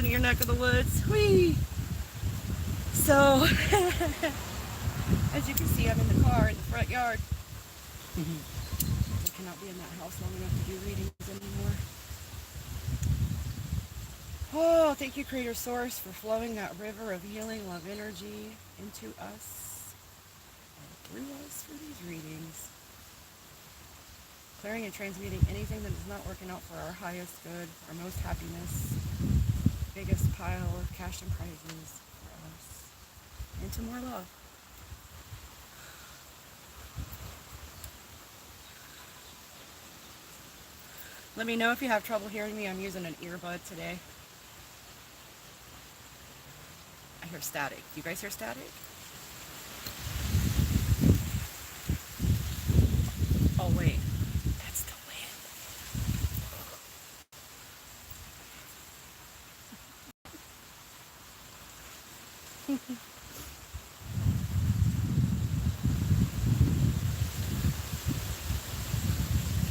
in your neck of the woods. Whee! So, as you can see, I'm in the car in the front yard. I cannot be in that house long enough to do readings anymore. Oh, thank you, Creator Source, for flowing that river of healing love energy into us and through us for these readings. Clearing and transmuting anything that is not working out for our highest good, our most happiness, biggest pile of cash and prizes for us, into more love. Let me know if you have trouble hearing me. I'm using an earbud today. I hear static. Do you guys hear static? Oh, wait. That's the wind.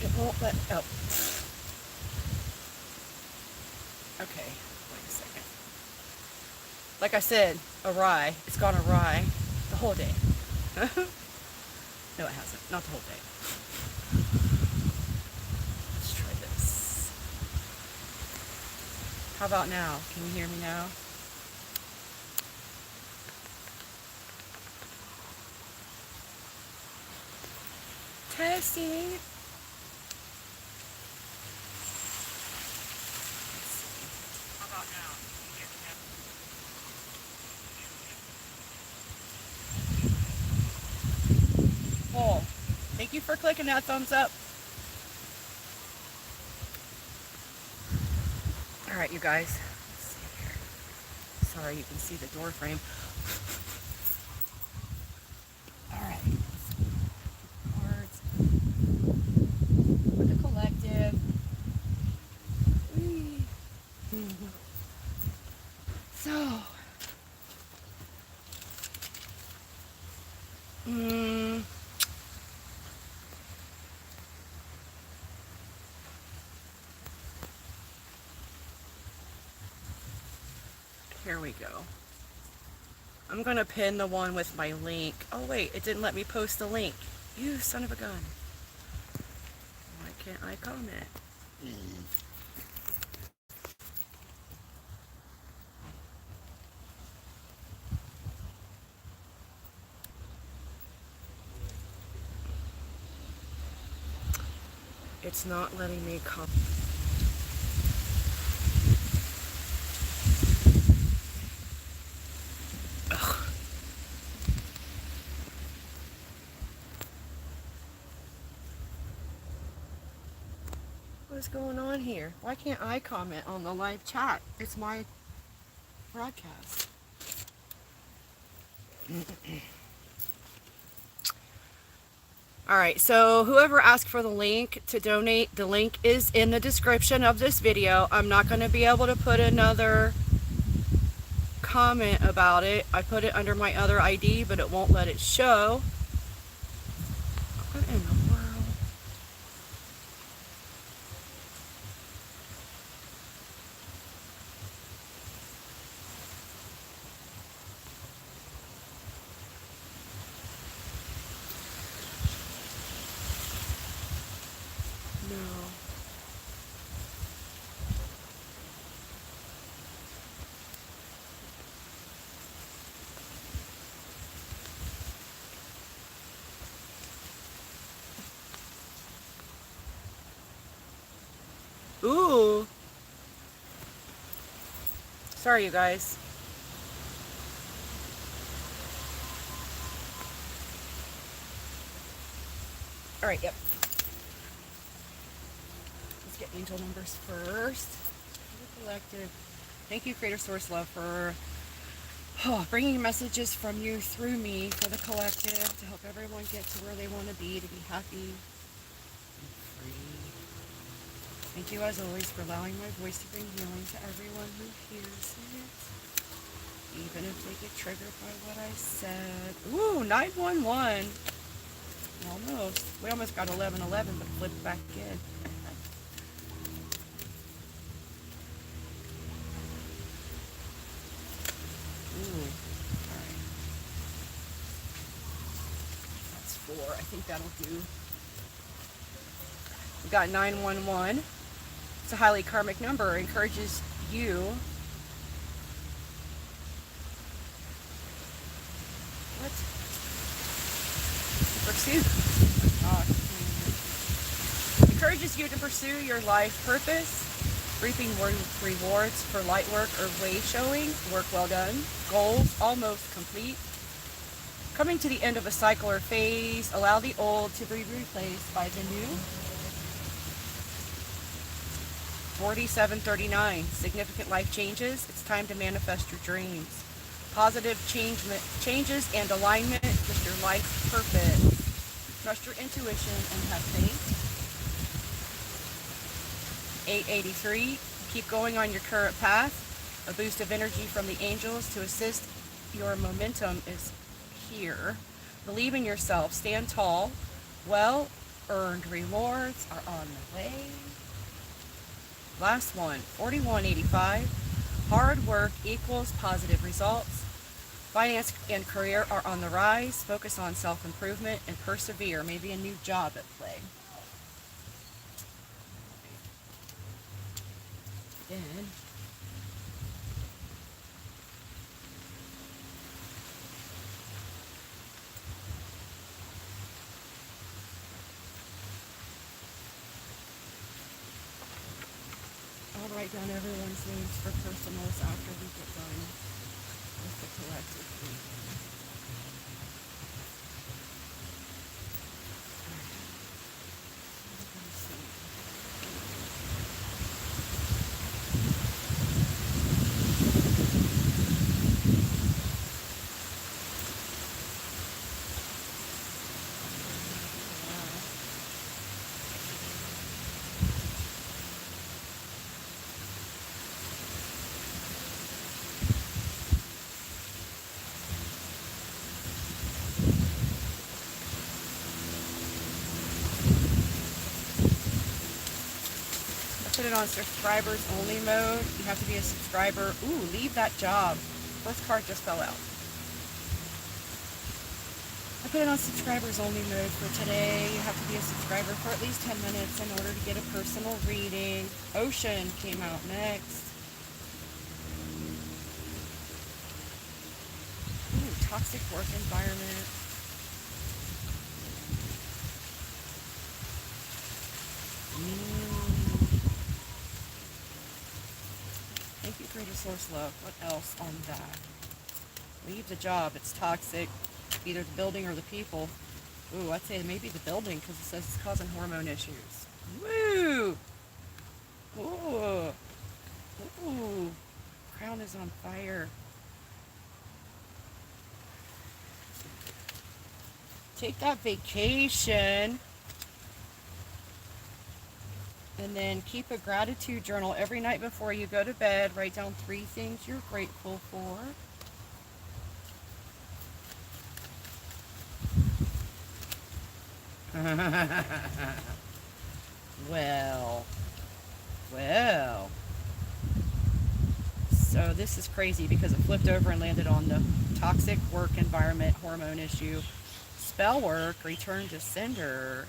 It won't let... Oh. Okay. Wait a second. Like I said, awry. It's gone awry the whole day. No, it hasn't. Not the whole day. Let's try this. How about now? Can you hear me now? Testing. How about now? Can you hear me now? Cool. Thank you for clicking that thumbs up. All right, you guys. Let's see here. Sorry, you can see the door frame. All right. Cards. For the collective. Whee. So. Here we go. I'm gonna pin the one with my link. Oh wait, it didn't let me post the link. You son of a gun. Why can't I comment? It's not letting me comment. What's going on here? Why can't I comment on the live chat? It's my broadcast. Alright, so whoever asked for the link to donate, the link is in the description of this video. I'm not going to be able to put another comment about it. I put it under my other ID, but it won't let it show. What in the world? Ooh. Sorry, you guys. Alright, yep. Let's get angel numbers first. The collective. Thank you, Creator Source Love, for bringing messages from you through me for the collective to help everyone get to where they want to be happy and free. Thank you, as always, for allowing my voice to bring healing to everyone who hears it, even if they get triggered by what I said. Ooh, 911. Almost. We almost got 1111, but flipped back in. 4. I think that'll do. We got 911. It's a highly karmic number. It encourages you. What? Pursue. Encourages you to pursue your life purpose. Reaping rewards for light work or way showing. Work well done. Goals almost complete. Coming to the end of a cycle or phase. Allow the old to be replaced by the new. 4739. Significant life changes. It's time to manifest your dreams. Positive changes and alignment with your life's purpose. Trust your intuition and have faith. 883. Keep going on your current path. A boost of energy from the angels to assist your momentum is here. Believe in yourself. Stand tall. Well-earned rewards are on the way. Last one. 4185. Hard work equals positive results. Finance and career are on the rise. Focus on self-improvement and persevere. Maybe a new job at play. Then I'll write down everyone's names for personals after we get done with the collective group. Put it on subscribers only mode. You have to be a subscriber. Ooh, leave that job. First card just fell out. I put it on subscribers only mode for today. You have to be a subscriber for at least 10 minutes in order to get a personal reading. Ocean came out next. Ooh, toxic work environment. Thank you, Greater Source Love. What else on that? Leave the job. It's toxic. Either the building or the people. Ooh, I'd say maybe the building because it says it's causing hormone issues. Woo! Ooh. Ooh. Crown is on fire. Take that vacation. And then keep a gratitude journal every night before you go to bed. Write down 3 things you're grateful for. Well. So this is crazy because it flipped over and landed on the toxic work environment hormone issue. Spell work, return to sender.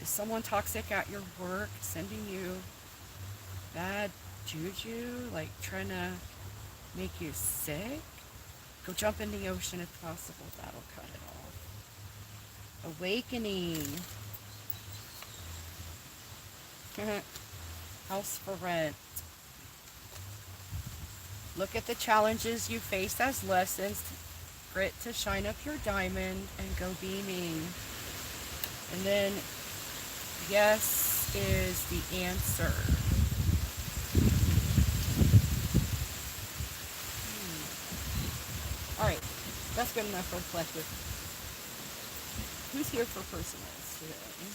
Is someone toxic at your work sending you bad juju, like trying to make you sick? Go jump in the ocean if possible. That'll cut it off. Awakening. House for rent. Look at the challenges you face as lessons. Grit to shine up your diamond and go beaming. And then yes is the answer. Alright, that's good enough for collective. Who's here for personals today?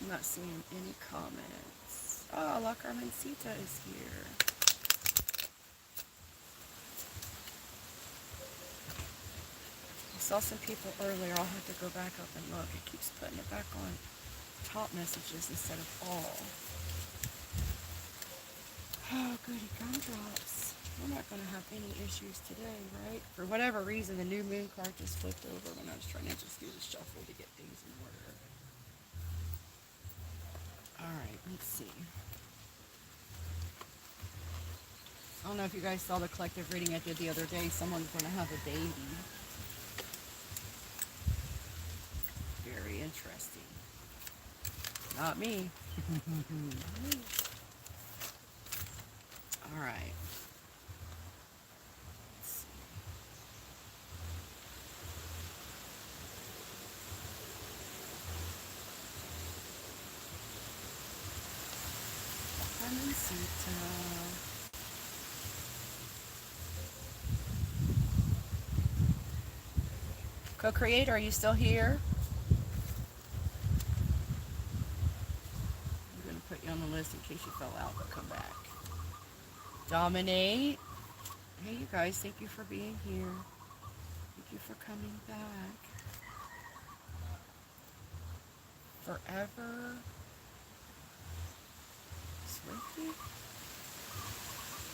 I'm not seeing any comments. Oh, La Carmencita is here. I saw some people earlier. I'll have to go back up and look. It keeps putting it back on top messages instead of all. Oh, goody gumdrops. We're not going to have any issues today, right? For whatever reason, the new moon card just flipped over when I was trying to just do the shuffle to get things in order. Alright, let's see. I don't know if you guys saw the collective reading I did the other day. Someone's going to have a baby. Very interesting. Not me. All right. Let's see. Carmencita. Co-creator, are you still here? I'm going to put you on the list in case you fell out, but come back. Dom.inate. Hey, you guys, thank you for being here. Thank you for coming back. Forever. Swiftly?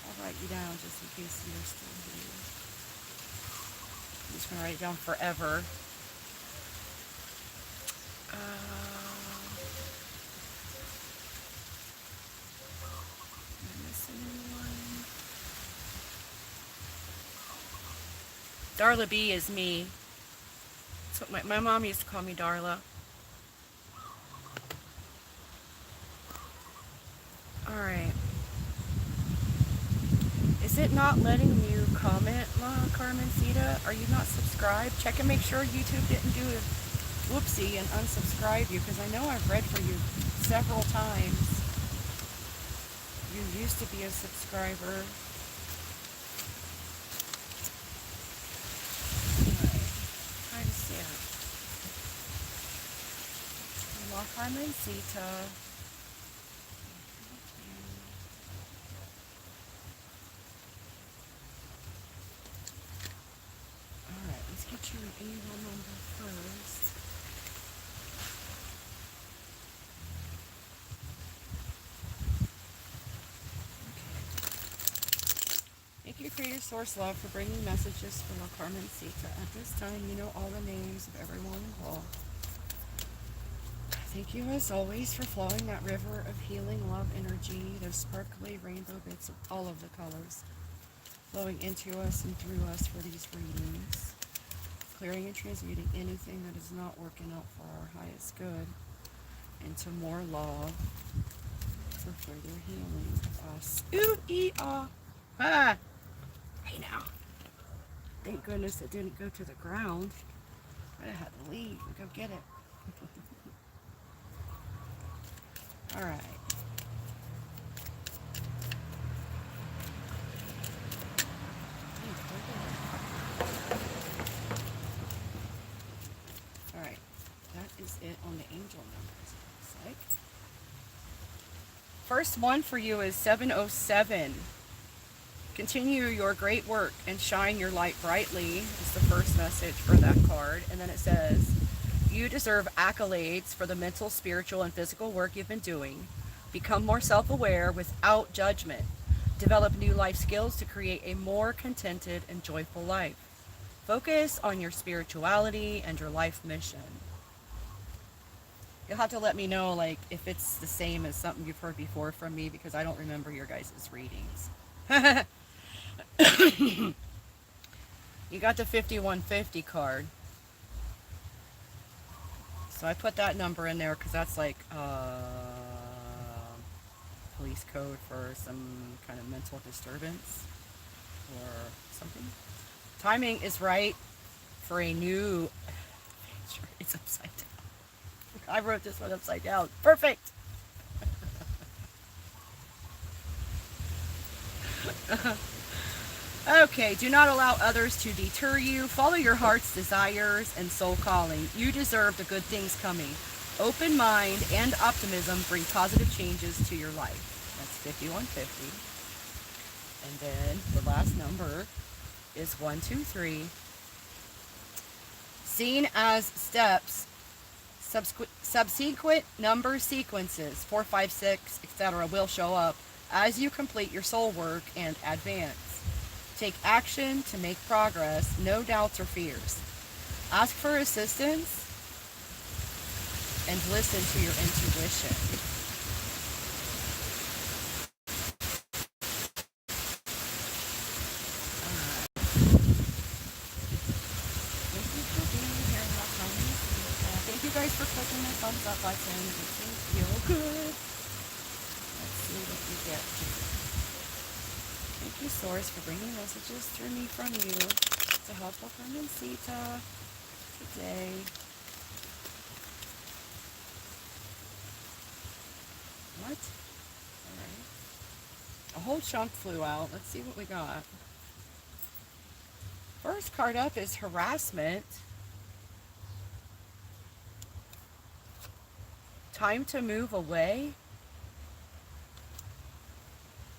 I'll write you down just in case you're still here. I'm just going to write it down forever. Am I missing anyone? Darla B is me. That's what my mom used to call me, Darla. Alright. Is it not letting you comment, Carmencita? Are you not subscribed? Check and make sure YouTube didn't do a whoopsie and unsubscribe you, because I know I've read for you several times. You used to be a subscriber. Kind of sad. La Carmencita. Alright, let's get you an angel number first. Thank you, Creator Source Love, for bringing messages for La Carmencita. At this time, you know all the names of everyone involved. Thank you, as always, for flowing that river of healing love energy, those sparkly rainbow bits of all of the colors, flowing into us and through us for these readings, clearing and transmuting anything that is not working out for our highest good into more love for further healing of us. Ooh, ah. Hey now. Thank goodness it didn't go to the ground. I'd have had to leave and go get it. Alright. Alright. That is it on the angel numbers, it looks like. First one for you is 707. Continue your great work and shine your light brightly is the first message for that card. And then it says, you deserve accolades for the mental, spiritual, and physical work you've been doing. Become more self-aware without judgment. Develop new life skills to create a more contented and joyful life. Focus on your spirituality and your life mission. You'll have to let me know, like, if it's the same as something you've heard before from me, because I don't remember your guys' readings. You got the 5150 card. So I put that number in there because that's like police code for some kind of mental disturbance or something. Timing is right for a new... It's upside down. I wrote this one upside down. Perfect! Okay, do not allow others to deter you. Follow your heart's desires and soul calling. You deserve the good things coming. Open mind and optimism bring positive changes to your life. That's 5150. And then the last number is 123. Seen as steps, subsequent number sequences, 4, 5, 6, etc. will show up as you complete your soul work and advance. Take action to make progress, no doubts or fears. Ask for assistance and listen to your intuition. Thank you guys for clicking the thumbs up button. It makes me feel good. Let's see what we get. Thank you, Source, for bringing messages through me from you to help Carmencita today. What? Alright. A whole chunk flew out. Let's see what we got. First card up is harassment. Time to move away.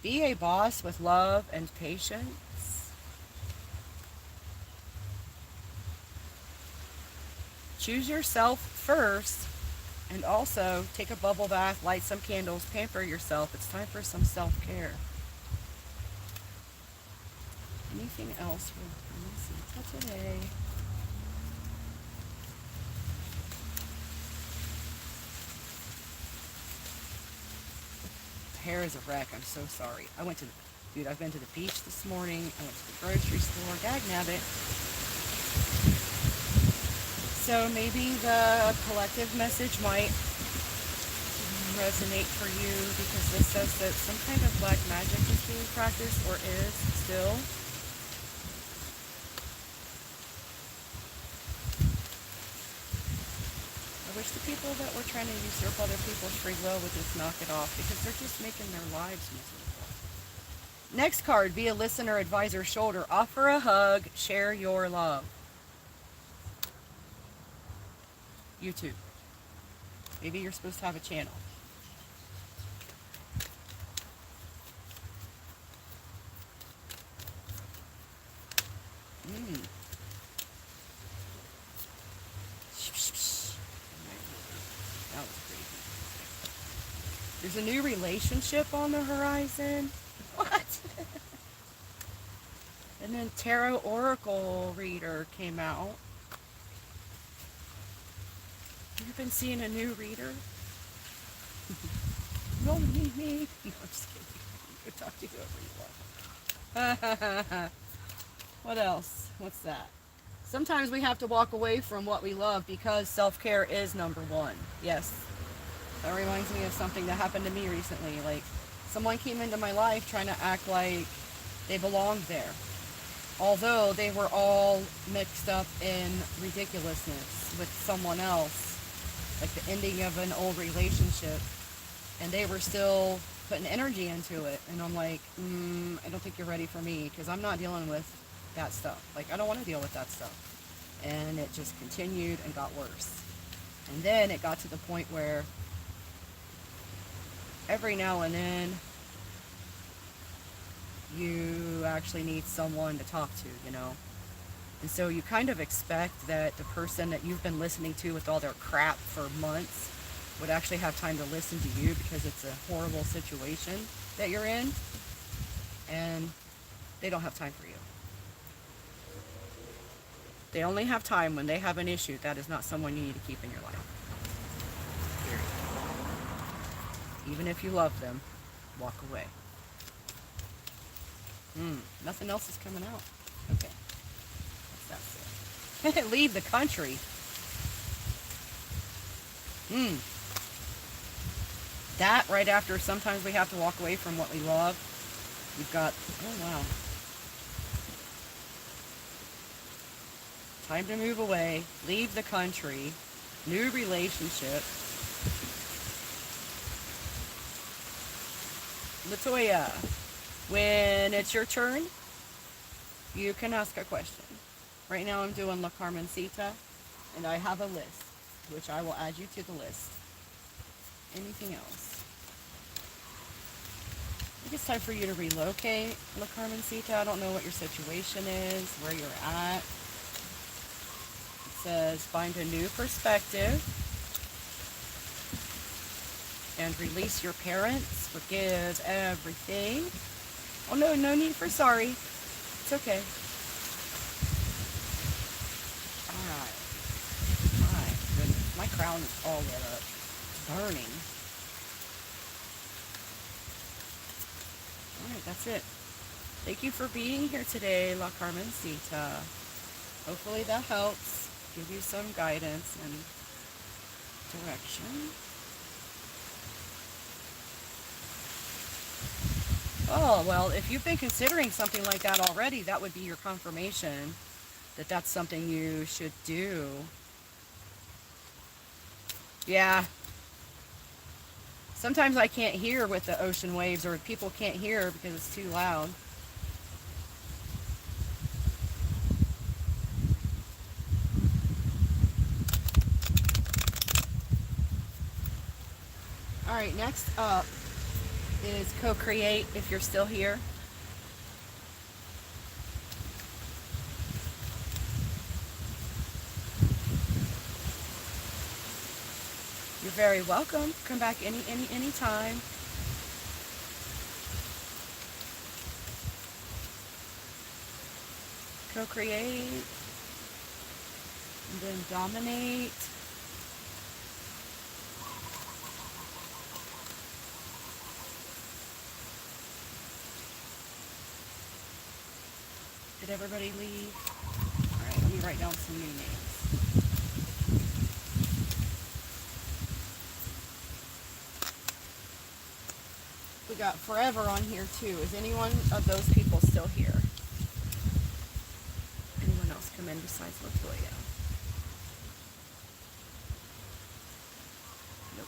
Be a boss with love and patience. Choose yourself first, and also take a bubble bath, light some candles, pamper yourself. It's time for some self-care. Anything else for Carmencita today? Hair is a wreck. I'm so sorry. I've been to the beach this morning. I went to the grocery store. Dag nabbit. So maybe the collective message might resonate for you, because this says that some kind of black magic is being practiced, or is still. I wish the people that were trying to usurp other people's free will would just knock it off, because they're just making their lives miserable. Next card, be a listener, advisor, shoulder. Offer a hug, share your love. YouTube. Maybe you're supposed to have a channel. That was crazy. There's a new relationship on the horizon. What? And then Tarot Oracle Reader came out. You've been seeing a new reader? You don't need me. No, I'm just kidding. You can talk to whoever you want. What else? What's that? Sometimes we have to walk away from what we love because self-care is number one. Yes. That reminds me of something that happened to me recently. Like, someone came into my life trying to act like they belonged there, although they were all mixed up in ridiculousness with someone else, like the ending of an old relationship, and they were still putting energy into it. And I'm like, I don't think you're ready for me, because I'm not dealing with that stuff. Like, I don't want to deal with that stuff. And it just continued and got worse. And then it got to the point where every now and then you actually need someone to talk to, you know. And so you kind of expect that the person that you've been listening to with all their crap for months would actually have time to listen to you, because it's a horrible situation that you're in, and they don't have time for you. They only have time when they have an issue. That is not someone you need to keep in your life. Period. Even if you love them, walk away. Nothing else is coming out. Okay. What's that say? Leave the country. That right after sometimes we have to walk away from what we love. We've got, oh wow. Time to move away, leave the country, new relationship. LaToya, when it's your turn, you can ask a question. Right now I'm doing La Carmencita, and I have a list, which I will add you to the list. Anything else? I think it's time for you to relocate, La Carmencita. I don't know what your situation is, where you're at. Says find a new perspective and release your parents. Forgive everything. Oh no, no need for sorry. It's okay. Alright. My goodness. My crown is all lit up. It's burning. Alright, that's it. Thank you for being here today, La Carmencita. Hopefully that helps. Give you some guidance and direction. Oh, well, if you've been considering something like that already, that would be your confirmation that that's something you should do. Yeah. Sometimes I can't hear with the ocean waves, or people can't hear because it's too loud. Alright, next up is co-create, if you're still here. You're very welcome. Come back anytime. Co-create. And then dominate. Did everybody leave? Alright, let me write down some new names. We got Forever on here too. Is anyone of those people still here? Anyone else come in besides LaToya? Nope.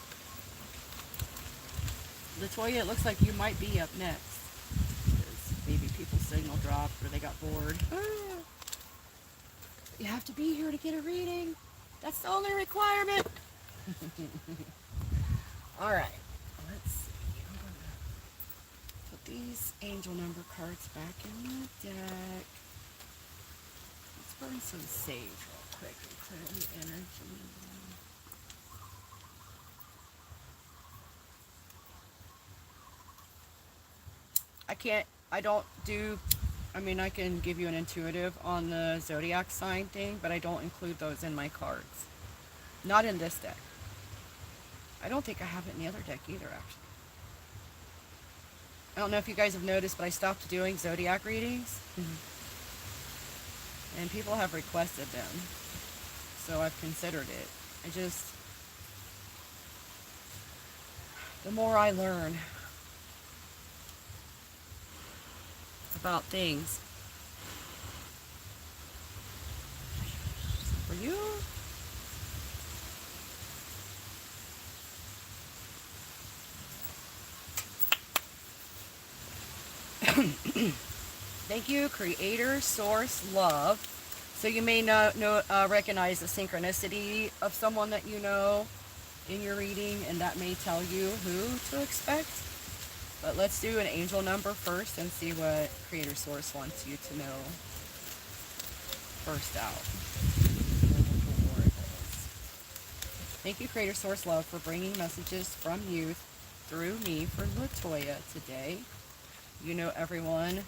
LaToya, it looks like you might be up next. Maybe people's signal dropped or they got bored. You have to be here to get a reading. That's the only requirement. Alright, let's see. I'm going to put these angel number cards back in the deck. Let's burn some sage real quick and clear the energy. I can give you an intuitive on the zodiac sign thing, but I don't include those in my cards. Not in this deck. I don't think I have it in the other deck either, actually. I don't know if you guys have noticed, but I stopped doing zodiac readings. And people have requested them. So I've considered it. The more I learn about things. For you? Thank you, Creator, Source, Love. So you may recognize the synchronicity of someone that you know in your reading, and that may tell you who to expect. But let's do an angel number first and see what Creator Source wants you to know first out. Thank you, Creator Source Love, for bringing messages from you through me for LaToya today. You know everyone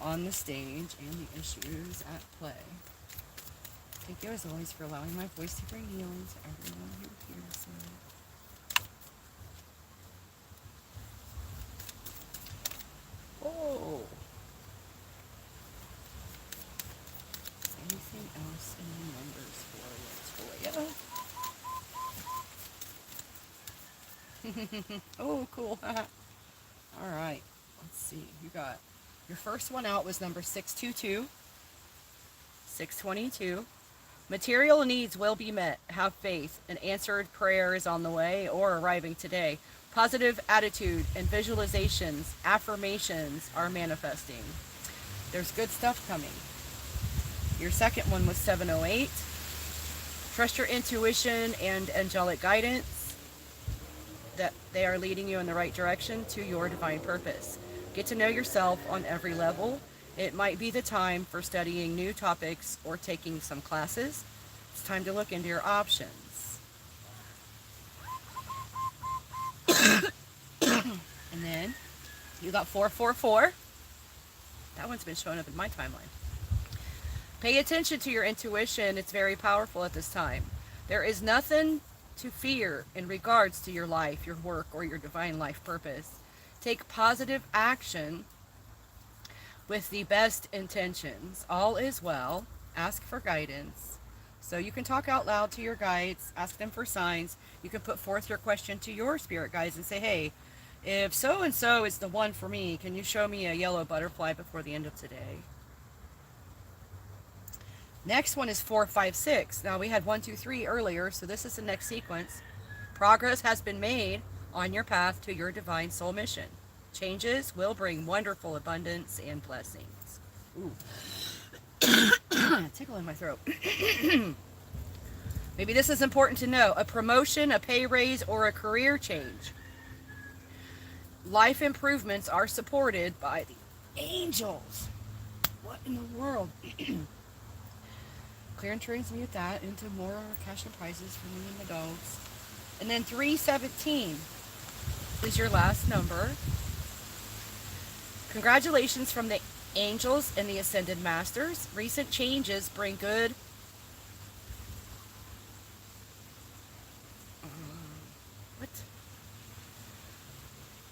on the stage and the issues at play. Thank you, as always, for allowing my voice to bring healing to everyone who hears it. Oh. Anything else in the numbers for LaToya? Oh, cool. All right. Let's see. You got your first one out was number 622. 622. Material needs will be met. Have faith. An answered prayer is on the way or arriving today. Positive attitude and visualizations, affirmations are manifesting. There's good stuff coming. Your second one was 708. Trust your intuition and angelic guidance, that they are leading you in the right direction to your divine purpose. Get to know yourself on every level. It might be the time for studying new topics or taking some classes. It's time to look into your options. You got 444. That one's been showing up in my timeline. Pay attention to your intuition. It's very powerful at this time. There is nothing to fear in regards to your life, your work, or your divine life purpose. Take positive action with the best intentions. All is well. Ask for guidance. So you can talk out loud to your guides, ask them for signs. You can put forth your question to your spirit guides and say, hey, if so-and-so is the one for me, can you show me a yellow butterfly before the end of today? Next one is 456. Now we had 1, 2, 3 earlier, so this is the next sequence. Progress has been made on your path to your divine soul mission. Changes will bring wonderful abundance and blessings. Ooh. Tickle in my throat. Maybe this is important to know. A promotion, a pay raise, or a career change. Life improvements are supported by the angels. What in the world? Clear and transmute that into more cash and prizes for me and the dogs. And then 317 is your last number. Congratulations from the angels and the ascended masters. Recent changes bring good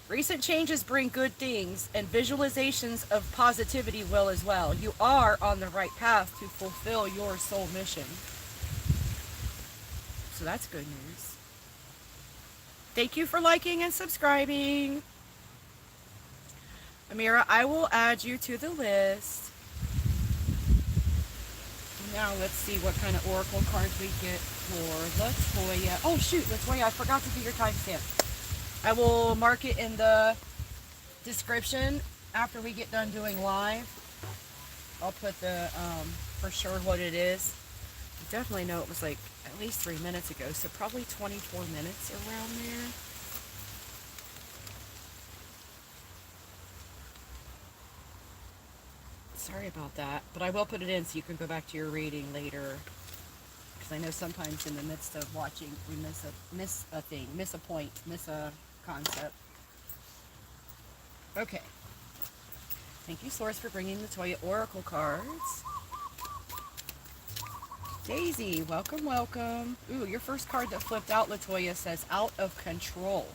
Recent changes bring good things, and visualizations of positivity will as well. You are on the right path to fulfill your soul mission. So that's good news. Thank you for liking and subscribing. Amira, I will add you to the list. Now let's see what kind of oracle cards we get for LaToya. Oh shoot, LaToya, I forgot to do your timestamp. I will mark it in the description after we get done doing live. I'll put the for sure what it is. I definitely know it was like at least 3 minutes ago, so probably 24 minutes around there. Sorry about that, but I will put it in so you can go back to your reading later. Because I know sometimes in the midst of watching we miss a thing, miss a point, miss a concept. Okay. Thank you, Source, for bringing the LaToya Oracle cards. Daisy, welcome, welcome. Ooh, your first card that flipped out, LaToya, says out of control.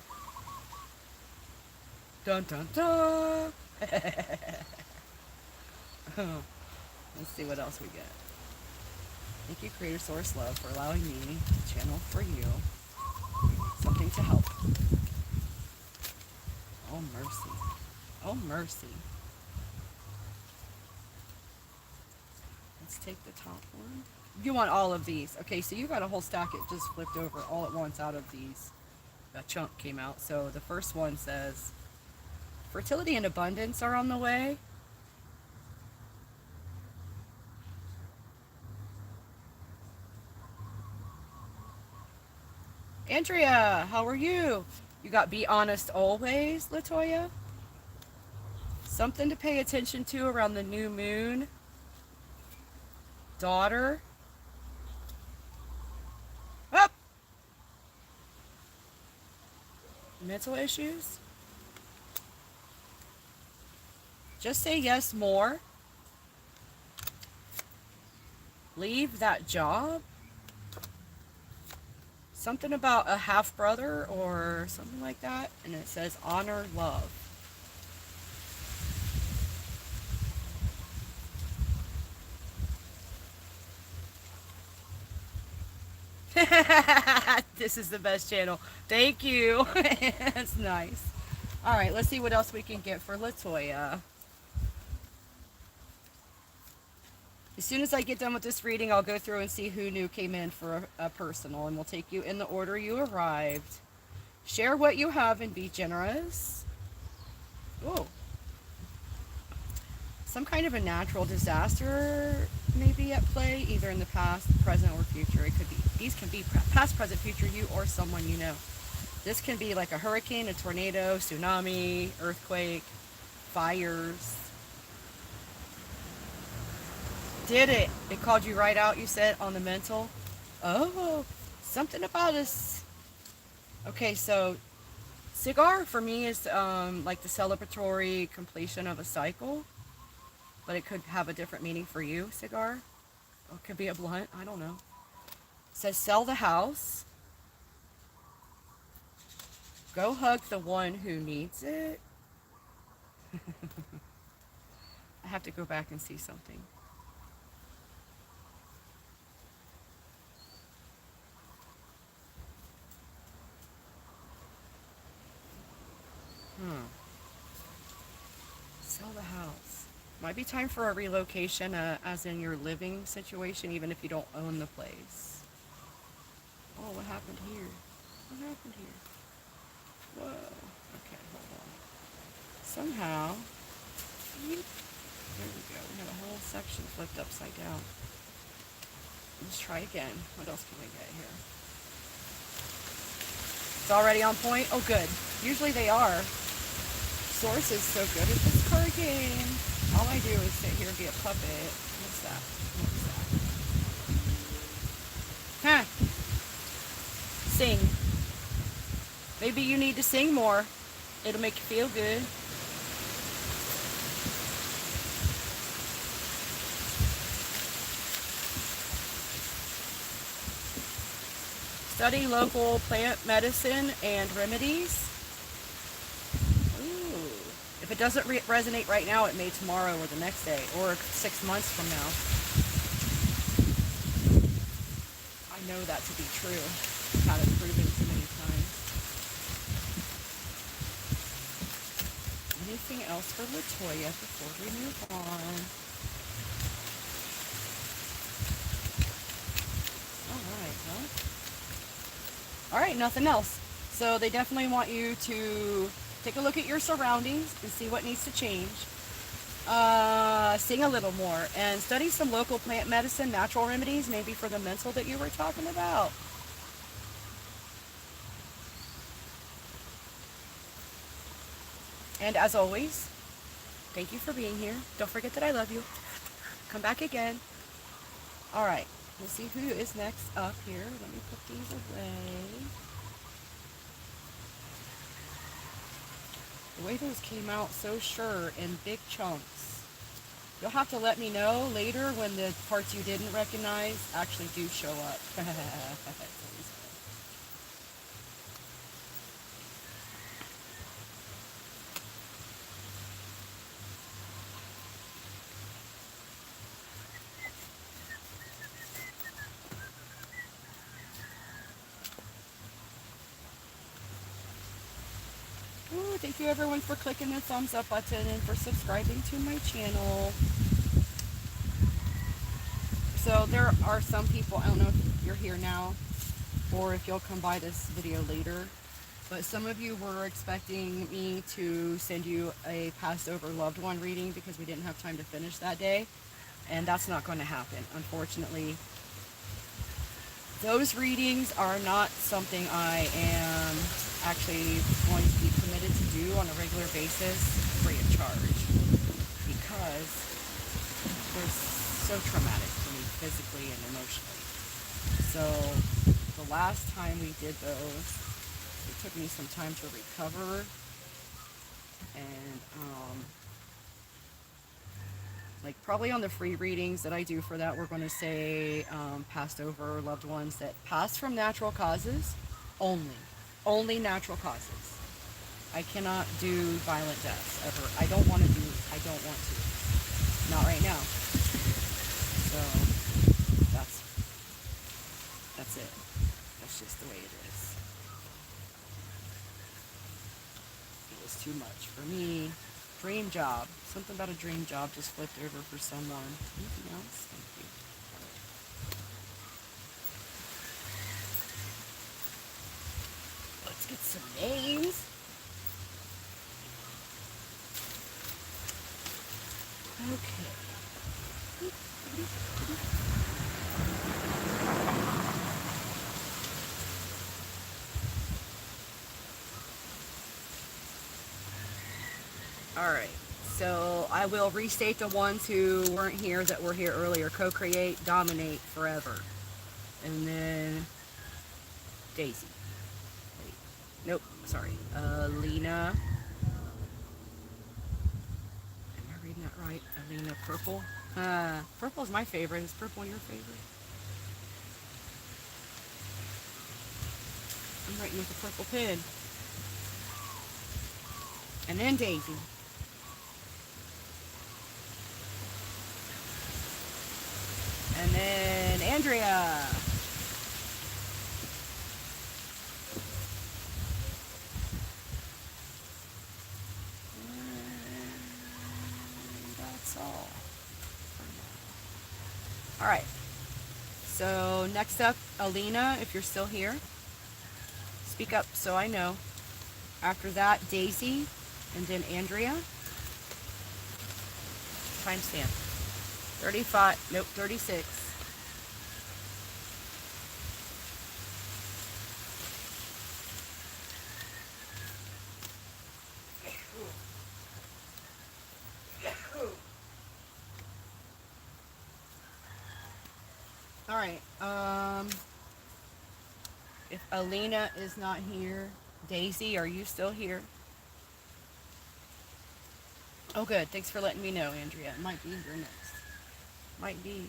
Dun dun dun. Let's see what else we get. Thank you, Creator Source Love, for allowing me to channel for you something to help. Oh, mercy. Oh, mercy. Let's take the top one. You want all of these. Okay, so you got a whole stack. It just flipped over all at once out of these. A chunk came out. So the first one says, fertility and abundance are on the way. Andrea, how are you? You got be honest always, LaToya. Something to pay attention to around the new moon. Daughter. Up. Mental issues. Just say yes more. Leave that job. Something about a half-brother or something like that. And it says honor love. This is the best channel. Thank you. That's nice. Alright, let's see what else we can get for LaToya. As soon as I get done with this reading, I'll go through and see who new came in for a personal, and we'll take you in the order you arrived. Share what you have and be generous. Whoa. Some kind of a natural disaster may be at play, either in the past, present, or future. It could be, these can be past, present, future, you or someone you know. This can be like a hurricane, a tornado, tsunami, earthquake, fires. Did it? It called you right out, you said, on the mental? Oh, something about us. Okay, so Cigar for me is like the celebratory completion of a cycle, but it could have a different meaning for you, cigar. Or it could be a blunt, I don't know. It says sell the house, go hug the one who needs it. I have to go back and see something. Sell the house. Might be time for a relocation, as in your living situation, even if you don't own the place. Oh, what happened here? What happened here? Whoa. Okay, hold on. Somehow, there we go. We have a whole section flipped upside down. Let's try again. What else can we get here? It's already on point? Oh, good. Usually they are. Source is so good at this card game. All I do is sit here and be a puppet. What's that? What's that? Huh. Sing. Maybe you need to sing more. It'll make you feel good. Study local plant medicine and remedies. If it doesn't resonate right now, it may tomorrow or the next day or 6 months from now. I know that to be true. I've had it proven too many times. Anything else for LaToya before we move on? All right, nothing else. So they definitely want you to take a look at your surroundings and see what needs to change. Sing a little more and study some local plant medicine, natural remedies, maybe for the mental that you were talking about. And as always, thank you for being here. Don't forget that I love you. Come back again. All right, we'll see who is next up here. Let me put these away. The way those came out so sure in big chunks. You'll have to let me know later when the parts you didn't recognize actually do show up. Ooh, thank you everyone for clicking the thumbs up button and for subscribing to my channel. So there are some people, I don't know if you're here now or if you'll come by this video later, but some of you were expecting me to send you a passed over loved one reading because we didn't have time to finish that day, and that's not going to happen, unfortunately. Those readings are not something I am actually going to be permitted to do on a regular basis free of charge, because they're so traumatic for me physically and emotionally. So the last time we did those, it took me some time to recover, and like probably on the free readings that I do for that, we're going to say passed over loved ones that passed from natural causes only natural causes. I cannot do violent deaths ever. I don't want to. Not right now. So that's it. That's just the way it is. It was too much for me. Dream job. Something about a dream job just flipped over for someone. Anything else? Thank you. Let's get some names. Okay. All right. So I will restate the ones who weren't here that were here earlier. Co-create, dominate, forever. And then Daisy. Wait. Nope, sorry. Alina. Am I reading that right? Alina Purple. Purple is my favorite. Is purple your favorite? I'm writing with a purple pen. And then Daisy. And then Andrea. And that's all. All right. So next up, Alina, if you're still here, speak up so I know. After that, Daisy, and then Andrea. Timestamp. 35, nope, 36. All right. If Alina is not here, Daisy, are you still here? Oh, good. Thanks for letting me know, Andrea. It might be your next. Might be.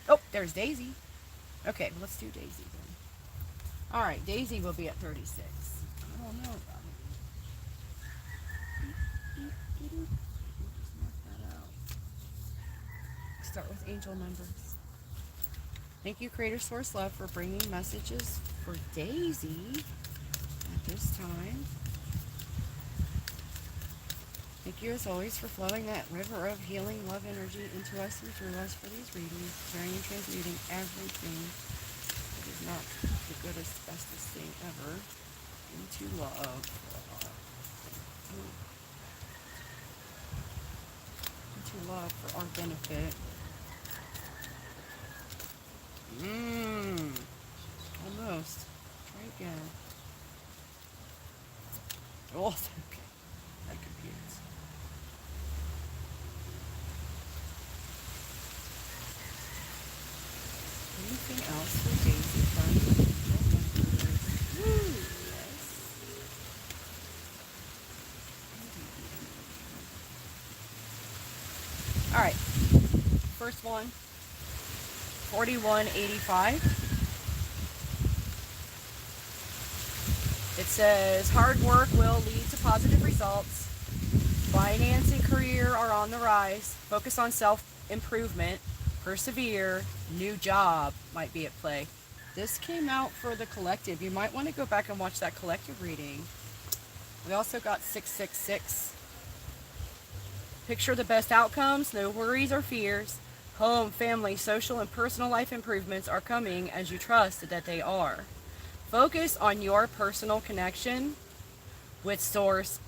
Oh, there's Daisy. Okay, well, let's do Daisy then. All right, Daisy will be at 36. I don't know about it. Just mark that out. Start with angel numbers. Thank you, Creator Source Love, for bringing messages for Daisy at this time. Thank you, as always, for flowing that river of healing love energy into us and through us for these readings, sharing and transmuting everything that is not the goodest, bestest thing ever into love. Into love for our benefit. Almost. Try again. Oh, okay. That computes. Anything else for Daisy from Woo, yes. Alright. First one. 4185. It says, hard work will lead to positive results. Finance and career are on the rise. Focus on self-improvement. Persevere. New job might be at play. This came out for the collective. You might want to go back and watch that collective reading. We also got 666. Picture the best outcomes. No worries or fears. Home, family, social, and personal life improvements are coming as you trust that they are. Focus on your personal connection with Source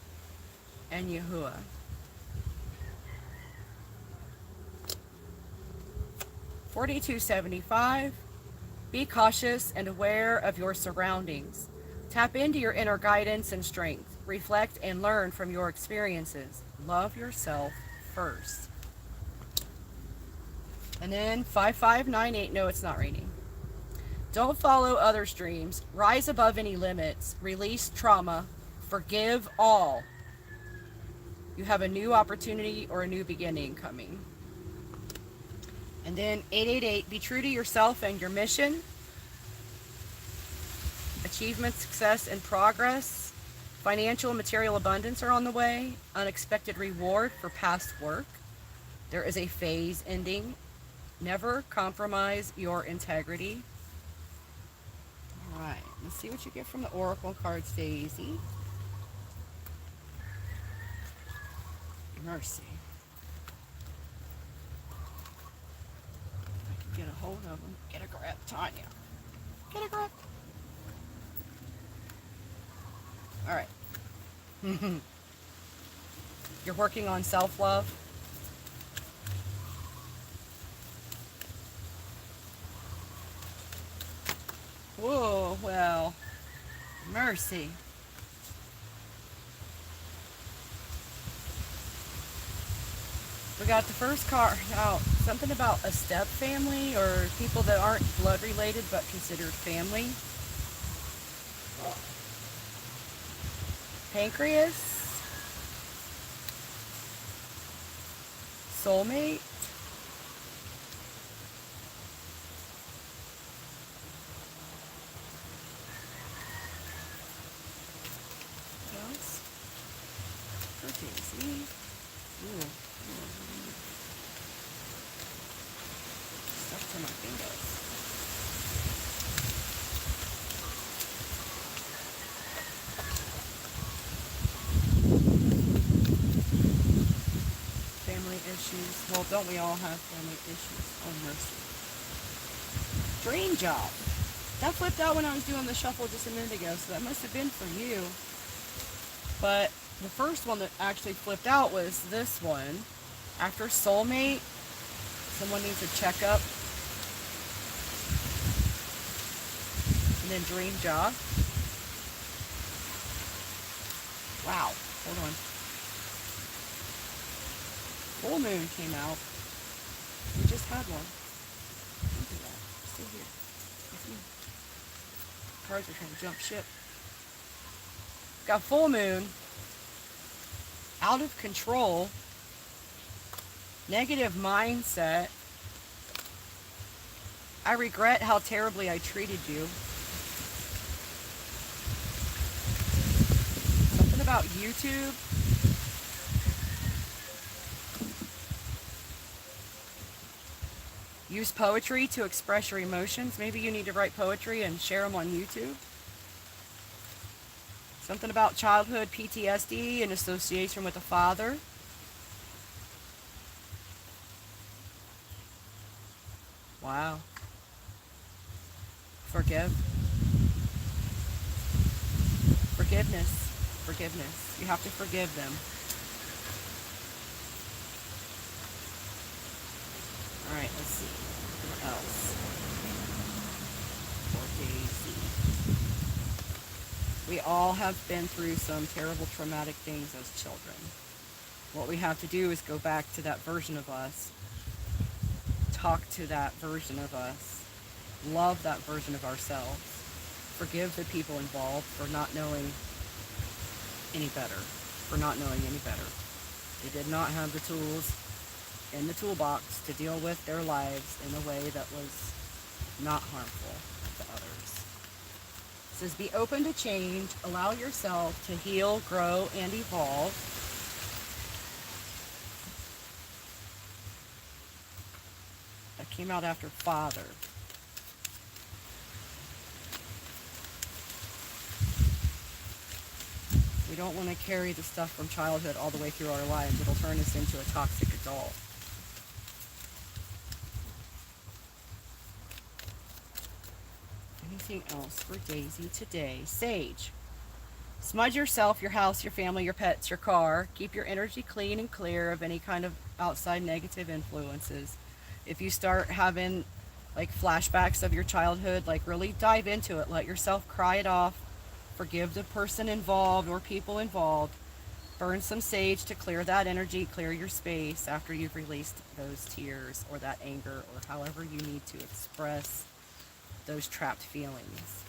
and Yahuwah. $42.75. Be cautious and aware of your surroundings. Tap into your inner guidance and strength. Reflect and learn from your experiences. Love yourself first. And then 5598. No, it's not raining. Don't follow others' dreams. Rise above any limits. Release trauma. Forgive all. You have a new opportunity or a new beginning coming. And then 888. Be true to yourself and your mission. Achievement, success, and progress. Financial and material abundance are on the way. Unexpected reward for past work. There is a phase ending. Never compromise your integrity. All right, let's see what you get from the Oracle cards, Daisy. Mercy. I can get a hold of them. Get a grip, Tanya. Get a grip. All right. You're working on self-love. Whoa, well, mercy. We got the first card out. Something about a step family or people that aren't blood related but considered family. Pancreas, soulmate, what else? Daisy. Ooh. Stuck to my fingers. Family issues. Well, don't we all have family issues? Oh, mercy. Dream job. That flipped out when I was doing the shuffle just a minute ago, so that must have been for you. But the first one that actually flipped out was this one. After soulmate, someone needs a checkup. And then dream job. Wow. Hold on. Full moon came out. We just had one. Look at that. Still here. It's me. Cards are trying to jump ship. Got full moon. Out of control. Negative mindset. I regret how terribly I treated you. Something about YouTube. Use poetry to express your emotions. Maybe you need to write poetry and share them on YouTube. Something about childhood PTSD in association with a father. Wow. Forgive. Forgiveness. Forgiveness. You have to forgive them. Alright, let's see. What else? For Daisy. We all have been through some terrible traumatic things as children. What we have to do is go back to that version of us. Talk to that version of us. Love that version of ourselves. Forgive the people involved for not knowing any better. They did not have the tools in the toolbox to deal with their lives in a way that was not harmful to others. It says, be open to change, allow yourself to heal, grow, and evolve. That came out after father. We don't want to carry the stuff from childhood all the way through our lives. It'll turn us into a toxic adult. Anything else for Daisy today? Sage. Smudge yourself, your house, your family, your pets, your car. Keep your energy clean and clear of any kind of outside negative influences. If you start having like flashbacks of your childhood, like really dive into it. Let yourself cry it off. Forgive the person involved or people involved. Burn some sage to clear that energy, clear your space after you've released those tears or that anger or however you need to express those trapped feelings.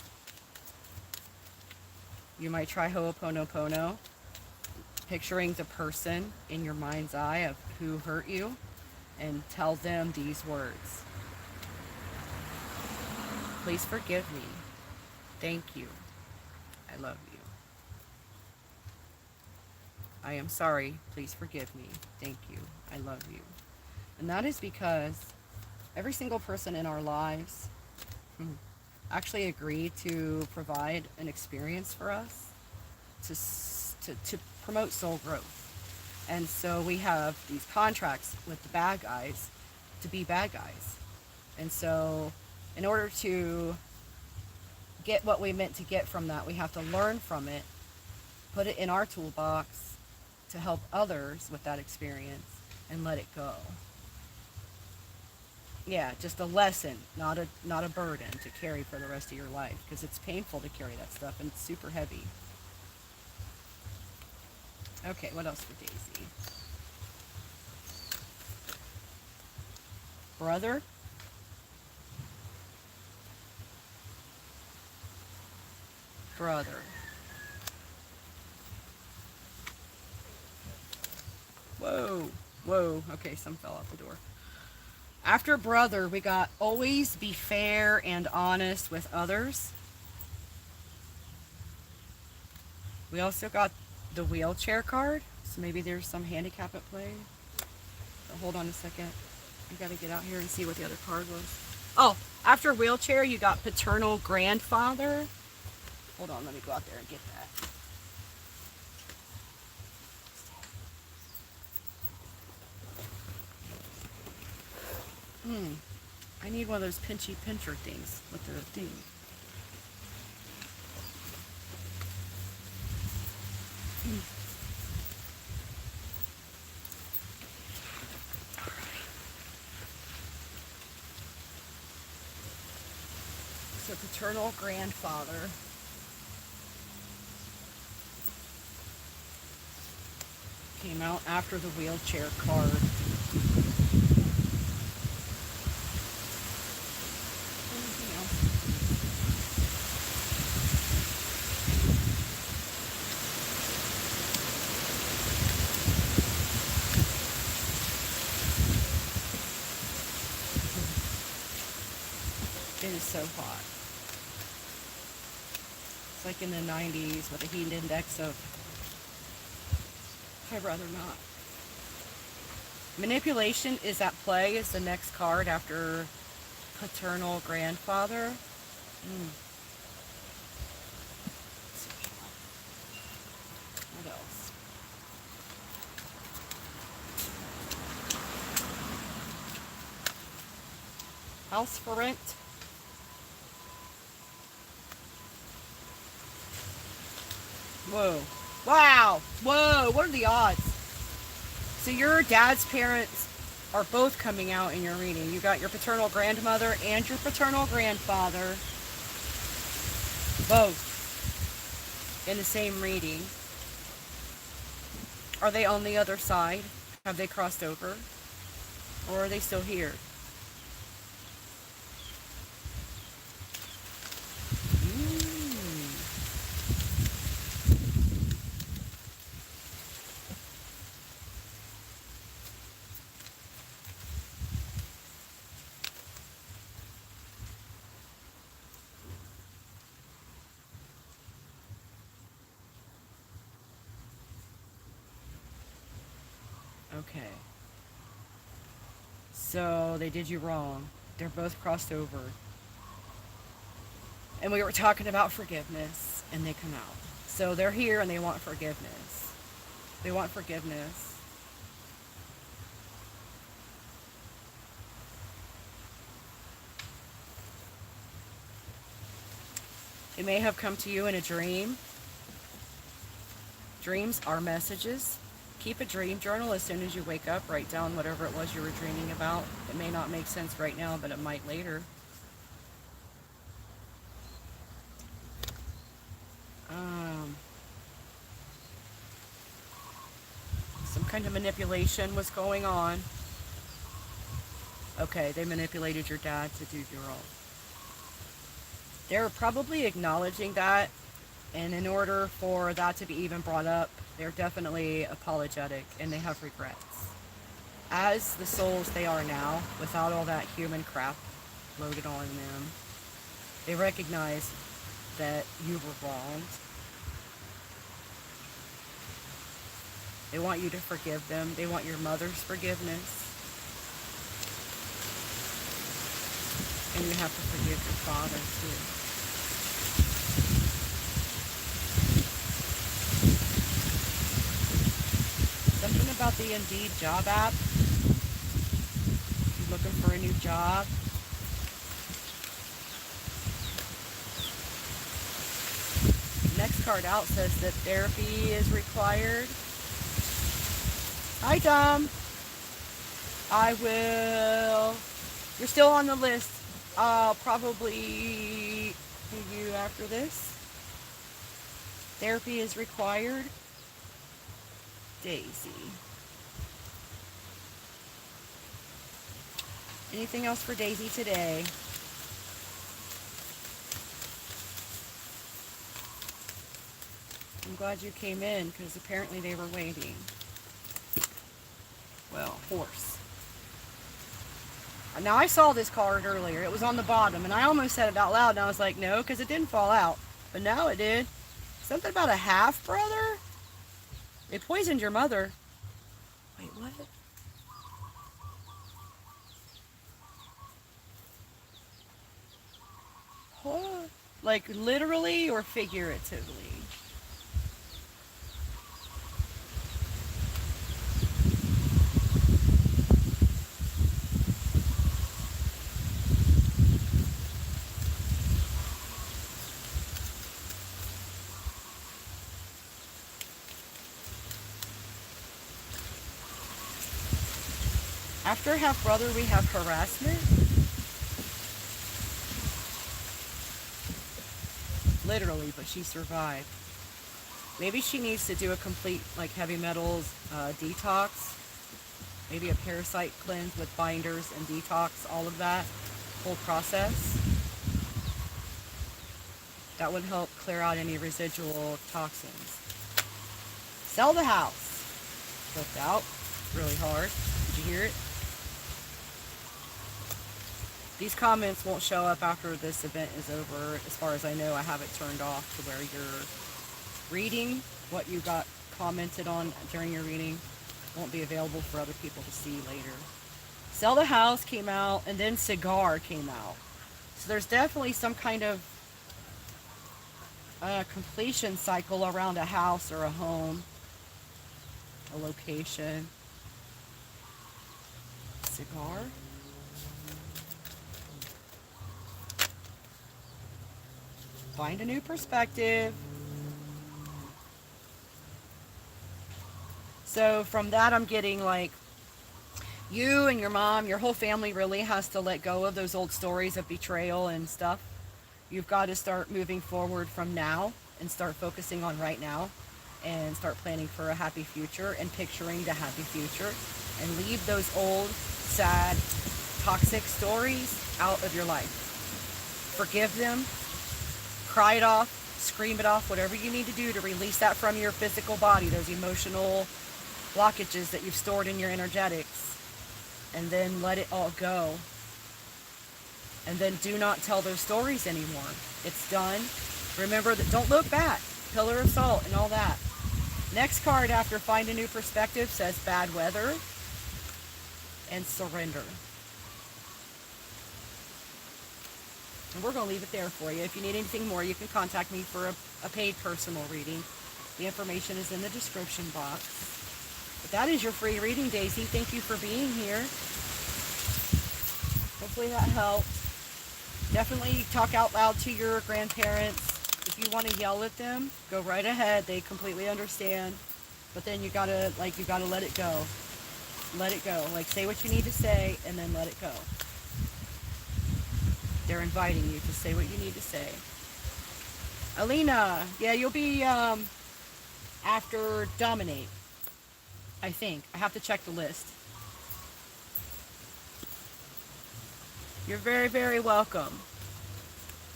You might try Ho'oponopono, picturing the person in your mind's eye of who hurt you, and tell them these words. Please forgive me. Thank you. I love you. I am sorry. Please forgive me. Thank you. I love you. And that is because every single person in our lives actually agreed to provide an experience for us to promote soul growth. And so we have these contracts with the bad guys to be bad guys. And so in order to get what we meant to get from that, we have to learn from it, put it in our toolbox to help others with that experience and let it go. Yeah, just a lesson, not a burden to carry for the rest of your life, because it's painful to carry that stuff and it's super heavy. Okay, what else for Daisy? Brother? brother. Whoa. Whoa. Okay, some fell out the door. After brother, we got always be fair and honest with others. We also got the wheelchair card. So maybe there's some handicap at play. But hold on a second. I gotta get out here and see what the other card was. Oh, after wheelchair, you got paternal grandfather. Hold on, let me go out there and get that. I need one of those pinchy pincher things with the thing. So paternal grandfather. Came out after the wheelchair card. Anything else? It is so hot. It's like in the 90s with a heat index of, I'd rather not. Manipulation is at play is the next card after paternal grandfather. What else? House for rent. Whoa. Wow. Whoa. What are the odds? So your dad's parents are both coming out in your reading. You got your paternal grandmother and your paternal grandfather. Both in the same reading. Are they on the other side? Have they crossed over? Or are they still here? Okay. So they did you wrong. They're both crossed over. And we were talking about forgiveness, and they come out. So they're here and they want forgiveness. They want forgiveness. It may have come to you in a dream. Dreams are messages. Keep a dream journal as soon as you wake up. Write down whatever it was you were dreaming about. It may not make sense right now, but it might later. Some kind of manipulation was going on. Okay, they manipulated your dad to do your own. They're probably acknowledging that, and in order for that to be even brought up, they're definitely apologetic and they have regrets. As the souls they are now, without all that human crap loaded on them, they recognize that you were wronged. They want you to forgive them. They want your mother's forgiveness. And you have to forgive your father too. Something about the Indeed job app. You're looking for a new job. Next card out says that therapy is required. Hi, Dom. I will... You're still on the list. I'll probably do you after this. Therapy is required. Daisy. Anything else for Daisy today? I'm glad you came in, because apparently they were waiting. Well, horse. Now, I saw this card earlier. It was on the bottom, and I almost said it out loud, and I was like, no, because it didn't fall out. But now it did. Something about a half-brother? They poisoned your mother. Wait, what? What? Like, literally or figuratively? After half-brother, we have harassment. Literally, but she survived. Maybe she needs to do a complete, like, heavy metals detox. Maybe a parasite cleanse with binders and detox, all of that whole process. That would help clear out any residual toxins. Sell the house. Flipped out really hard. Did you hear it? These comments won't show up after this event is over. As far as I know, I have it turned off to where you're reading what you got commented on during your reading won't be available for other people to see later. Sell the house came out, and then cigar came out. So there's definitely some kind of completion cycle around a house or a home, a location. Cigar. Find a new perspective. So from that, I'm getting like you and your mom, your whole family really has to let go of those old stories of betrayal and stuff. You've got to start moving forward from now and start focusing on right now and start planning for a happy future and picturing the happy future, and leave those old, sad, toxic stories out of your life. Forgive them. Cry it off, scream it off, whatever you need to do to release that from your physical body, those emotional blockages that you've stored in your energetics, and then let it all go. And then do not tell those stories anymore. It's done. Remember that, don't look back. Pillar of salt and all that. Next card after find a new perspective says bad weather and surrender. And we're going to leave it there for you. If you need anything more, you can contact me for a paid personal reading. The information is in the description box. But that is your free reading, Daisy. Thank you for being here. Hopefully that helped. Definitely talk out loud to your grandparents. If you want to yell at them, go right ahead. They completely understand. But then you gotta let it go. Let it go. Like, say what you need to say and then let it go. They're inviting you to say what you need to say. Alina, yeah, you'll be after Dom.inate, I think. I have to check the list. You're very, very welcome.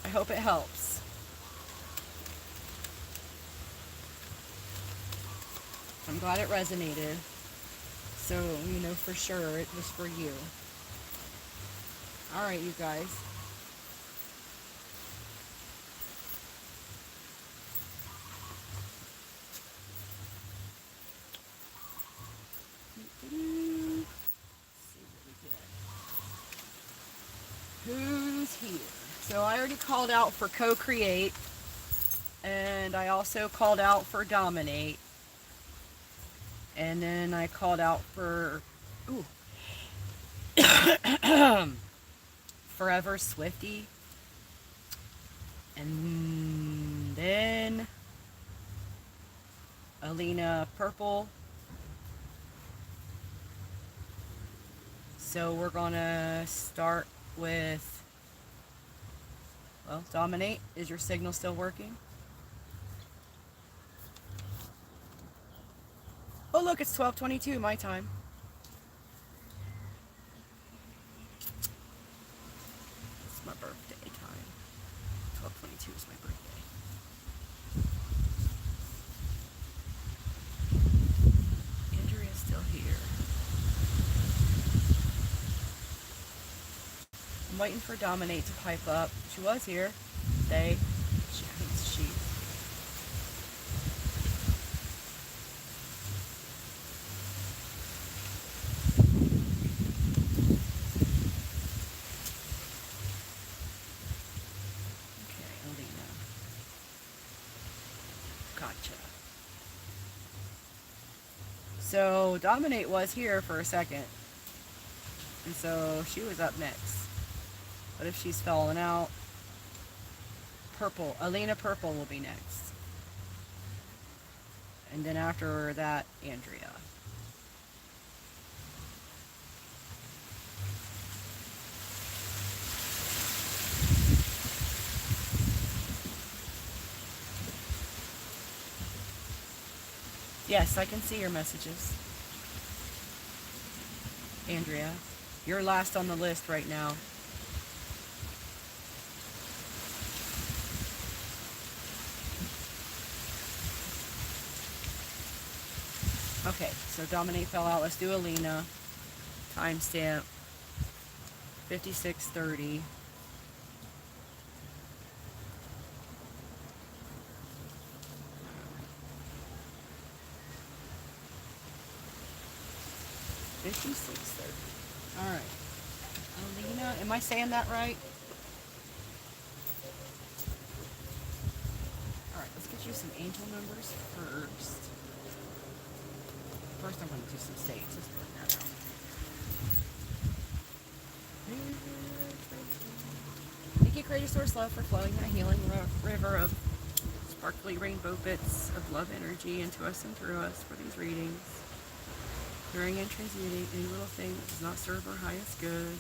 I hope it helps. I'm glad it resonated. So, you know for sure it was for you. Alright, you guys. Who's here? So I already called out for co-create, and I also called out for Dom.inate, and then I called out for Forever Swifty, and then Alina Purple. So we're gonna start with, well, Dom.inate. Is your signal still working? Oh look, it's 12:22 my time. It's my birthday time. 12:22 is my birthday. waiting for Dom.inate to pipe up. She was here. They. She hates sheep. Okay, Alina. Gotcha. So Dom.inate was here for a second. And so she was up next. But if she's fallen out, Purple, Alina Purple will be next. And then after that, Andrea. Yes, I can see your messages. Andrea, you're last on the list right now. Okay, so Dom.inate fell out. Let's do Alina. Timestamp 56:30. All right, Alina, am I saying that right? All right, let's get you some angel numbers first. First, I'm going to do some saves. Let's put that out. Thank you, Creator Source Love, for flowing that healing river of sparkly rainbow bits of love energy into us and through us for these readings. Clearing and transmuting any little thing that does not serve our highest good.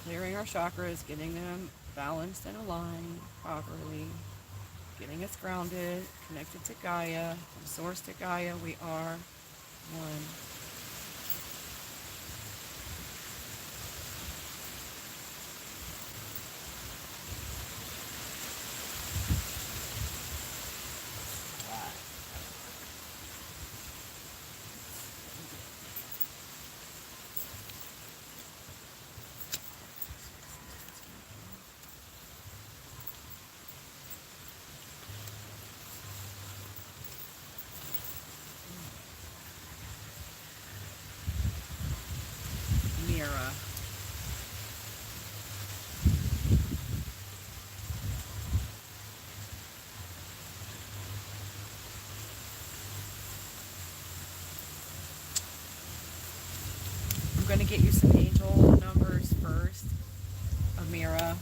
Clearing our chakras, getting them balanced and aligned properly. Getting us grounded, connected to Gaia. From source to Gaia, we are one. Mira. I'm going to get you some angel numbers first. Amira.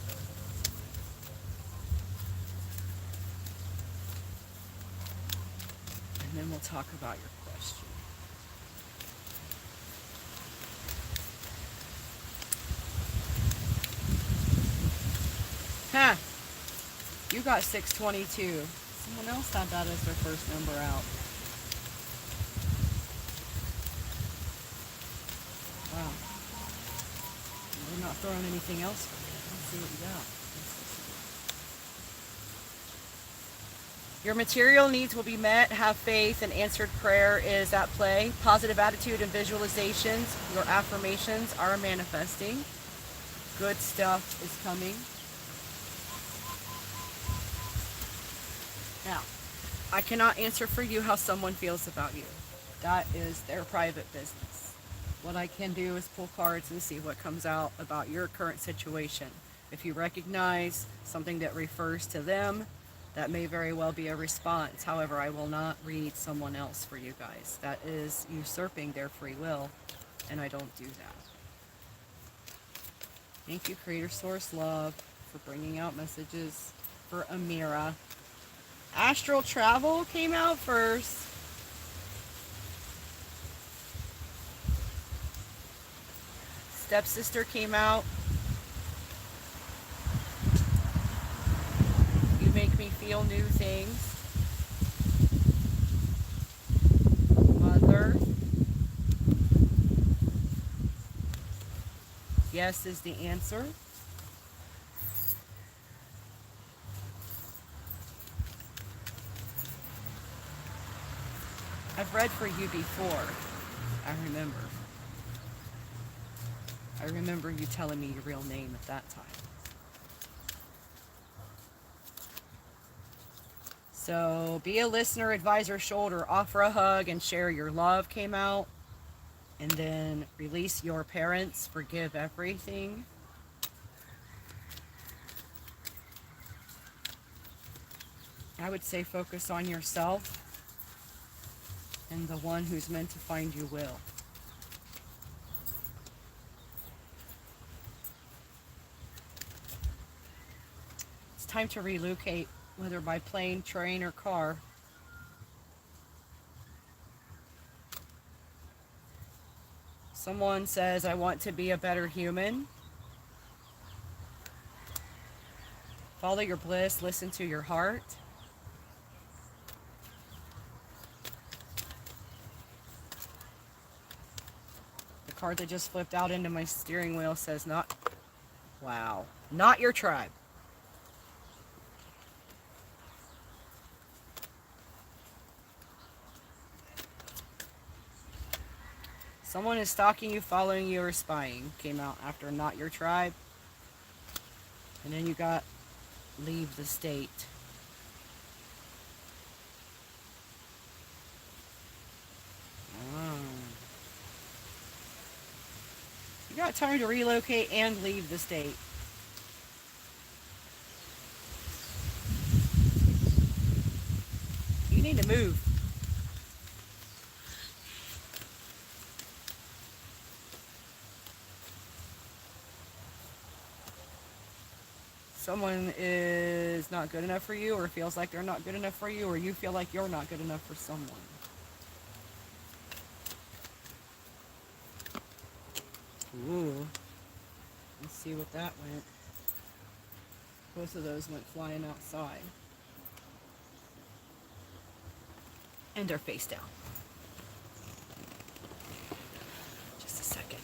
And then we'll talk about your question. Huh. You got 622. Someone else had that as their first number out. Wow. We're not throwing anything else for you. Let's see what you got. Your material needs will be met. Have faith, and answered prayer is at play. Positive attitude and visualizations. Your affirmations are manifesting. Good stuff is coming. Now, I cannot answer for you how someone feels about you. That is their private business. What I can do is pull cards and see what comes out about your current situation. If you recognize something that refers to them, that may very well be a response. However, I will not read someone else for you guys. That is usurping their free will, and I don't do that. Thank you, Creator Source Love, for bringing out messages for Amira. Astral Travel came out first. Stepsister came out. You make me feel new things. Mother. Yes is the answer. I've read for you before, I remember. I remember you telling me your real name at that time. So be a listener, advisor, shoulder, offer a hug, and share your love came out. And then release your parents, forgive everything. I would say focus on yourself, and the one who's meant to find you will. It's time to relocate, whether by plane, train, or car. Someone says, I want to be a better human. Follow your bliss, listen to your heart. The card that just flipped out into my steering wheel says not your tribe. Someone is stalking you, following you, or spying. Came out after not your tribe. And then you got leave the state. You got time to relocate and leave the state. You need to move. Someone is not good enough for you, or feels like they're not good enough for you, or you feel like you're not good enough for someone. Ooh. Let's see what that went. Both of those went flying outside. And they're face down. Just a second.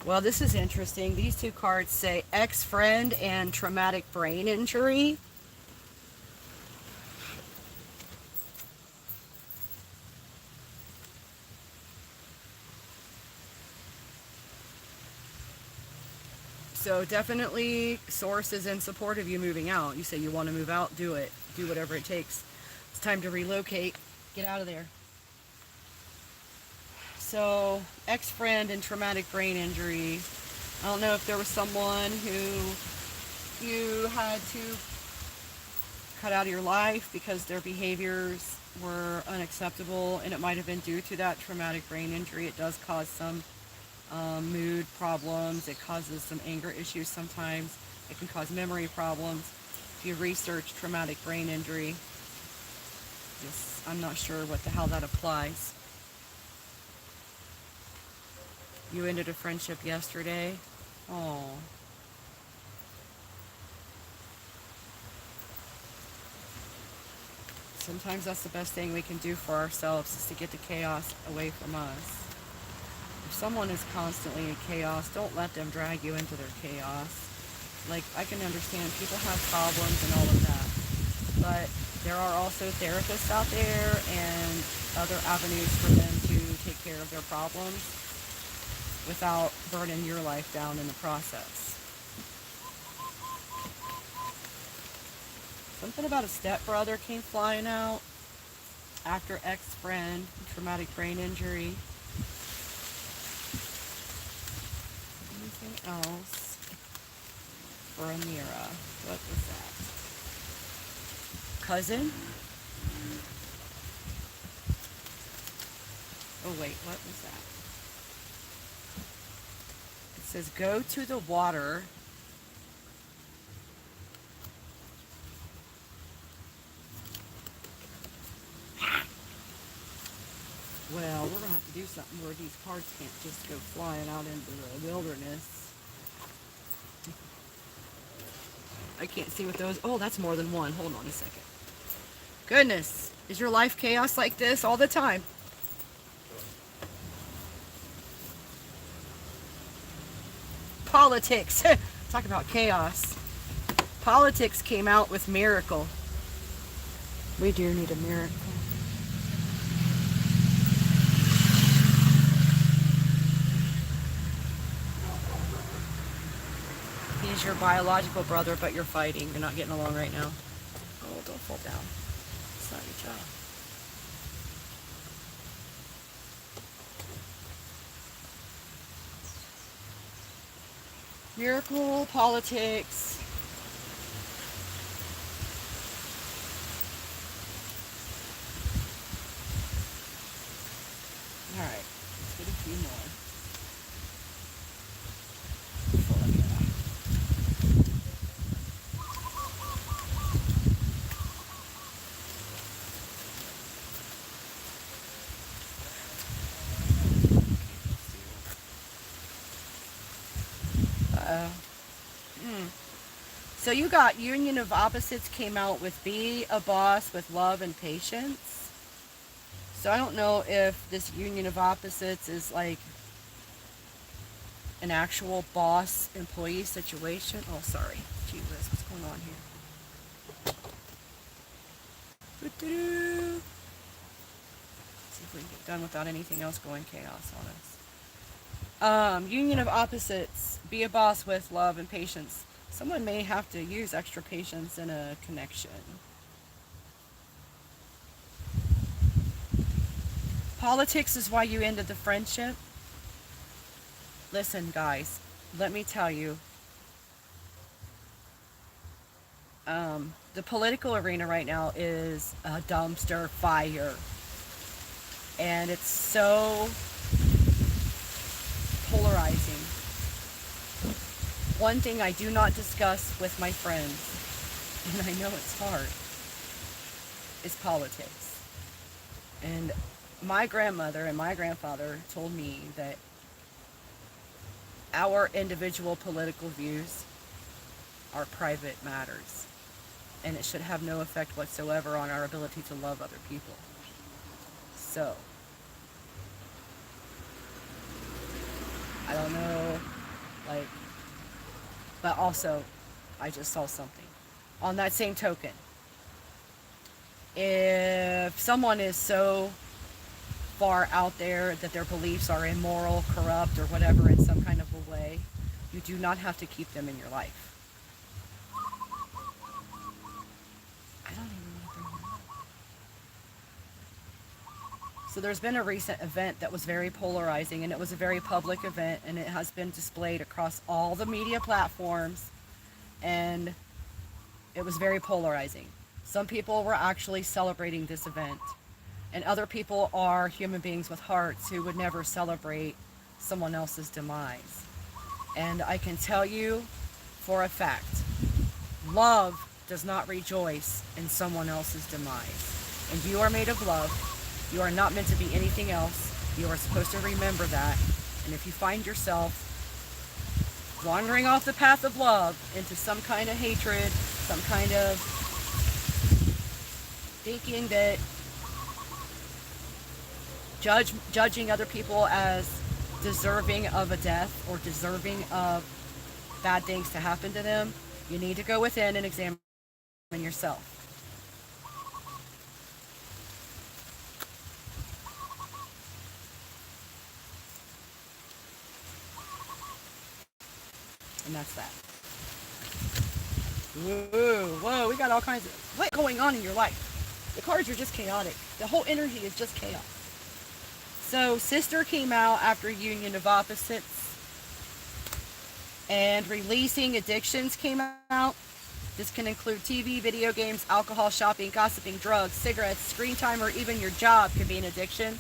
Well, this is interesting. These two cards say ex-friend and traumatic brain injury. So definitely Source is in support of you moving out. You say you want to move out, do it. Do whatever it takes. It's time to relocate. Get out of there. So, ex-friend and traumatic brain injury. I don't know if there was someone who you had to cut out of your life because their behaviors were unacceptable, and it might have been due to that traumatic brain injury. It does cause some mood problems. It causes some anger issues sometimes. It can cause memory problems. If you research traumatic brain injury, I'm not sure how that applies. You ended a friendship yesterday. Oh. Sometimes that's the best thing we can do for ourselves, is to get the chaos away from us. If someone is constantly in chaos, don't let them drag you into their chaos. Like, I can understand people have problems and all of that, but there are also therapists out there and other avenues for them to take care of their problems without burning your life down in the process. Something about a stepbrother came flying out after ex-friend, traumatic brain injury. Anything else for Amira? What was that? Cousin? Oh wait, what was that? It says go to the water. Well, we're going to have to do something where these cards can't just go flying out into the wilderness. I can't see what those... Oh, that's more than one. Hold on a second. Goodness. Is your life chaos like this all the time? Politics. Talk about chaos. Politics came out with miracle. We do need a miracle. He's your biological brother, but you're fighting. You're not getting along right now. Oh, don't fall down. It's not your job. Miracle, politics. All right, let's get a few more. So you got Union of Opposites came out with be a boss with love and patience. So I don't know if this Union of Opposites is like an actual boss employee situation. Oh, sorry. Jesus, what's going on here? See if we can get done without anything else going chaos on us. Union of Opposites. Be a boss with love and patience. Someone may have to use extra patience in a connection. Politics is why you ended the friendship. Listen, guys, let me tell you. The political arena right now is a dumpster fire. And it's so polarizing. One thing I do not discuss with my friends, and I know it's hard, is politics. And my grandmother and my grandfather told me that our individual political views are private matters, and it should have no effect whatsoever on our ability to love other people. So, I don't know, like, but also, I just saw something. On that same token, if someone is so far out there that their beliefs are immoral, corrupt, or whatever in some kind of a way, you do not have to keep them in your life. I don't even want to bring that up. So there's been a recent event that was very polarizing, and it was a very public event, and it has been displayed across all the media platforms, and it was very polarizing. Some people were actually celebrating this event, and other people are human beings with hearts who would never celebrate someone else's demise. And I can tell you for a fact, love does not rejoice in someone else's demise. And you are made of love. You are not meant to be anything else. You are supposed to remember that. And if you find yourself wandering off the path of love into some kind of hatred, some kind of thinking that judging other people as deserving of a death or deserving of bad things to happen to them, you need to go within and examine yourself. And that's that. Whoa, we got all kinds of... What's going on in your life? The cards are just chaotic. The whole energy is just chaos. So, Sister came out after Union of Opposites. And Releasing Addictions came out. This can include TV, video games, alcohol, shopping, gossiping, drugs, cigarettes, screen time, or even your job could be an addiction.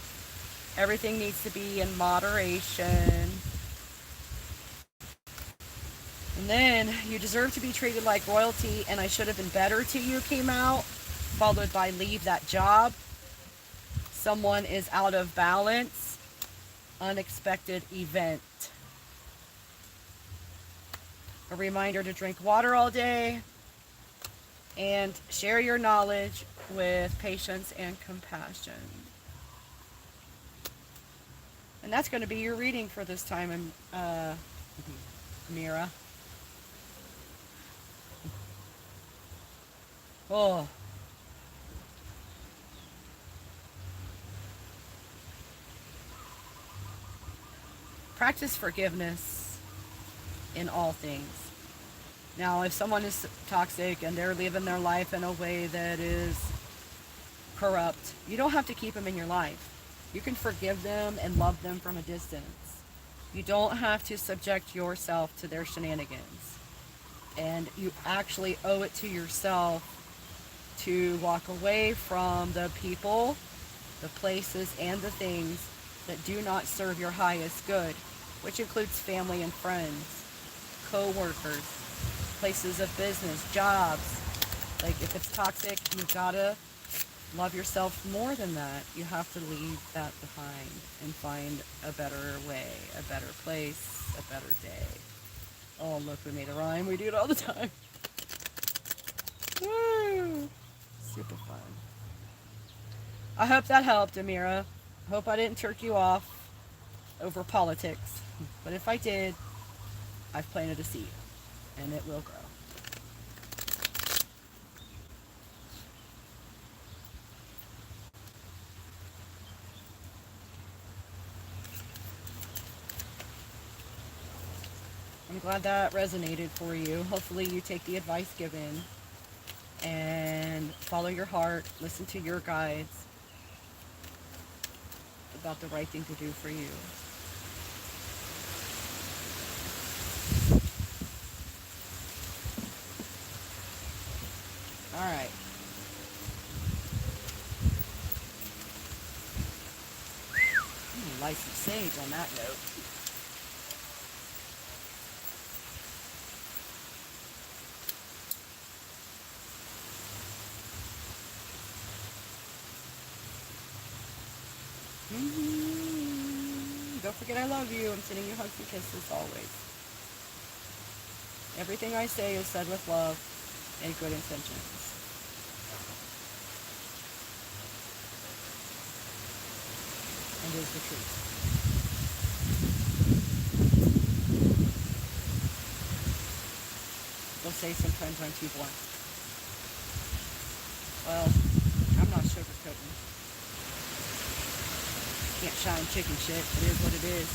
Everything needs to be in moderation. And then, You Deserve to Be Treated Like Royalty and I Should Have Been Better to You came out, followed by Leave That Job. Someone is out of balance. Unexpected event. A reminder to drink water all day. And share your knowledge with patience and compassion. And that's going to be your reading for this time. And Mira. Oh. Practice forgiveness in all things. Now, if someone is toxic and they're living their life in a way that is corrupt, you don't have to keep them in your life. You can forgive them and love them from a distance. You don't have to subject yourself to their shenanigans. And you actually owe it to yourself to walk away from the people, the places, and the things that do not serve your highest good, which includes family and friends, co-workers, places of business, jobs. Like, if it's toxic, you've got to love yourself more than that. You have to leave that behind and find a better way, a better place, a better day. Oh, look, we made a rhyme. We do it all the time. Woo! Super fun. I hope that helped, Amira. I hope I didn't turk you off over politics. But if I did, I've planted a seed, and it will grow. I'm glad that resonated for you. Hopefully you take the advice given and follow your heart, listen to your guides about the right thing to do for you. All right. Light some sage on that note. Don't forget I love you. I'm sending you hugs and kisses always. Everything I say is said with love and good intentions. And is the truth. They'll say sometimes I'm too blunt. Well, I'm not sugarcoating. Can't shine chicken shit. It is what it is.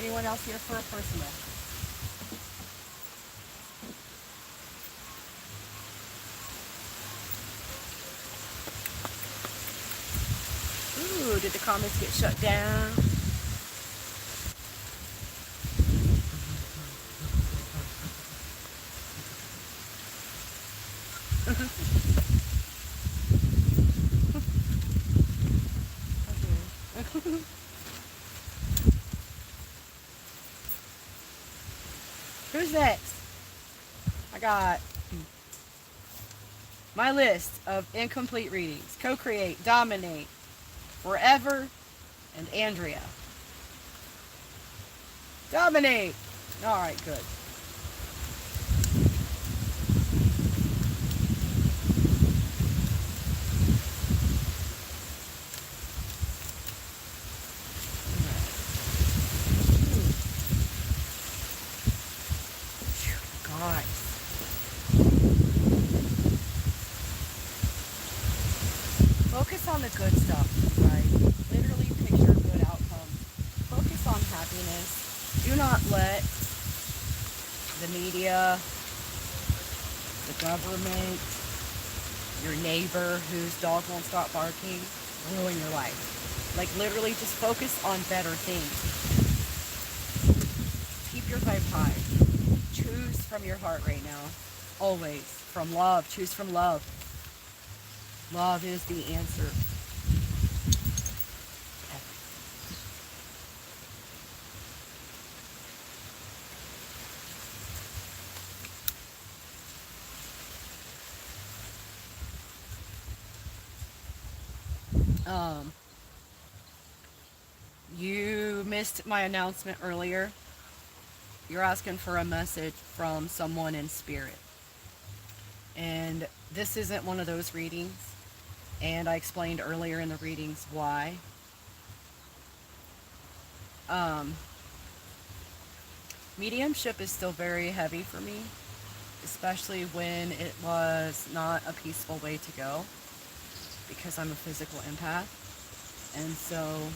Anyone else here for a personal? Ooh, did the comments get shut down? Who's next? I got my list of incomplete readings. Co-create, Dom.inate, Forever, and Andrea. Dom.inate! Alright, good. Focus on the good stuff, right? Literally picture good outcomes. Focus on happiness. Do not let the media, the government, your neighbor whose dog won't stop barking ruin your life. Like, literally just focus on better things. Keep your vibe high. Choose from your heart right now. Always. From love. Choose from love. Love is the answer. You missed my announcement earlier. You're asking for a message from someone in spirit. And this isn't one of those readings. And I explained earlier in the readings why. Mediumship is still very heavy for me, especially when it was not a peaceful way to go, because I'm a physical empath. And so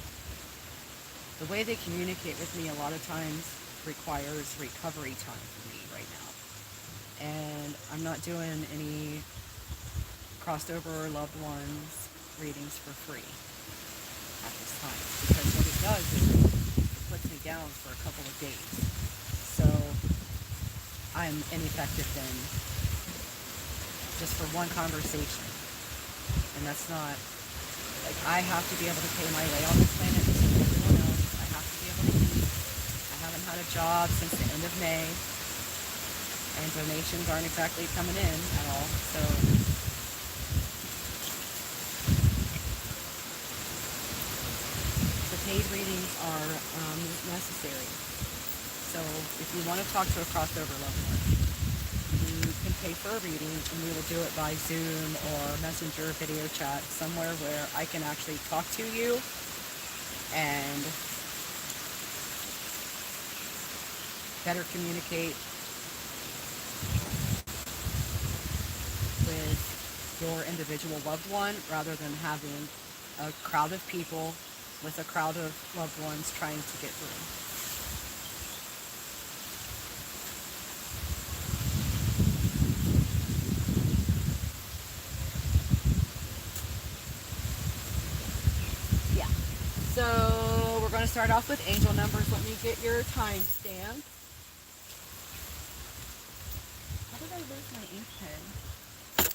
the way they communicate with me a lot of times requires recovery time for me right now. And I'm not doing any crossed over loved ones readings for free at this time, because what it does is it puts me down for a couple of days. So I'm ineffective then just for one conversation. And that's not, like, I have to be able to pay my way on this planet just like everyone else. I have to be able to eat. I haven't had a job since the end of May. And donations aren't exactly coming in at all. So the paid readings are necessary. So if you want to talk to a crossover loved one, you can pay for a reading, and we will do it by Zoom or Messenger video chat, somewhere where I can actually talk to you and better communicate with your individual loved one, rather than having a crowd of people with a crowd of loved ones trying to get through. So we're going to start off with angel numbers. Let me get your timestamp. How did I lose my ink pen? I'm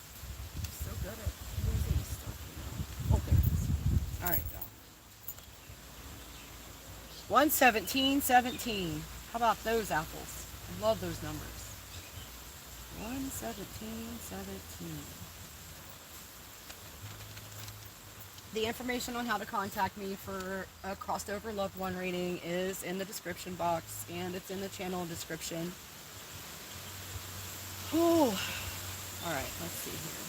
so good at losing stuff, you know. Oh, there it is. All right, Dom. 11717. How about those apples? I love those numbers. 11717. The information on how to contact me for a crossed over loved one reading is in the description box, and it's in the channel description. Oh, all right, let's see here.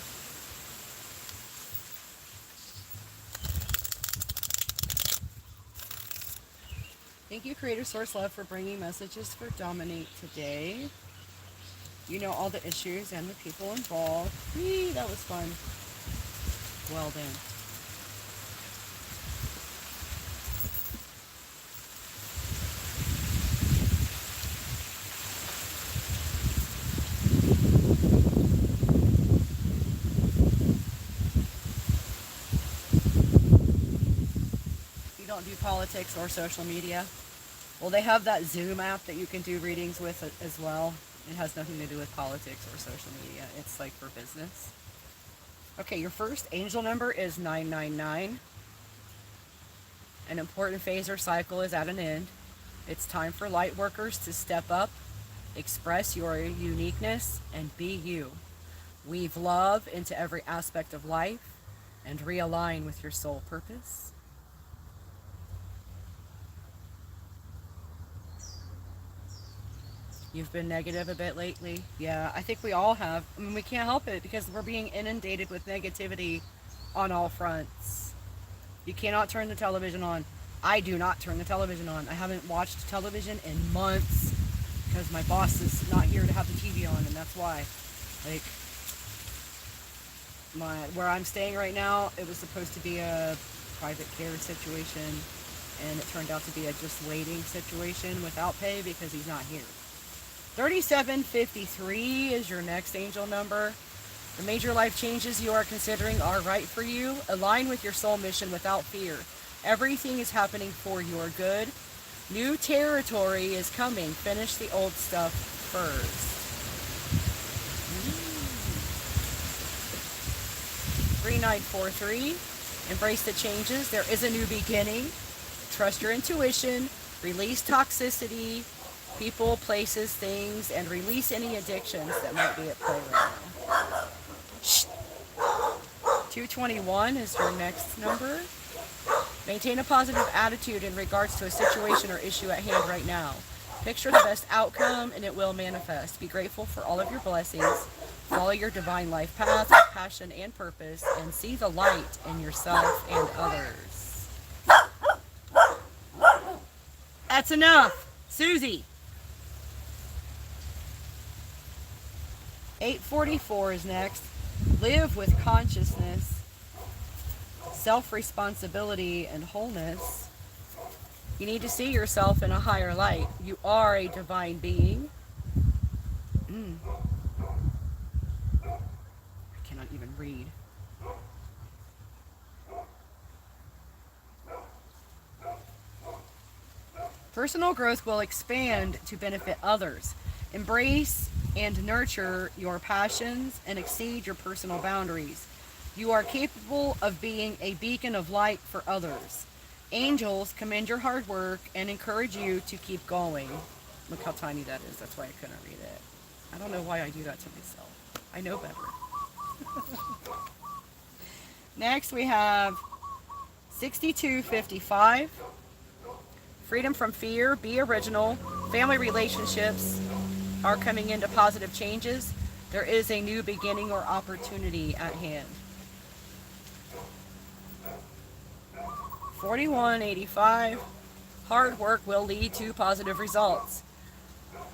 Thank you, Creator Source Love, for bringing messages for Dom.inate today. You know all the issues and the people involved. Whee, that was fun. Well then. Don't do politics or social media. Well, they have that Zoom app that you can do readings with as well. It has nothing to do with politics or social media. It's like for business. Okay, your first angel number is 999. An important phase or cycle is at an end. It's time for light workers to step up, express your uniqueness, and be you. Weave love into every aspect of life and realign with your soul purpose. You've been negative a bit lately. Yeah, I think we all have. I mean, we can't help it because we're being inundated with negativity on all fronts. You cannot turn the television on. I do not turn the television on. I haven't watched television in months because my boss is not here to have the TV on, and that's why. Like, where I'm staying right now, it was supposed to be a private care situation, and it turned out to be a just waiting situation without pay because he's not here. 3753 is your next angel number. The major life changes you are considering are right for you. Align with your soul mission without fear. Everything is happening for your good. New territory is coming. Finish the old stuff first. 3943. Embrace the changes. There is a new beginning. Trust your intuition. Release toxicity. People, places, things, and release any addictions that might be at play right now. 221 is your next number. Maintain a positive attitude in regards to a situation or issue at hand right now. Picture the best outcome and it will manifest. Be grateful for all of your blessings. Follow your divine life path, passion, and purpose, and see the light in yourself and others. That's enough. Susie. 844 is next. Live with consciousness, self-responsibility, and wholeness. You need to see yourself in a higher light. You are a divine being. I cannot even read. Personal growth will expand to benefit others. Embrace and nurture your passions and exceed your personal boundaries. You are capable of being a beacon of light for others. Angels commend your hard work and encourage you to keep going. Look how tiny that is. That's why I couldn't read it. I don't know why I do that to myself. I know better. Next we have 6255. Freedom from fear, be original. Family relationships are coming into positive changes. There is a new beginning or opportunity at hand. 4185. Hard work will lead to positive results.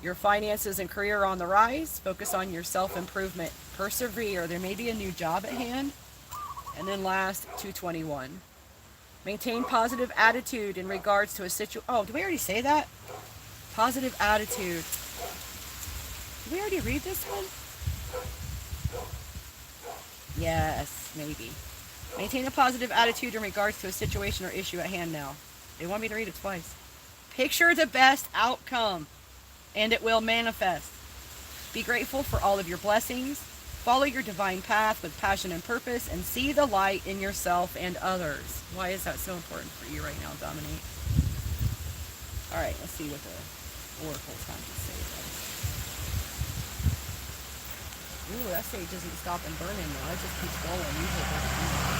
Your finances and career are on the rise. Focus on your self-improvement. Persevere. There may be a new job at hand. And then last, 221. Maintain positive attitude in regards to a situation. Oh, did we already say that? Positive attitude. Did we already read this one? Yes, maybe. Maintain a positive attitude in regards to a situation or issue at hand now. They want me to read it twice. Picture the best outcome, and it will manifest. Be grateful for all of your blessings. Follow your divine path with passion and purpose, and see the light in yourself and others. Why is that so important for you right now, Dom.inate? All right, let's see what the oracle's time to say. Ooh, that sage doesn't stop and burn now. It just keeps going. Usually it doesn't do that.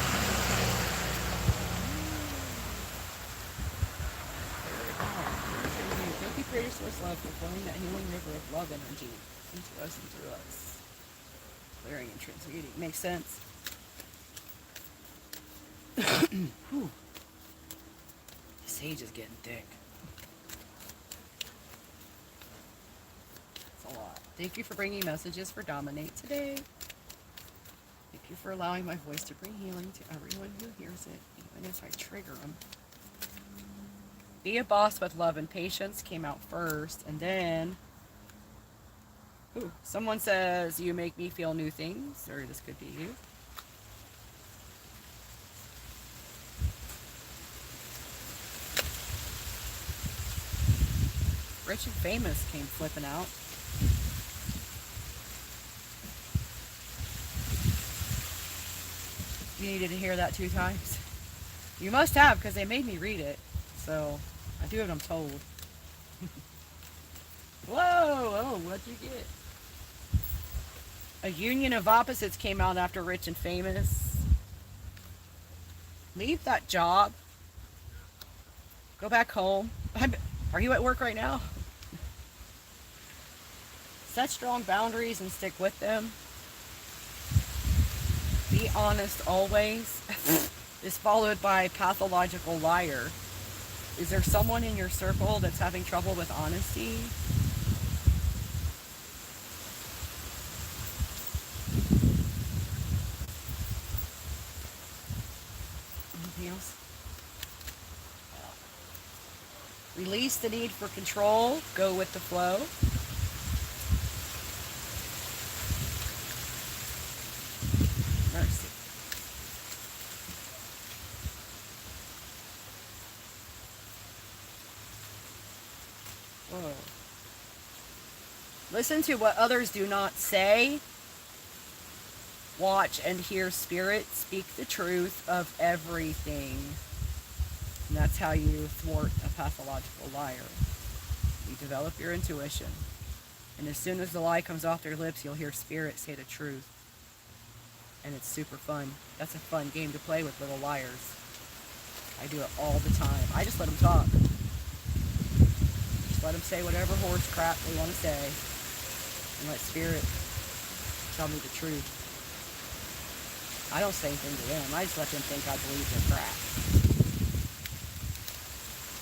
Thank you, Creator Source Love, for flowing that healing river of love energy into us and through us. Clearing and transmuting. Makes sense. The sage is getting thick. It's a lot. Thank you for bringing messages for Dom.inate today. Thank you for allowing my voice to bring healing to everyone who hears it, even if I trigger them. Be a boss with love and patience came out first, and then someone says, you make me feel new things, or this could be you. Rich and Famous came flipping out. You needed to hear that 2 times. You must have, because they made me read it. So, I do what I'm told. Whoa! Oh, what'd you get? A union of opposites came out after Rich and Famous. Leave that job. Go back home. Are you at work right now? Set strong boundaries and stick with them. Be honest always. Is followed by pathological liar. Is there someone in your circle that's having trouble with honesty? Anything else? Release the need for control. Go with the flow. Mercy. Whoa. Listen to what others do not say. Watch and hear spirit speak the truth of everything. And that's how you thwart a pathological liar. You develop your intuition. And as soon as the lie comes off their lips, you'll hear spirit say the truth. And it's super fun. That's a fun game to play with little liars. I do it all the time. I just let them talk. Just let them say whatever horse crap they want to say. And let spirit tell me the truth. I don't say anything to them. I just let them think I believe their crap.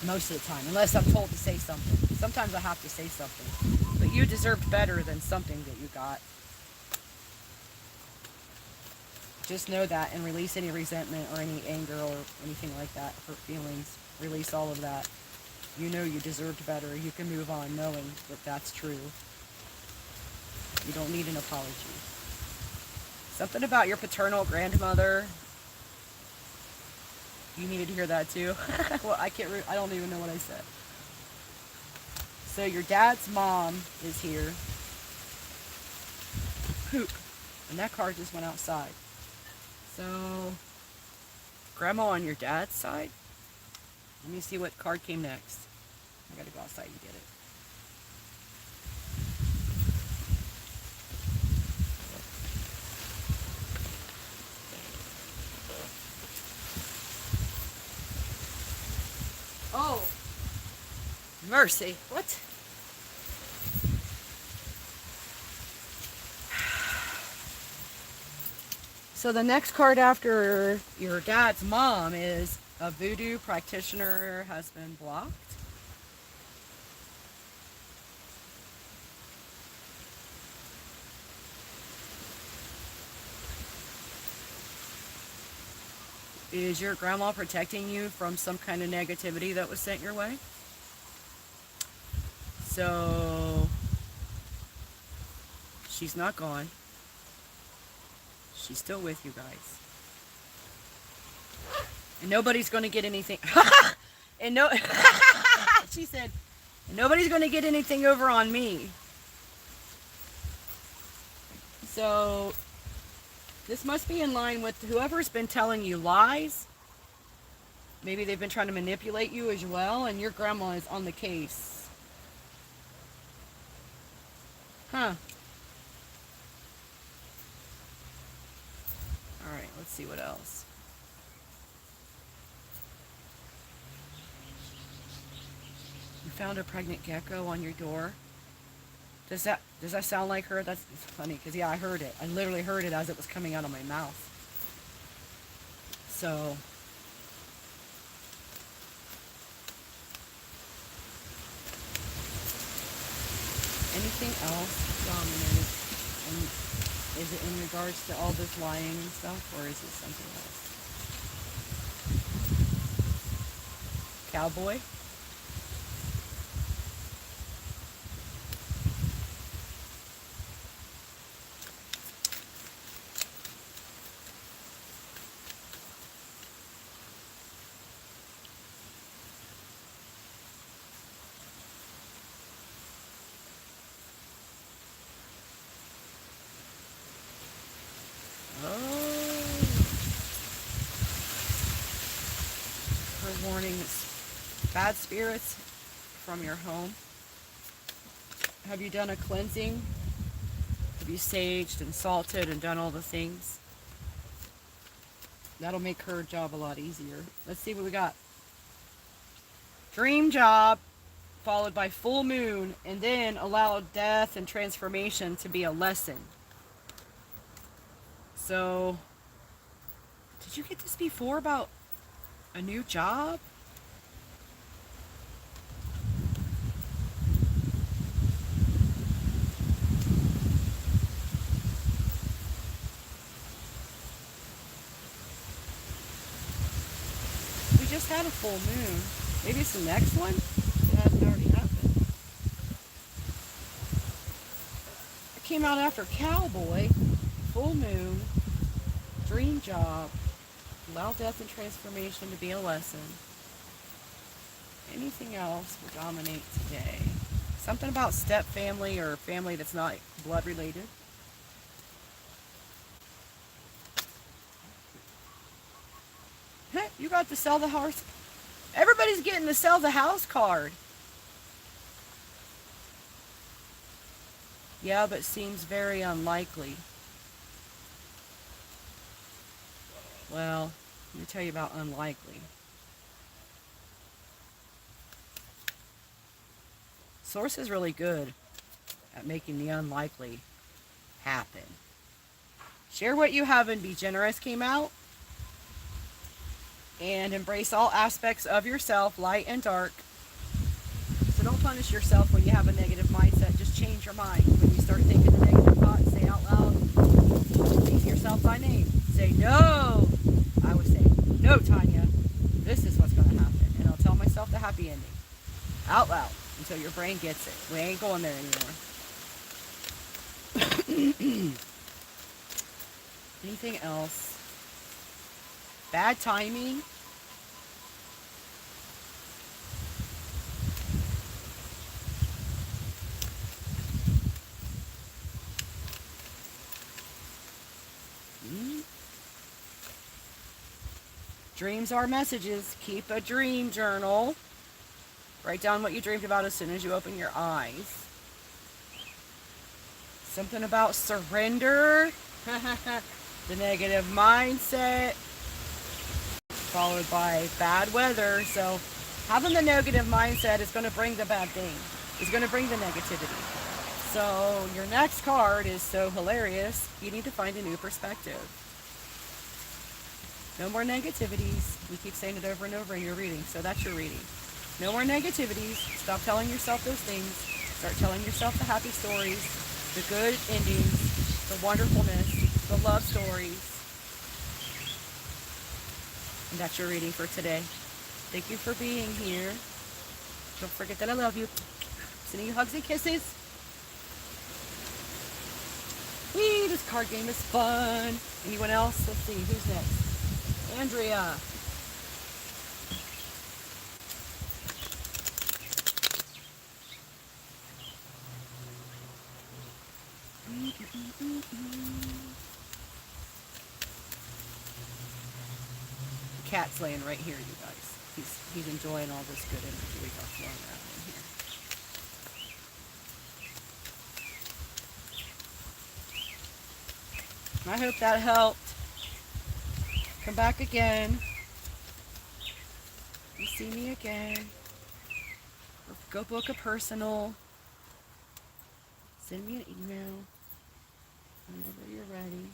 Most of the time, unless I'm told to say something. Sometimes I have to say something. But you deserved better than something that you got. Just know that and release any resentment or any anger or anything like that. Hurt feelings. Release all of that. You know you deserved better. You can move on knowing that that's true. You don't need an apology. Something about your paternal grandmother. You needed to hear that too. Well, I don't even know what I said. So your dad's mom is here. Poop. And that card just went outside. So, grandma on your dad's side. Let me see what card came next. I gotta go outside and get it. Oh, mercy. What? So the next card after your dad's mom is a voodoo practitioner has been blocked. Is your grandma protecting you from some kind of negativity that was sent your way? So she's not gone. She's still with you guys. And nobody's going to get anything. And no, she said, nobody's going to get anything over on me. So this must be in line with whoever's been telling you lies. Maybe they've been trying to manipulate you as well, and your grandma is on the case. Huh. Alright, let's see what else. You found a pregnant gecko on your door. Does that sound like her? That's funny, because yeah, I heard it. I literally heard it as it was coming out of my mouth. So anything else, Dom.inate? And is it in regards to all this lying and stuff, or is it something else? Cowboy? Warning, bad spirits from your home. Have you done a cleansing? Have you saged and salted and done all the things? That'll make her job a lot easier. Let's see what we got. Dream job, followed by full moon, and then allow death and transformation to be a lesson. So, did you get this before about a new job? We just had a full moon. Maybe it's the next one? It hasn't already happened. It came out after Cowboy, full moon, dream job, allow death and transformation to be a lesson. Anything else will dominate today? Something about step family or family that's not blood related. You got to sell the house. Everybody's getting to sell the house card. Yeah, but seems very unlikely. Well, let me tell you about unlikely. Source is really good at making the unlikely happen. Share what you have and be generous came out. and embrace all aspects of yourself, light and dark. So don't punish yourself when you have a negative mindset. Just change your mind. When you start thinking the negative thoughts, say out loud, speak yourself by name. Say, no. I would say, no, Tanya, this is what's going to happen. And I'll tell myself the happy ending out loud until your brain gets it. We ain't going there anymore. Anything else? Bad timing. Dreams are messages. Keep a dream journal. Write down what you dreamed about as soon as you open your eyes. Something about surrender. The negative mindset. Followed by bad weather. So having the negative mindset is going to bring the bad thing. It's going to bring the negativity. So your next card is so hilarious. You need to find a new perspective. No more negativities. We keep saying it over and over in your reading, so that's your reading. No more negativities. Stop telling yourself those things. Start telling yourself the happy stories, the good endings, the wonderfulness, the love stories. And that's your reading for today. Thank you for being here. Don't forget that I love you. Sending you hugs and kisses. Whee, this card game is fun. Anyone else? Let's see, who's next? Andrea. The cat's laying right here, you guys. He's enjoying all this good energy we got flowing around in here. I hope that helped. Come back again. You see me again. Or go book a personal. Send me an email whenever you're ready.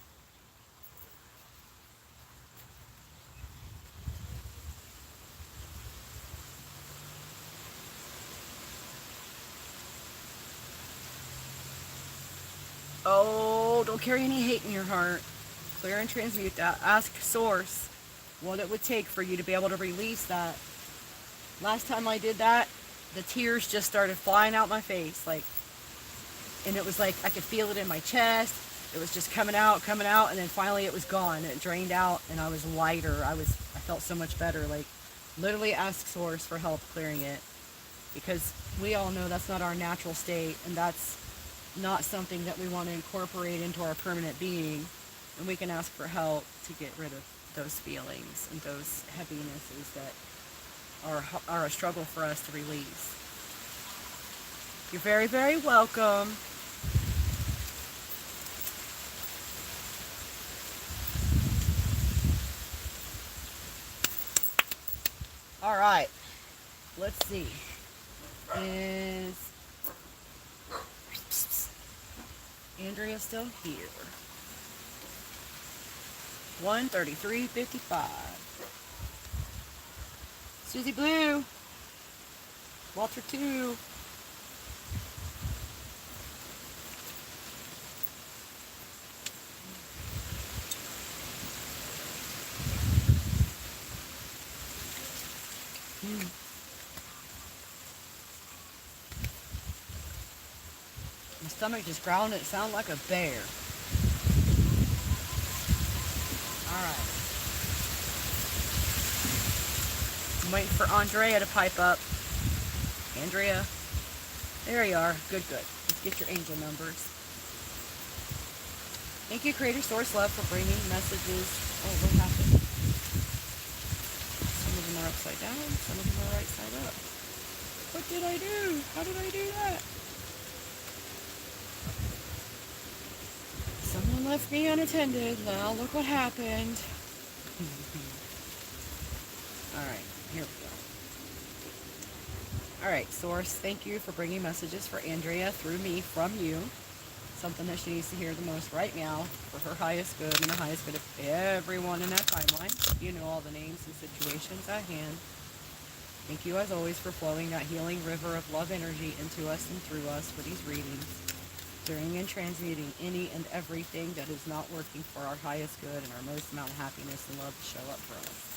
Oh, don't carry any hate in your heart. Clear and transmute that. Ask Source what it would take for you to be able to release that. Last time I did that, the tears just started flying out my face, and it was like I could feel it in my chest. It was just coming out, and then finally it was gone. It drained out, and I was lighter. I felt so much better. Literally ask Source for help clearing it, because we all know that's not our natural state, and that's not something that we want to incorporate into our permanent being. And we can ask for help to get rid of those feelings and those heavinesses that are a struggle for us to release. You're very, very welcome. All right. Let's see. Is Andrea still here? 1:33:55. Susie Blue. Walter 2. My stomach just growled. It sounded like a bear. Alright. I'm waiting for Andrea to pipe up. Andrea. There you are. Good. Let's get your angel numbers. Thank you, Creator Source Love, for bringing messages. Oh, what happened? Some of them are upside down. Some of them are right side up. What did I do? How did I do that? Someone left me unattended. Now look what happened. Alright, here we go. Alright, Source, thank you for bringing messages for Andrea through me from you. something that she needs to hear the most right now for her highest good and the highest good of everyone in that timeline. You know all the names and situations at hand. Thank you as always for flowing that healing river of love energy into us and through us for these readings, clearing and transmuting any and everything that is not working for our highest good and our most amount of happiness and love to show up for us.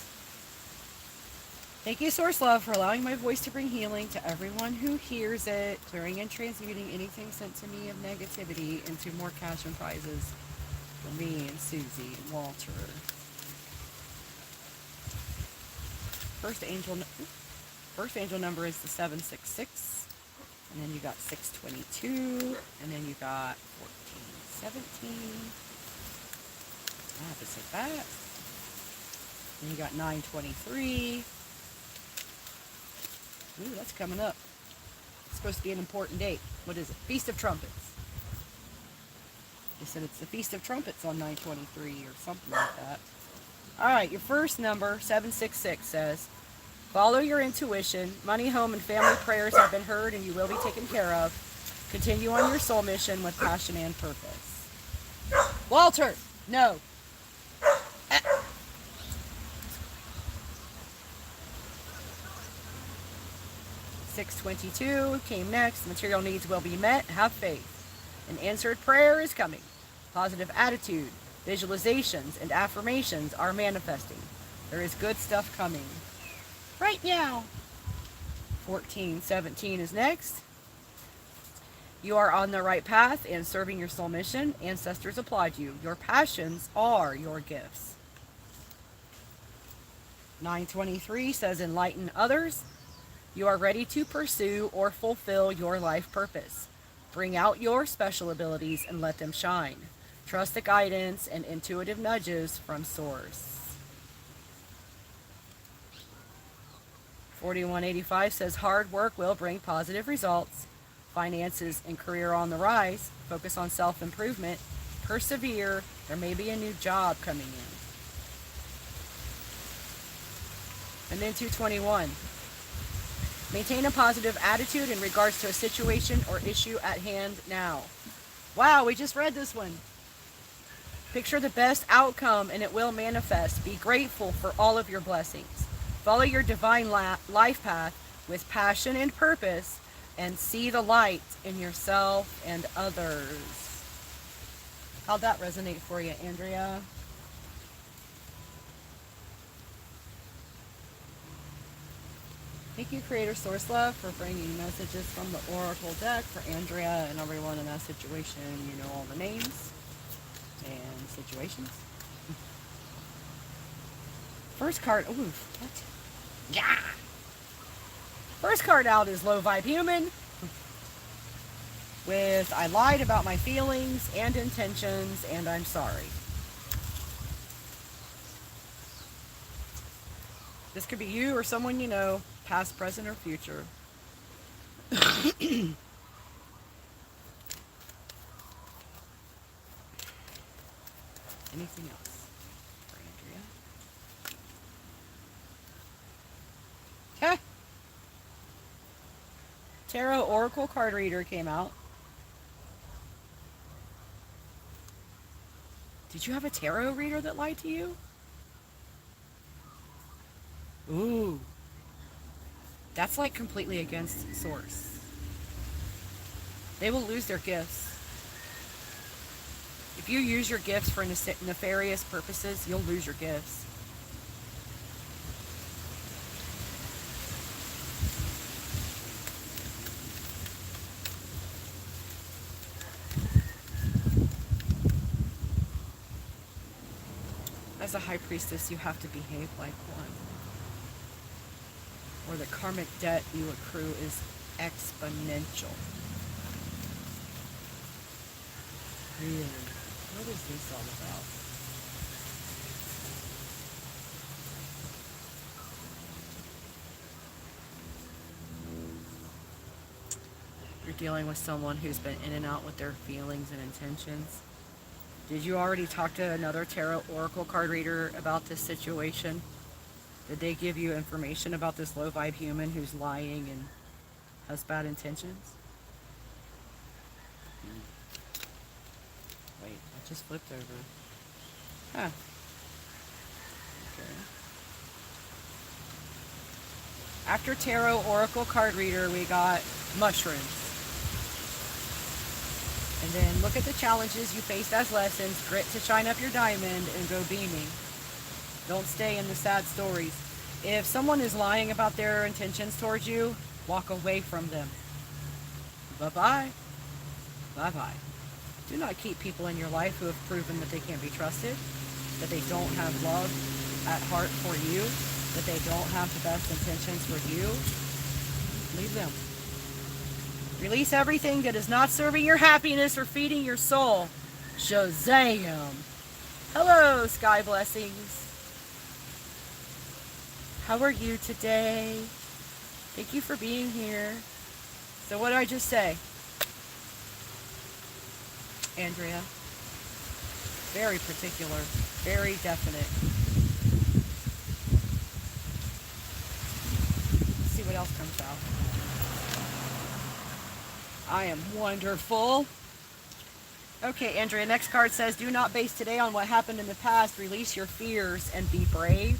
Thank you, Source Love, for allowing my voice to bring healing to everyone who hears it, clearing and transmuting anything sent to me of negativity into more cash and prizes for me and Susie and Walter. First angel number is the 766, and then you got 622, and then you got 1417. I have to say that. Then you got 923. Ooh, that's coming up. It's supposed to be an important date. What is it? Feast of Trumpets. They said it's the Feast of Trumpets on 923 or something like that. Alright, your first number, 766, says, follow your intuition. Money, home, and family prayers have been heard and you will be taken care of. Continue on your soul mission with passion and purpose. Walter! No! 622 came next. Material needs will be met. Have faith. An answered prayer is coming. Positive attitude, visualizations, and affirmations are manifesting. There is good stuff coming. Right now. 1417 is next. You are on the right path and serving your soul mission. Ancestors applaud you. Your passions are your gifts. 923 says enlighten others. You are ready to pursue or fulfill your life purpose. Bring out your special abilities and let them shine. Trust the guidance and intuitive nudges from Source. 4185 says hard work will bring positive results. Finances and career on the rise. Focus on self-improvement. Persevere. There may be a new job coming in. And then 221. Maintain a positive attitude in regards to a situation or issue at hand now. Wow, we just read this one. Picture the best outcome and it will manifest. Be grateful for all of your blessings. Follow your divine life path with passion and purpose and see the light in yourself and others. How'd that resonate for you, Andrea? Thank you, Creator Source Love, for bringing messages from the Oracle deck for Andrea and everyone in that situation. You know all the names and situations. First card, ooh, what? Yeah! First card out is Low Vibe Human with I lied about my feelings and intentions and I'm sorry. This could be you or someone you know, past, present, or future. Anything else for Andrea? Okay. Tarot Oracle card reader came out. Did you have a tarot reader that lied to you? Ooh. That's like completely against Source. They will lose their gifts. If you use your gifts for nefarious purposes, you'll lose your gifts. As a high priestess, you have to behave like one. Or the karmic debt you accrue is exponential. Really? What is this all about? You're dealing with someone who's been in and out with their feelings and intentions. Did you already talk to another tarot oracle card reader about this situation? Did they give you information about this low vibe human who's lying and has bad intentions? wait, it just flipped over. Huh. Okay. After Tarot Oracle Card Reader, we got mushrooms. And then look at the challenges you faced as lessons, grit to shine up your diamond, and go beaming. Don't stay in the sad stories. If someone is lying about their intentions towards you, walk away from them. Bye-bye. Bye-bye. Do not keep people in your life who have proven that they can't be trusted, that they don't have love at heart for you, that they don't have the best intentions for you. Leave them. Release everything that is not serving your happiness or feeding your soul. Shazam! Hello, Sky Blessings. How are you today? Thank you for being here. So what did I just say? Andrea? Very particular, very definite. Let's see what else comes out. I am wonderful. Okay, Andrea, next card says, do not base today on what happened in the past. Release your fears and be brave.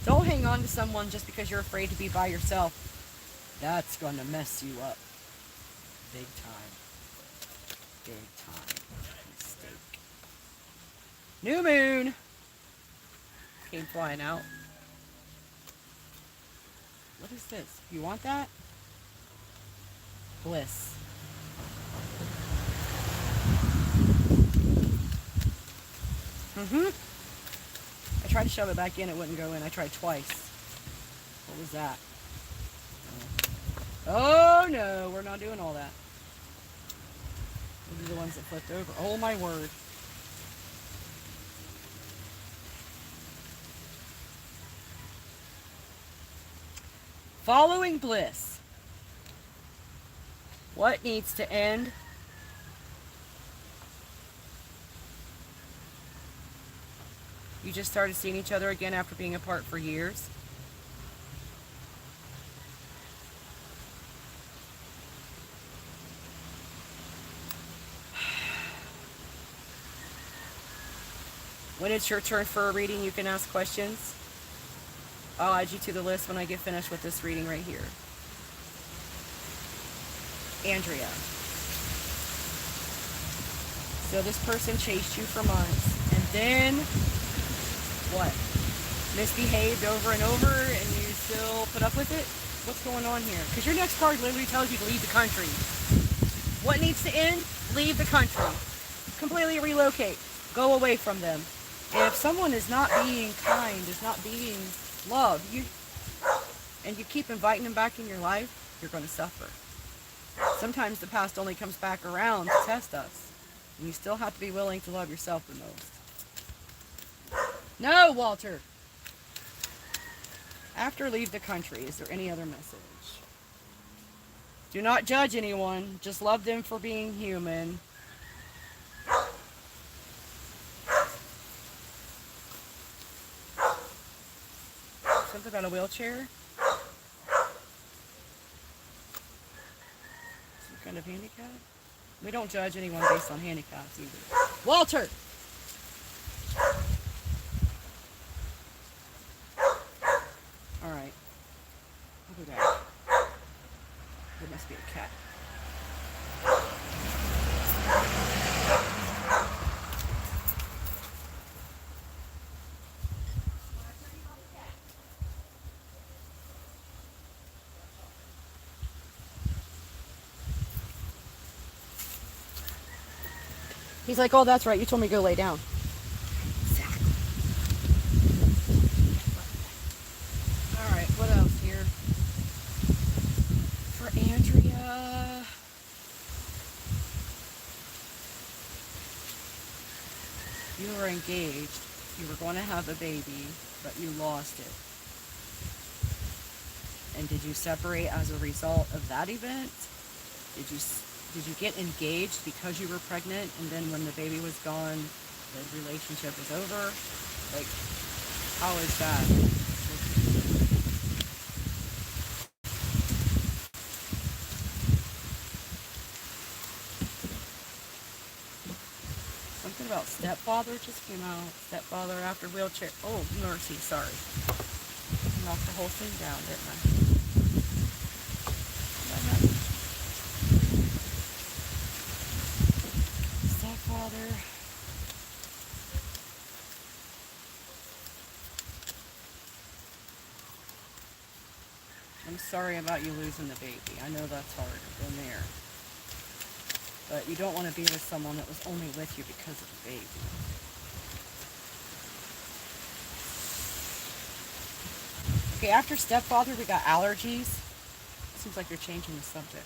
Don't hang on to someone just because you're afraid to be by yourself. That's going to mess you up. Big time. Big time. Mistake. New moon. Came flying out. What is this? You want that? Bliss. I tried to shove it back in, it wouldn't go in. I tried twice. What was that? Oh no, we're not doing all that. These are the ones that flipped over. Oh my word. Following bliss. What needs to end? You just started seeing each other again after being apart for years. When it's your turn for a reading, you can ask questions. I'll add you to the list when I get finished with this reading right here. Andrea. So this person chased you for months, and then what? Misbehaved over and over, and you still put up with it? What's going on here? Because your next card literally tells you to leave the country. What needs to end? Leave the country. Completely relocate. Go away from them. If someone is not being kind, is not being loved, and you keep inviting them back in your life, you're going to suffer. Sometimes the past only comes back around to test us. And you still have to be willing to love yourself the most. No, Walter! After leave the country, is there any other message? Do not judge anyone. Just love them for being human. Something about a wheelchair? Some kind of handicap? We don't judge anyone based on handicaps either. Walter! Alright. I'll go back. There must be a cat. He's like, oh, that's right. You told me to go lay down. Exactly. All right, what else here? For Andrea. You were engaged. You were going to have a baby, but you lost it. And did you separate as a result of that event? Did you get engaged because you were pregnant, and then when the baby was gone, the relationship was over? Like, how is that? Something about stepfather just came out. Stepfather after wheelchair. Oh, mercy, sorry. Knocked the whole thing down, didn't I? Stepfather. I'm sorry about you losing the baby. I know that's hard. I've been there. But you don't want to be with someone that was only with you because of the baby. Okay, after stepfather, we got allergies. Seems like you're changing the subject.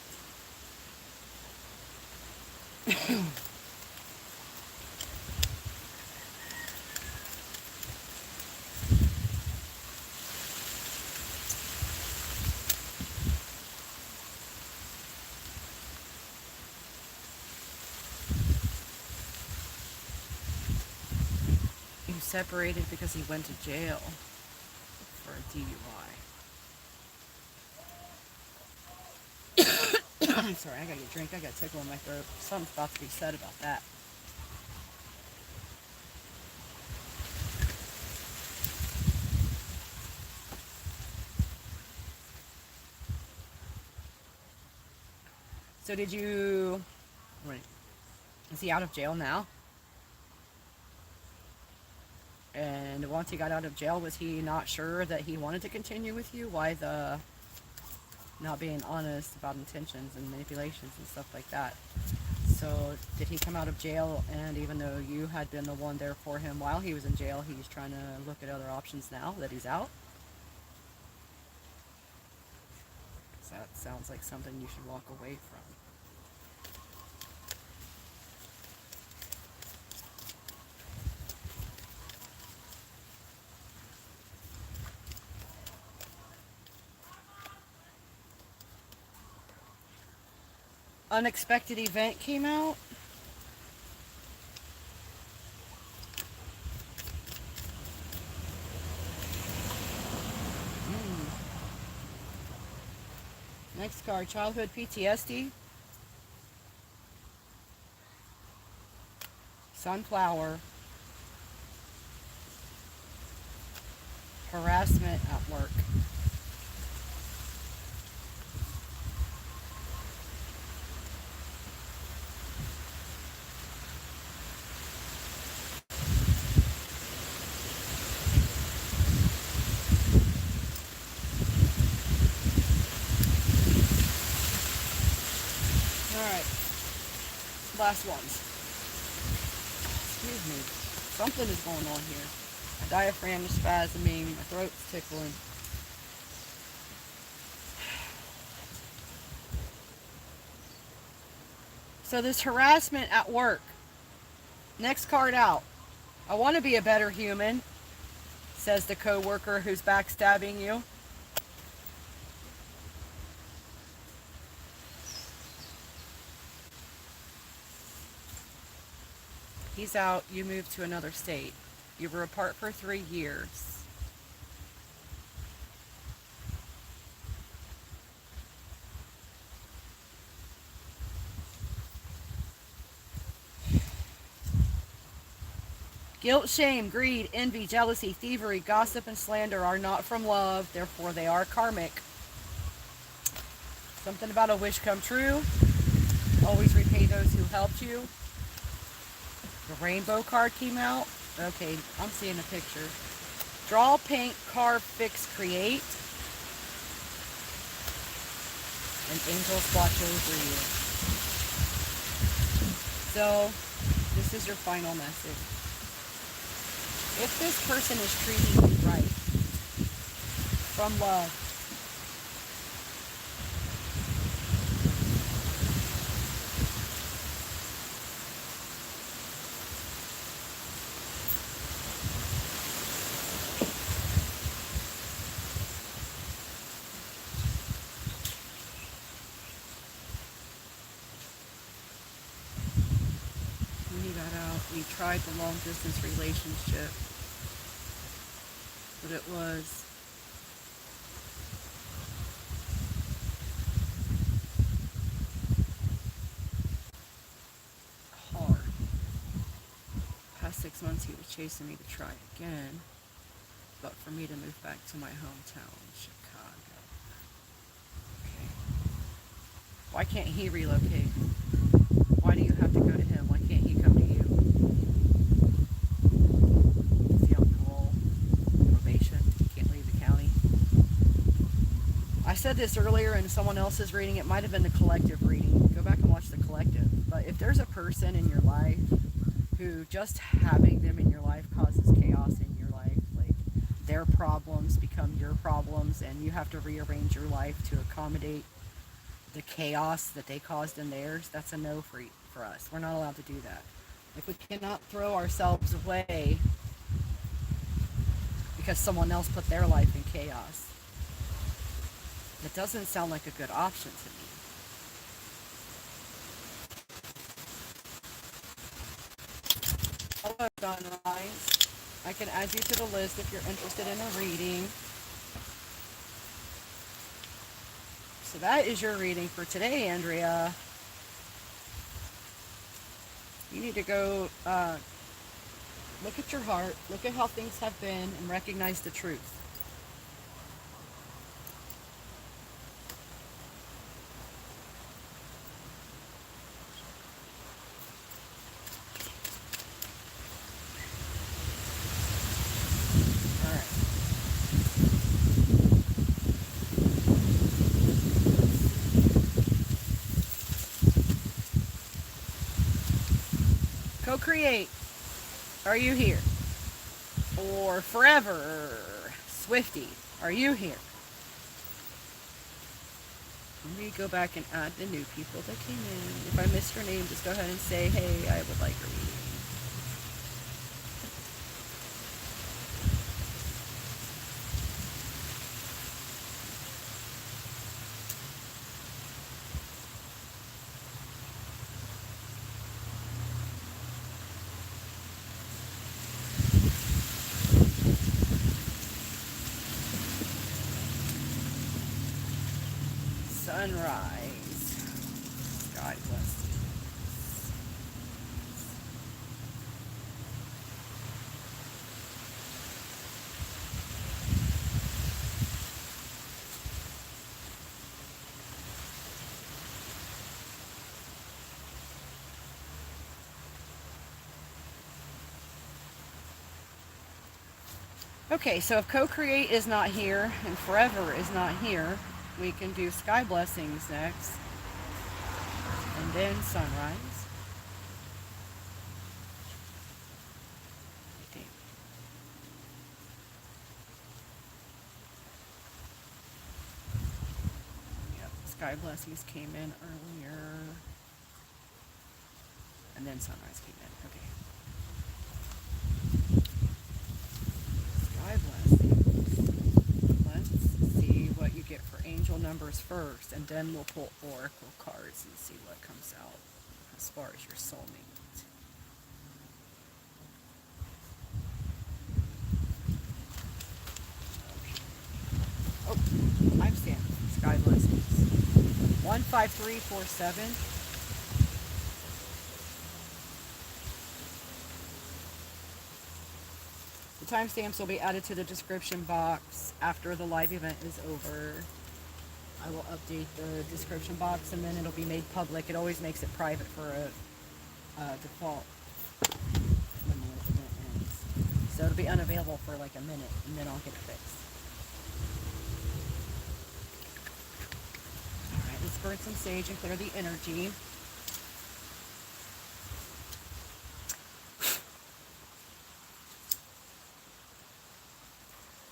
He separated because he went to jail for a DUI. I'm sorry, I gotta get a drink. I got a tickle in my throat. Something's about to be said about that. So did you... Wait. Is he out of jail now? And once he got out of jail, was he not sure that he wanted to continue with you? Why the not being honest about intentions and manipulations and stuff like that? So did he come out of jail, and even though you had been the one there for him while he was in jail, he's trying to look at other options now that he's out? So that sounds like something you should walk away from. Unexpected event came out. Next card, childhood PTSD. Sunflower. Harassment at work. Alright. Last ones. Excuse me. Something is going on here. My diaphragm is spasming. My throat's tickling. So this harassment at work. Next card out. I want to be a better human, says the coworker who's backstabbing you. He's out. You moved to another state. You were apart for 3 years. Guilt, shame, greed, envy, jealousy, thievery, gossip, and slander are not from love, therefore they are karmic. Something about a wish come true. Always repay those who helped you. The rainbow card came out. Okay, I'm seeing a picture. Draw, paint, carve, fix, create. And angels watch over you. So, this is your final message. If this person is treating you right, from love, when you got out, we tried the long distance relationship, but it was hard. 6 months he was chasing me to try again, but for me to move back to my hometown, Chicago. Okay. Why can't he relocate? Why do you have to go to him? Why can't he come to you? Is he on parole? Probation? He can't leave the county? I said this earlier in someone else's reading. It might have been the collective reading. Go back and watch the collective. But if there's a person in your life who just having them in your life causes chaos in your life, like their problems become your problems and you have to rearrange your life to accommodate the chaos that they caused in theirs, that's a no for us. We're not allowed to do that. If we cannot throw ourselves away because someone else put their life in chaos, it doesn't sound like a good option to me. Hello, Sunrise. I can add you to the list if you're interested in a reading. So that is your reading for today, Andrea. You need to go look at your heart, look at how things have been, and recognize the truth. Co-create. Are you here? Or forever. Swifty. Are you here? Let me go back and add the new people that came in. If I missed your name, just go ahead and say, hey, I would like a reading. Sunrise. Sky blessings. Okay, so if co-create is not here and forever is not here, we can do sky blessings next, and then sunrise. Yep, sky blessings came in earlier, and then sunrise came in. Okay. Sky blessings. Let's see what you get for angel numbers first, and then we'll pull oracle cards and see what comes out as far as your soulmate. Okay. Oh, timestamp. Sky blessings. 15347. The timestamps will be added to the description box after the live event is over. I will update the description box and then it'll be made public. It always makes it private for a default when the event ends. So it'll be unavailable for like a minute and then I'll get it fixed. Alright, let's burn some sage and clear the energy.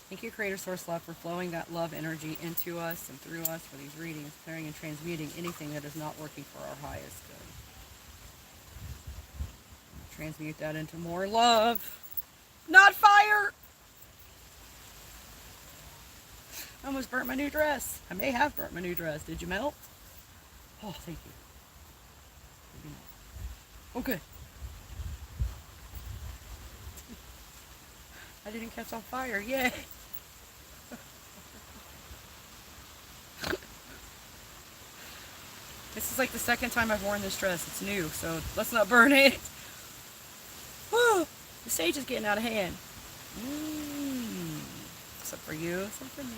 Thank you, Creator Source Love, for flowing that love energy into us and through us for these readings, clearing and transmuting anything that is not working for our highest good. Transmute that into more love, not fire! I almost burnt my new dress. I may have burnt my new dress. Did you melt? Oh, thank you. Maybe not. Okay. I didn't catch on fire. Yay! This is like the second time I've worn this dress. It's new, so let's not burn it. Oh, sage is getting out of hand. Some for you, some for me.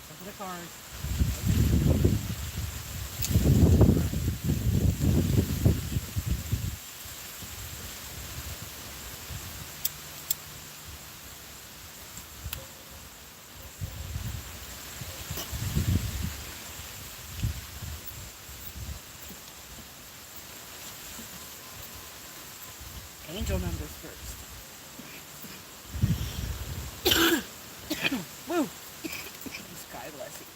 Some for the cards. Angel numbers first. Woo! Sky blessing.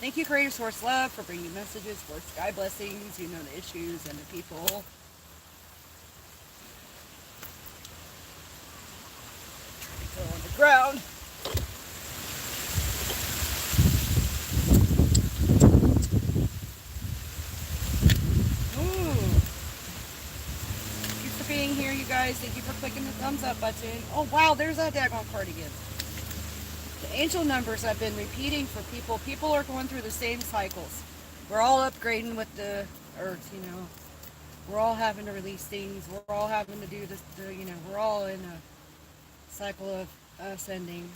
Thank you, Creator Source Love, for bringing messages for sky blessings. You know the issues and the people. Go on the ground. Being here, you guys. Thank you for clicking the thumbs up button. Oh wow, there's that daggone card again. The angel numbers I've been repeating for people. People are going through the same cycles. We're all upgrading with the earth, you know. We're all having to release things. We're all having to do this, you know, we're all in a cycle of ascending,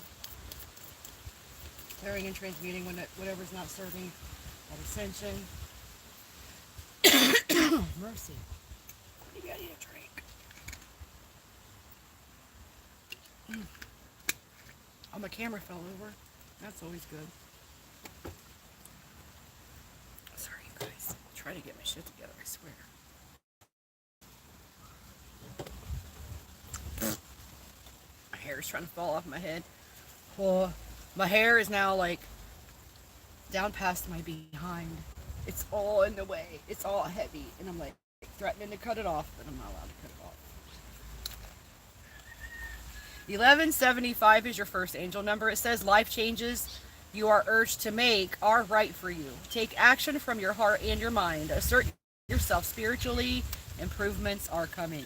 clearing and transmuting whatever's not serving at ascension. Mercy. You gotta eat a drink. Oh, my camera fell over. That's always good. Sorry, you guys. Try to get my shit together, I swear. My hair is trying to fall off my head. Oh, my hair is now like down past my behind. It's all in the way. It's all heavy. And I'm like threatening to cut it off, but I'm not allowed to cut it off. 1175 is your first angel number. It says life changes you are urged to make are right for you. Take action from your heart and your mind. Assert yourself spiritually. Improvements are coming.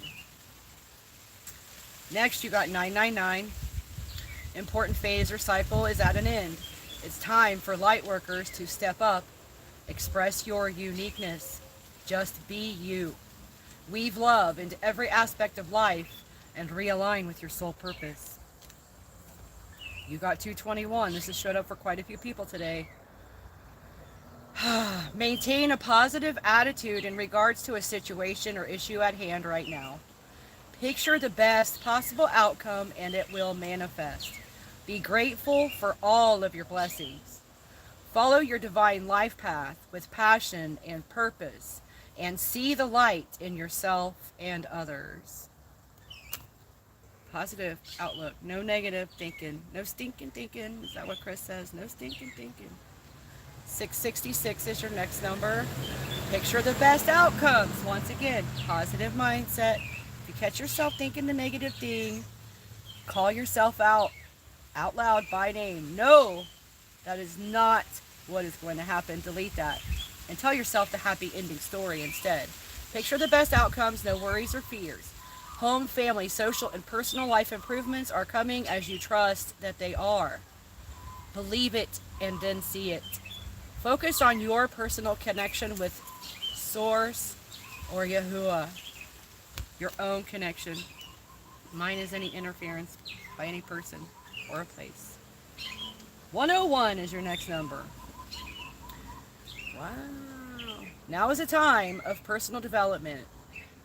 Next, you got 999. Important phase or cycle is at an end. It's time for light workers to step up. Express your uniqueness. Just be you. Weave love into every aspect of life and realign with your soul purpose. You got 221. This has showed up for quite a few people today. Maintain a positive attitude in regards to a situation or issue at hand right now. Picture the best possible outcome and it will manifest. Be grateful for all of your blessings. Follow your divine life path with passion and purpose and see the light in yourself and others. Positive outlook. No negative thinking. No stinking thinking. Is that what Chris says? No stinking thinking. 666 is your next number. Picture the best outcomes. Once again, positive mindset. If you catch yourself thinking the negative thing, call yourself out loud by name. No, that is not what is going to happen. Delete that. And tell yourself the happy ending story instead. Picture the best outcomes. No worries or fears. Home, family, social, and personal life improvements are coming as you trust that they are. Believe it and then see it. Focus on your personal connection with Source or Yahuwah. Your own connection. Mine is any interference by any person or a place. 101 is your next number. Wow. Now is a time of personal development.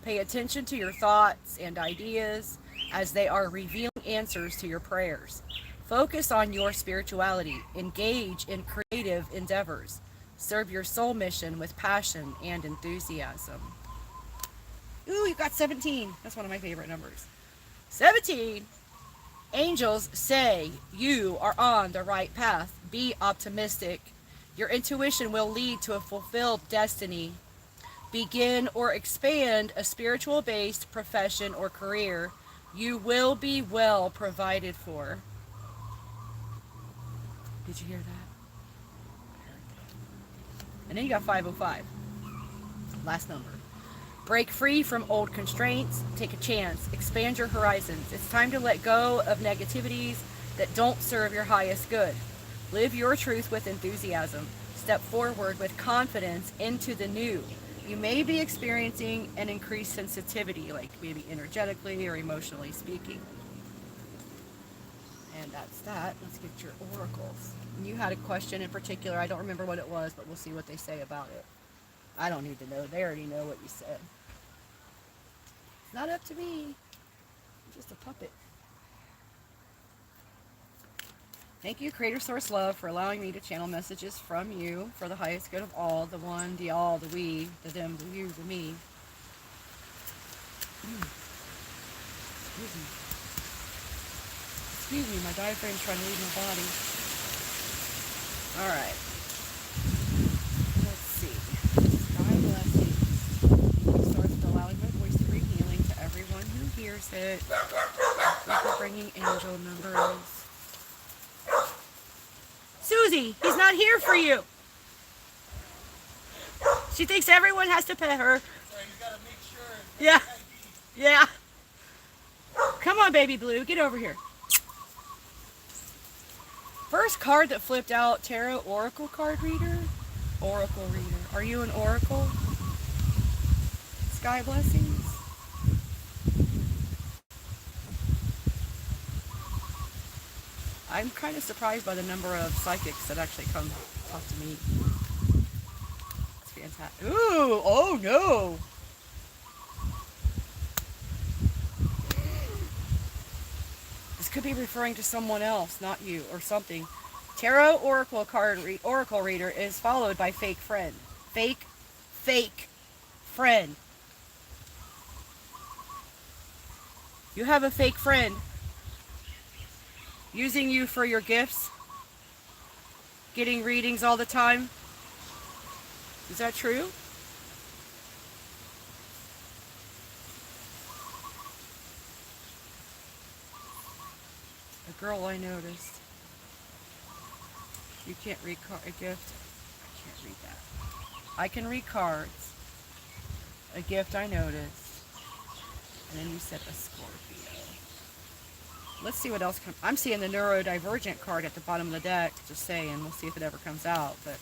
Pay attention to your thoughts and ideas as they are revealing answers to your prayers. Focus on your spirituality. Engage in creative endeavors. Serve your soul mission with passion and enthusiasm. Ooh, you got 17. That's one of my favorite numbers. 17. Angels say you are on the right path. Be optimistic. Your intuition will lead to a fulfilled destiny. Begin or expand a spiritual-based profession or career. You will be well provided for. Did you hear that? And then you got 505. Last number. Break free from old constraints. Take a chance. Expand your horizons. It's time to let go of negativities that don't serve your highest good. Live your truth with enthusiasm. Step forward with confidence into the new. You may be experiencing an increased sensitivity, like maybe energetically or emotionally speaking. And that's that. Let's get your oracles. You had a question in particular. I don't remember what it was, but we'll see what they say about it. I don't need to know. They already know what you said. It's not up to me. I'm just a puppet. Thank you, Creator Source Love, for allowing me to channel messages from you for the highest good of all, the one, the all, the we, the them, the you, the me. Excuse me. Excuse me, my diaphragm's trying to leave my body. Alright. Let's see. Sky blessings. Thank you, Source, for allowing my voice to bring healing to everyone who hears it. Thank you for bringing angel numbers. Susie, he's not here for you. She thinks everyone has to pet her. Sorry, you gotta make sure. Yeah. Yeah. Come on, baby blue, get over here. First card that flipped out, Tarot Oracle card reader. Oracle reader. Are you an oracle? Sky blessings. I'm kind of surprised by the number of psychics that actually come talk to me. It's fantastic. Ooh, oh no. This could be referring to someone else, not you, or something. Tarot Oracle card Oracle reader is followed by fake friend. Fake friend. You have a fake friend using you for your gifts, getting readings all the time. Is that true? A girl I noticed. You can't read a gift. I can't read that. I can read cards. A gift I noticed. And then you said a Scorpio. Let's see what else comes. I'm seeing the neurodivergent card at the bottom of the deck. Just saying. We'll see if it ever comes out. But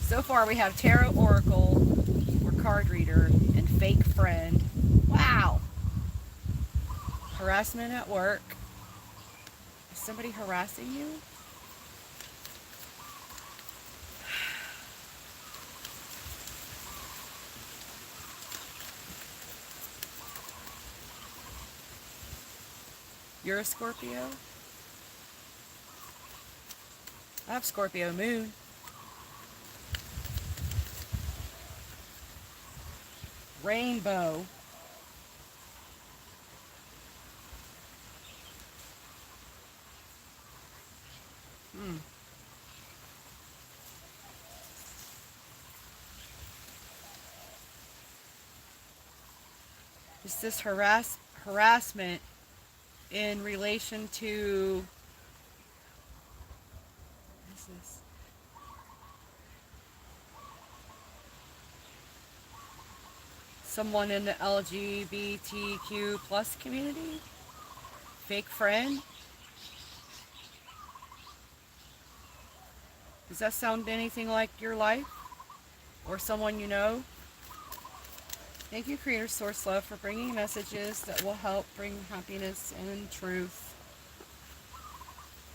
so far we have Tarot Oracle or card reader and fake friend. Wow. Harassment at work. Is somebody harassing you? You're a Scorpio? I have Scorpio moon. Rainbow. Is this harassment in relation to, what is this? Someone in the LGBTQ plus community? Fake friend? Does that sound anything like your life? Or someone you know? Thank you, Creator Source Love, for bringing messages that will help bring happiness and truth.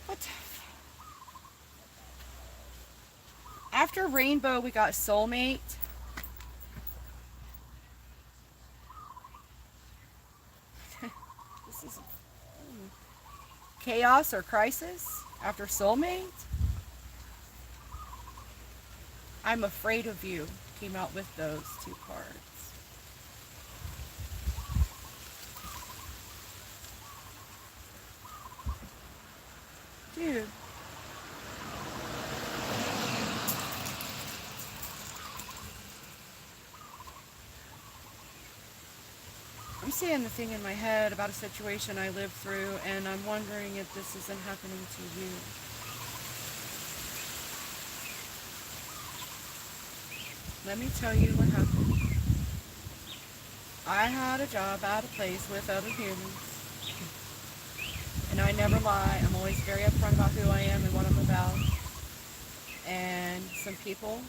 What? After Rainbow, we got Soulmate. This is Chaos or Crisis after Soulmate. I'm Afraid of You came out with those two cards. Dude. I'm seeing the thing in my head about a situation I lived through, and I'm wondering if this isn't happening to you. Let me tell you what happened. I had a job at a place with other humans. And I never lie. I'm always very upfront about who I am and what I'm about. And some people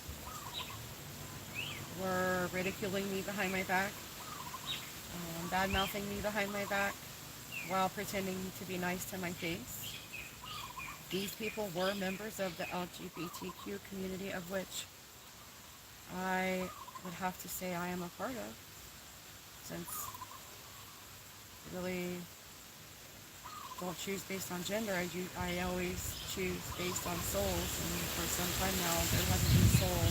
were ridiculing me behind my back, bad-mouthing me behind my back, while pretending to be nice to my face. These people were members of the LGBTQ community, of which I would have to say I am a part of, since I really don't choose based on gender. I always choose based on souls, and for some time now there hasn't been soul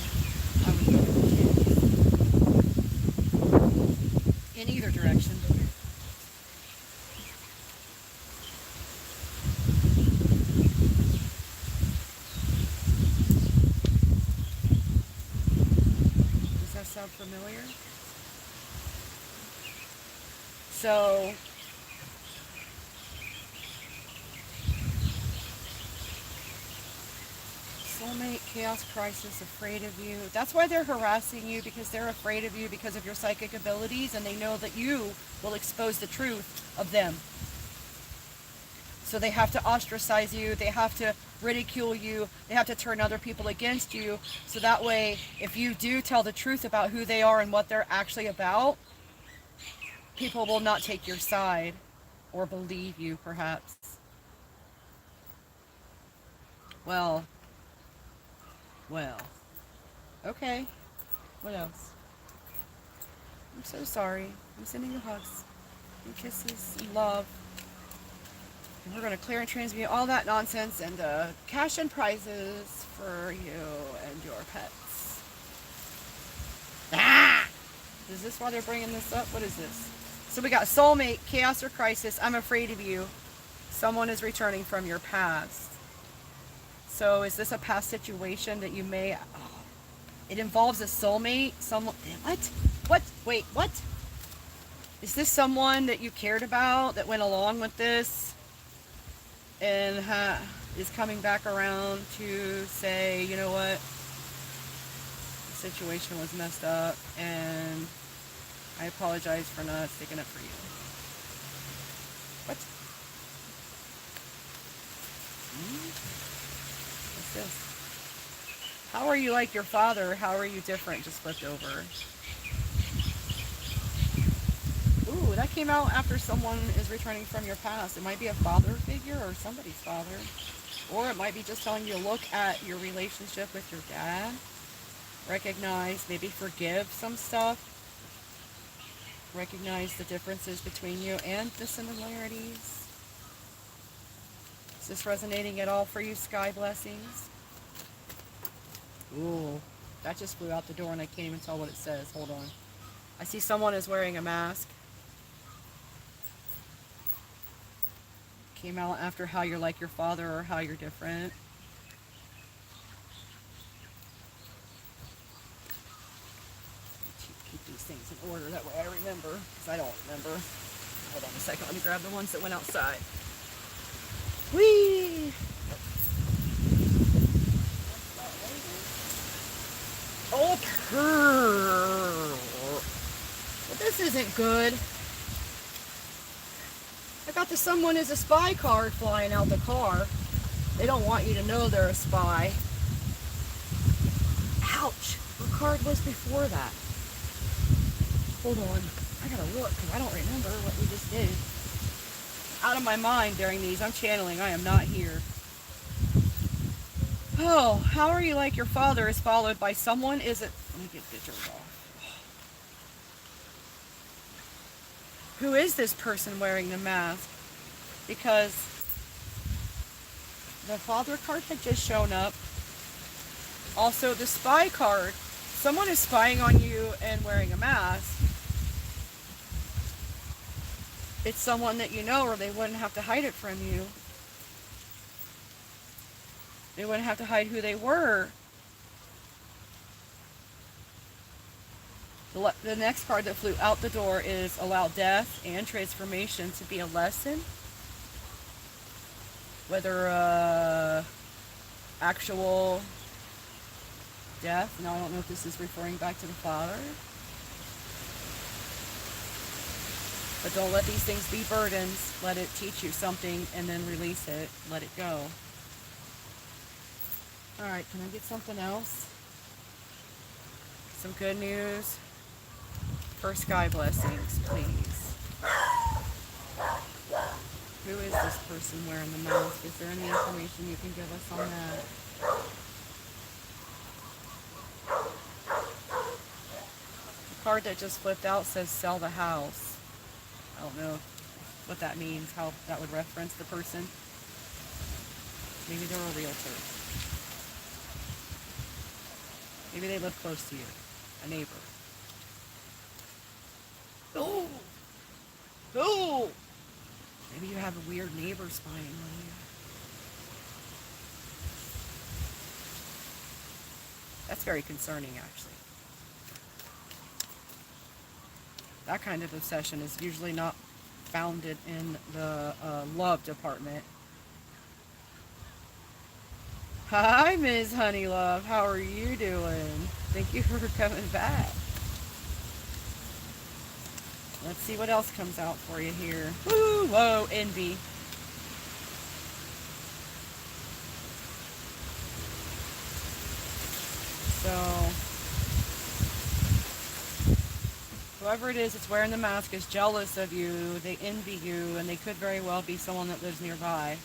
I would choose in either direction. Does that sound familiar? So soulmate, chaos crisis, afraid of you. That's why they're harassing you, because they're afraid of you because of your psychic abilities, and they know that you will expose the truth of them. So they have to ostracize you, they have to ridicule you, they have to turn other people against you, so that way, if you do tell the truth about who they are and what they're actually about, people will not take your side or believe you, perhaps. Well, okay, what else? I'm so sorry. I'm sending you hugs and kisses and love. And we're going to clear and transmute all that nonsense and cash and prizes for you and your pets. Ah! Is this why they're bringing this up? What is this? So we got soulmate, chaos or crisis, I'm afraid of you. Someone is returning from your past. So is this a past situation that you may... Oh, it involves a soulmate? Someone... What? Wait, what? Is this someone that you cared about that went along with this and is coming back around to say, you know what? The situation was messed up and I apologize for not sticking up for you. What? What's this? How are you like your father? How are you different? Just flipped over. Ooh, that came out after someone is returning from your past. It might be a father figure or somebody's father. Or it might be just telling you to look at your relationship with your dad. Recognize, maybe forgive some stuff. Recognize the differences between you and the similarities. Is this resonating at all for you, sky blessings? Ooh, that just flew out the door and I can't even tell what it says. Hold on. I see someone is wearing a mask. Came out after how you're like your father or how you're different. Keep these things in order, that way I remember, because I don't remember. Hold on a second, let me grab the ones that went outside. Whee! Oh, well, this isn't good. I got the someone is a spy card flying out the car. They don't want you to know they're a spy. Ouch! What card was before that? Hold on. I gotta look because I don't remember what we just did. Out of my mind during these. I'm channeling. I am not here. Oh, how are you like your father is followed by someone isn't... Let me get pictures off. Who is this person wearing the mask? Because the father card had just shown up. Also, the spy card. Someone is spying on you and wearing a mask. It's someone that you know, or they wouldn't have to hide it from you. They wouldn't have to hide who they were. The next card that flew out the door is allow death and transformation to be a lesson. Whether actual death, now I don't know if this is referring back to the father. But don't let these things be burdens. Let it teach you something and then release it. Let it go. Alright, can I get something else? Some good news for sky blessings, please. Who is this person wearing the mask? Is there any information you can give us on that? The card that just flipped out says sell the house. I don't know what that means, how that would reference the person. Maybe they're a realtor. Maybe they live close to you, a neighbor. Oh! Oh! Maybe you have a weird neighbor spying on you. That's very concerning, actually. That kind of obsession is usually not founded in the love department. Hi, Ms. Honeylove. How are you doing? Thank you for coming back. Let's see what else comes out for you here. Woo! Whoa, envy. So, whoever it is that's wearing the mask is jealous of you, they envy you, and they could very well be someone that lives nearby.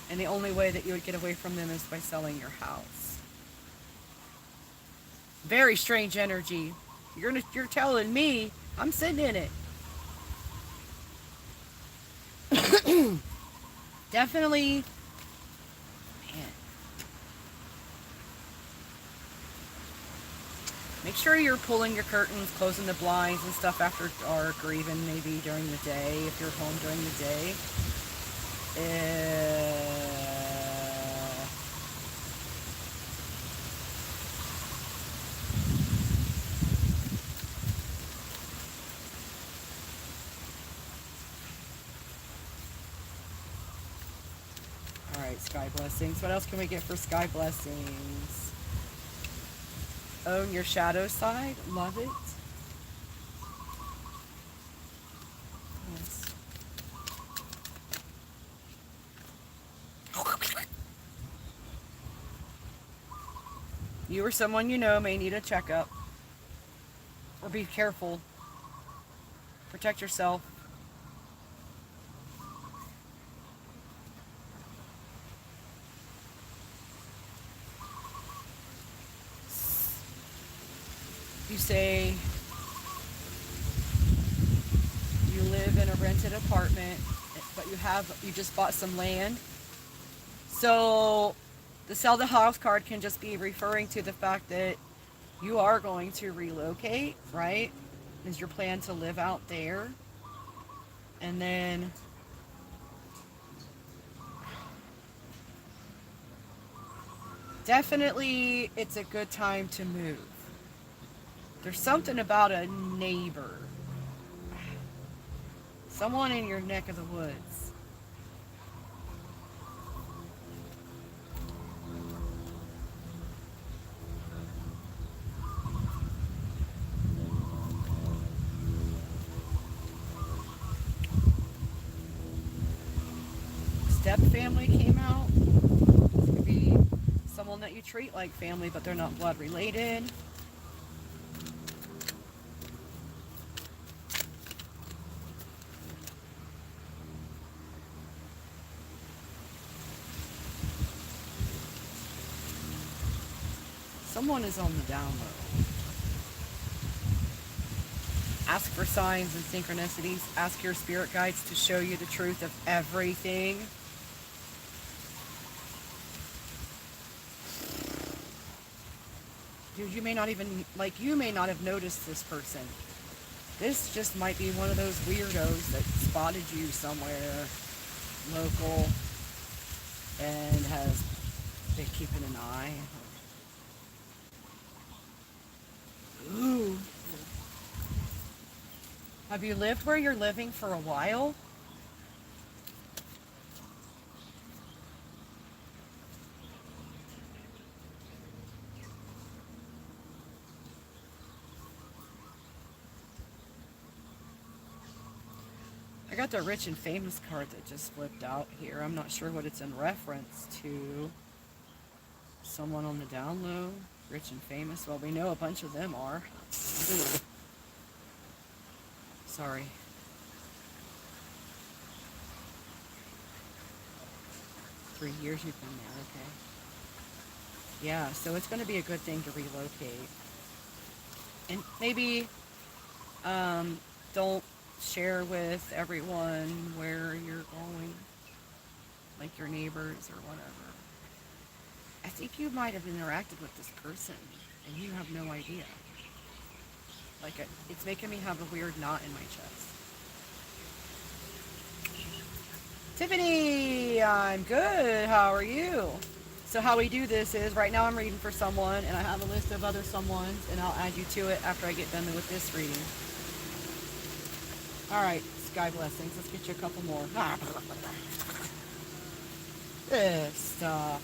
And the only way that you would get away from them is by selling your house. Very strange energy. You're telling me I'm sitting in it. Definitely, man. Make sure you're pulling your curtains, closing the blinds and stuff after dark, or even maybe during the day if you're home during the day. Alright, sky blessings. What else can we get for sky blessings? Own your shadow side. Love it. Yes. You or someone you know may need a checkup. Or be careful. Protect yourself. You say you live in a rented apartment, but you just bought some land. So the sell the house card can just be referring to the fact that you are going to relocate, right? Is your plan to live out there? And then definitely it's a good time to move. There's something about a neighbor. Someone in your neck of the woods. Step family came out. This could be someone that you treat like family, but they're not blood related. Someone is on the down low. Ask for signs and synchronicities. Ask your spirit guides to show you the truth of everything. Dude, you may not have noticed this person. This just might be one of those weirdos that spotted you somewhere local and has been keeping an eye. Ooh. Have you lived where you're living for a while? I got the rich and famous card that just flipped out here. I'm not sure what it's in reference to. Someone on the down low. Rich and famous. Well, we know a bunch of them are. Sorry. For years you've been there, okay. Yeah, so it's going to be a good thing to relocate. And maybe don't share with everyone where you're going, like your neighbors or whatever. I think you might have interacted with this person and you have no idea. Like, it's making me have a weird knot in my chest. Tiffany, I'm good. How are you? So how we do this is, right now I'm reading for someone, and I have a list of other someones, and I'll add you to it after I get done with this reading. All right, sky blessings. Let's get you a couple more. This stuff.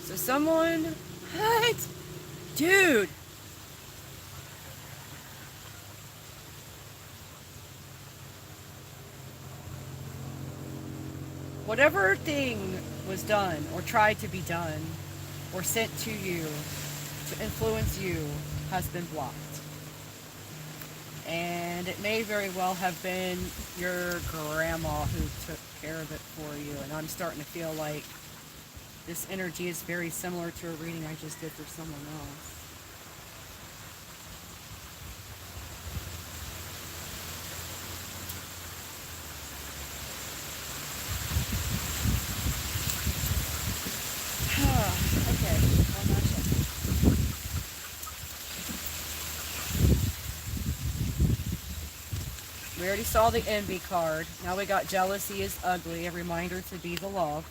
So someone... What? Dude! Whatever thing was done or tried to be done or sent to you to influence you has been blocked. And it may very well have been your grandma who took care of it for you. And I'm starting to feel like this energy is very similar to a reading I just did for someone else. Okay, well, not yet. We already saw the envy card. Now we got jealousy is ugly, a reminder to be the love.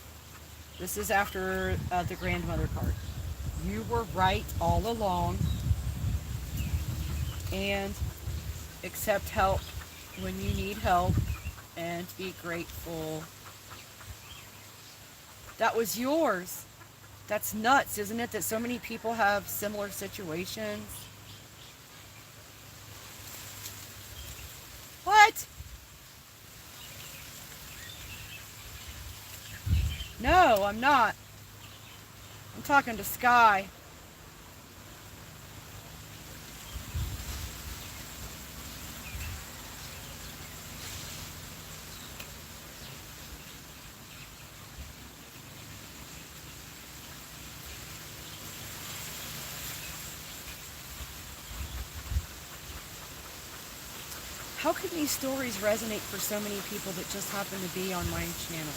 This is after the grandmother card. You were right all along, and accept help when you need help, and be grateful. That was yours. That's nuts, isn't it? That so many people have similar situations. What? No, I'm not. I'm talking to Sky. How can these stories resonate for so many people that just happen to be on my channel?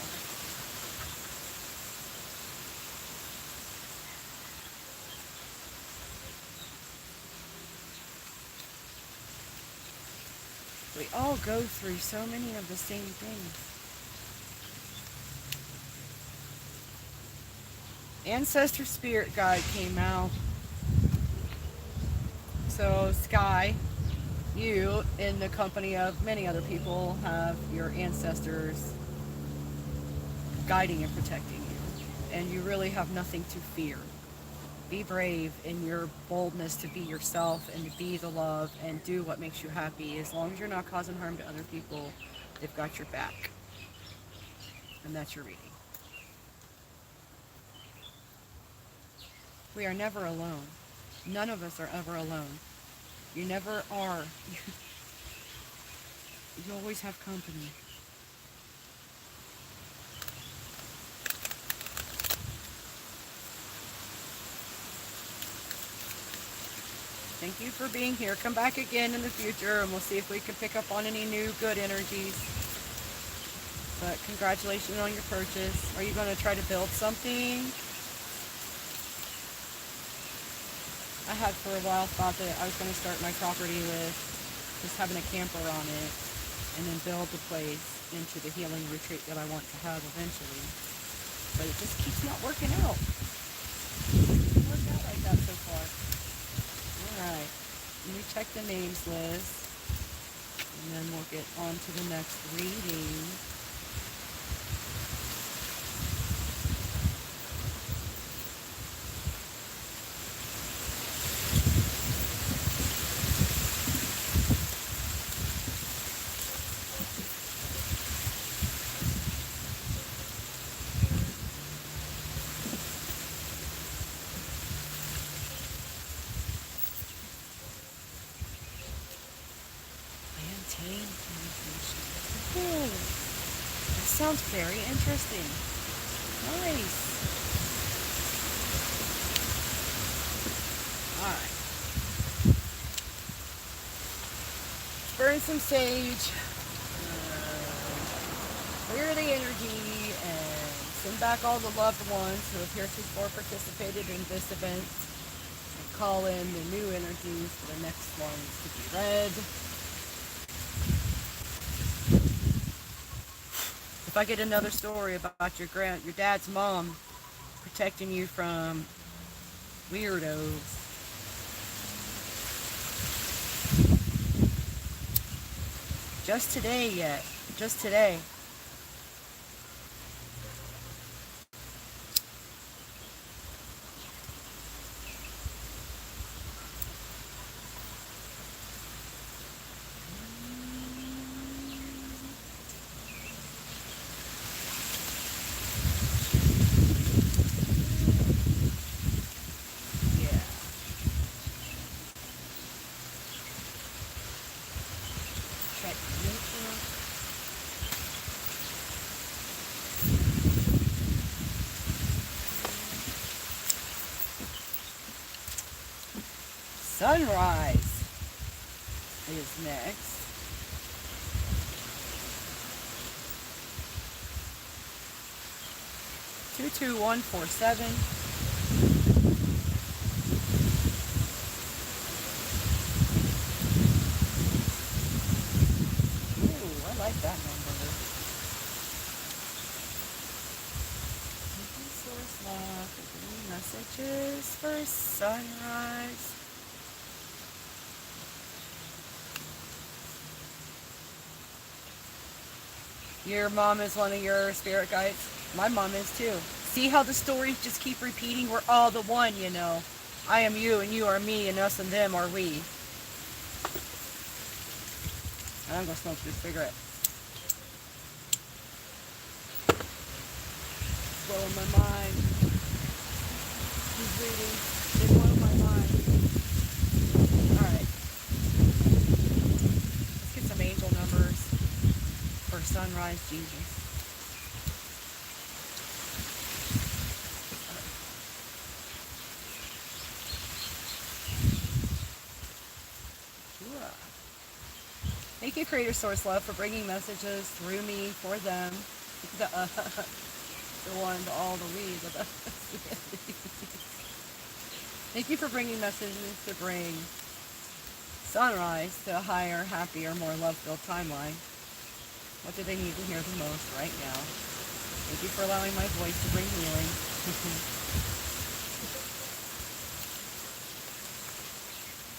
We all go through so many of the same things. Ancestor Spirit Guide came out. So, Sky, you, in the company of many other people, have your ancestors guiding and protecting you. And you really have nothing to fear. Be brave in your boldness to be yourself and to be the love and do what makes you happy. As long as you're not causing harm to other people, they've got your back. And that's your reading. We are never alone. None of us are ever alone. You never are. You always have company. Thank you for being here. Come back again in the future and we'll see if we can pick up on any new good energies. But congratulations on your purchase. Are you going to try to build something? I had for a while thought that I was going to start my property with just having a camper on it and then build the place into the healing retreat that I want to have eventually. But it just keeps not working out. It doesn't work out like that so far. Alright, let me check the names list and then we'll get on to the next reading. sounds very interesting. Nice. Alright. Burn some sage. Clear the energy and send back all the loved ones who have heretofore participated in this event. And call in the new energies for the next ones to be read. If I get another story about your dad's mom protecting you from weirdos, just today. Sunrise is next. Two, 22147. Ooh, I like that number. Source lock, messages for sunrise. Your mom is one of your spirit guides. My mom is too. See how the stories just keep repeating? We're all the one, you know. I am you and you are me and us and them are we. And I'm going to smoke this cigarette. Blowing my mind. He's reading. They blow my mind. Alright. Let's get some angel numbers for Sunrise Jesus. Thank you, Creator Source Love, for bringing messages through me for them. The one, all the we. Thank you for bringing messages to bring sunrise to a higher, happier, more love-filled timeline. What do they need to hear the most right now? Thank you for allowing my voice to bring healing.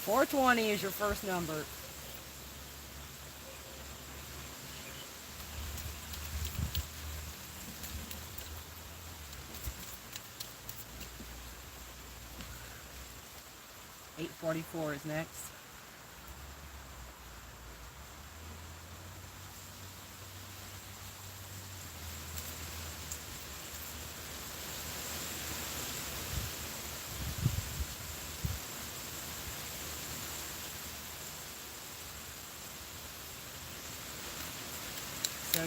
420 is your first number. $844 is next. So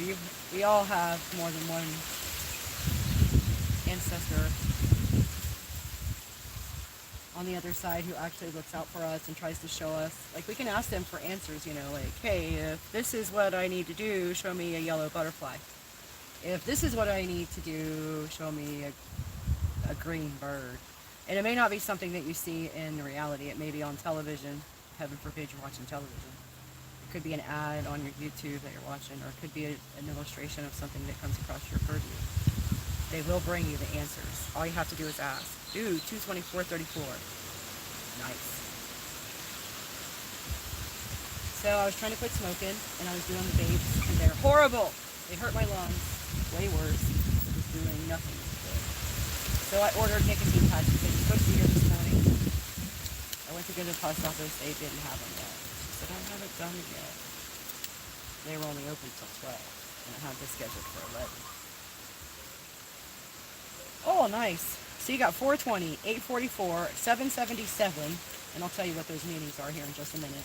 we all have more than one ancestor on the other side who actually looks out for us and tries to show us. Like, we can ask them for answers, you know, like, hey, if this is what I need to do, show me a yellow butterfly. If this is what I need to do, show me a green bird. And it may not be something that you see in reality. It may be on television. Heaven forbid you're watching television. It could be an ad on your YouTube that you're watching, or it could be an illustration of something that comes across your purview. They will bring you the answers. All you have to do is ask. Dude, 224.34. Nice. So I was trying to quit smoking, and I was doing the vapes, and they're horrible. They hurt my lungs. Way worse. It was doing nothing good. So I ordered nicotine patches. They were supposed to be here this morning. I went to go to the post office. They didn't have them yet. She said, I haven't done it yet. They were only open till 12, and I had this scheduled for 11. Oh, nice. So you got 420, 844, 777, and I'll tell you what those meanings are here in just a minute.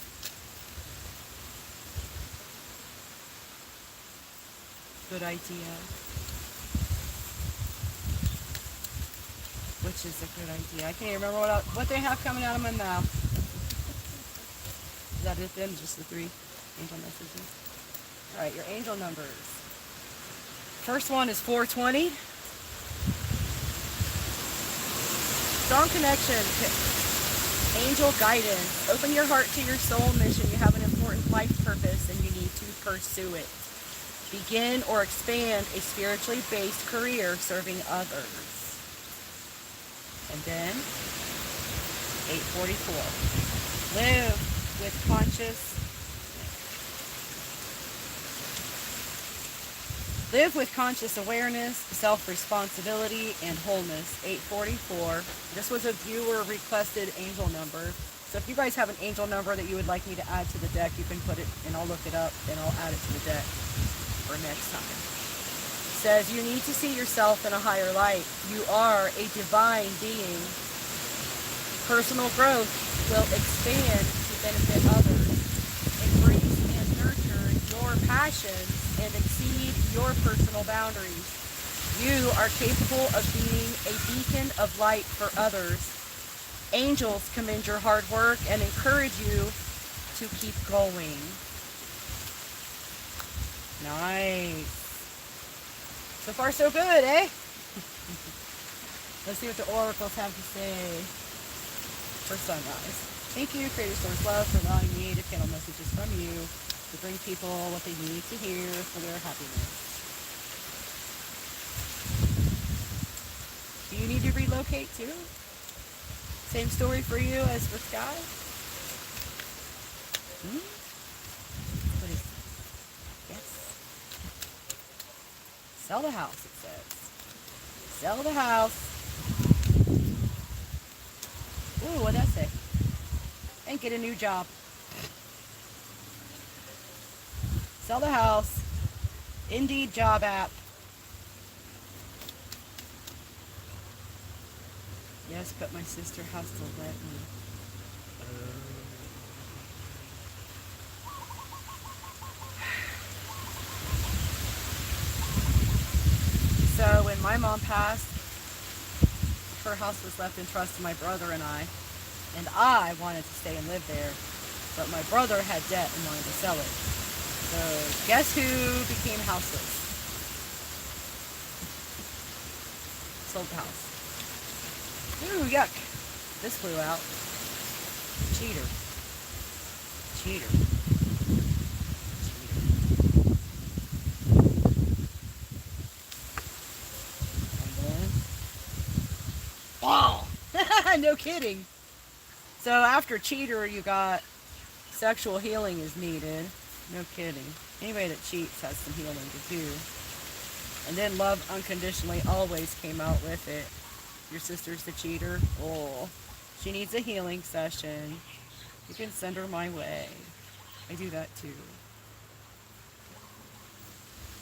Good idea. Which is a good idea. I can't even remember what they have coming out of my mouth. Is that it then? Just the 3 angel messages? Alright, your angel numbers. First one is 420. Strong connection. Angel guidance. Open your heart to your soul mission. You have an important life purpose and you need to pursue it. Begin or expand a spiritually based career serving others. And then 844. Live with conscious awareness, self-responsibility, and wholeness. 844. This was a viewer requested angel number. So if you guys have an angel number that you would like me to add to the deck, you can put it, and I'll look it up, and I'll add it to the deck for next time. It says, you need to see yourself in a higher light. You are a divine being. Personal growth will expand to benefit others. Embrace and nurture your passions and exceed your personal boundaries. You are capable of being a beacon of light for others. Angels commend your hard work and encourage you to keep going. Nice. So far so good, eh? Let's see what the oracles have to say for sunrise. Thank you, Creator Source Love, for allowing me to channel messages from you to bring people what they need to hear for their happiness. Do you need to relocate too? Same story for you as for Sky? What is this? Yes. Sell the house, it says. Sell the house. Ooh, what'd that say? And get a new job. Sell the house. Indeed job app. Yes, but my sister has to let me. So when my mom passed, her house was left in trust to my brother and I wanted to stay and live there, but my brother had debt and wanted to sell it. So guess who became houseless? Sold the house. Ooh, yuck. This flew out. Cheater. Cheater. And then... Oh! No kidding. So after cheater, you got sexual healing is needed. No kidding. Anybody that cheats has some healing to do. And then love unconditionally always came out with it. Your sister's the cheater. Oh, she needs a healing session. You can send her my way. I do that too.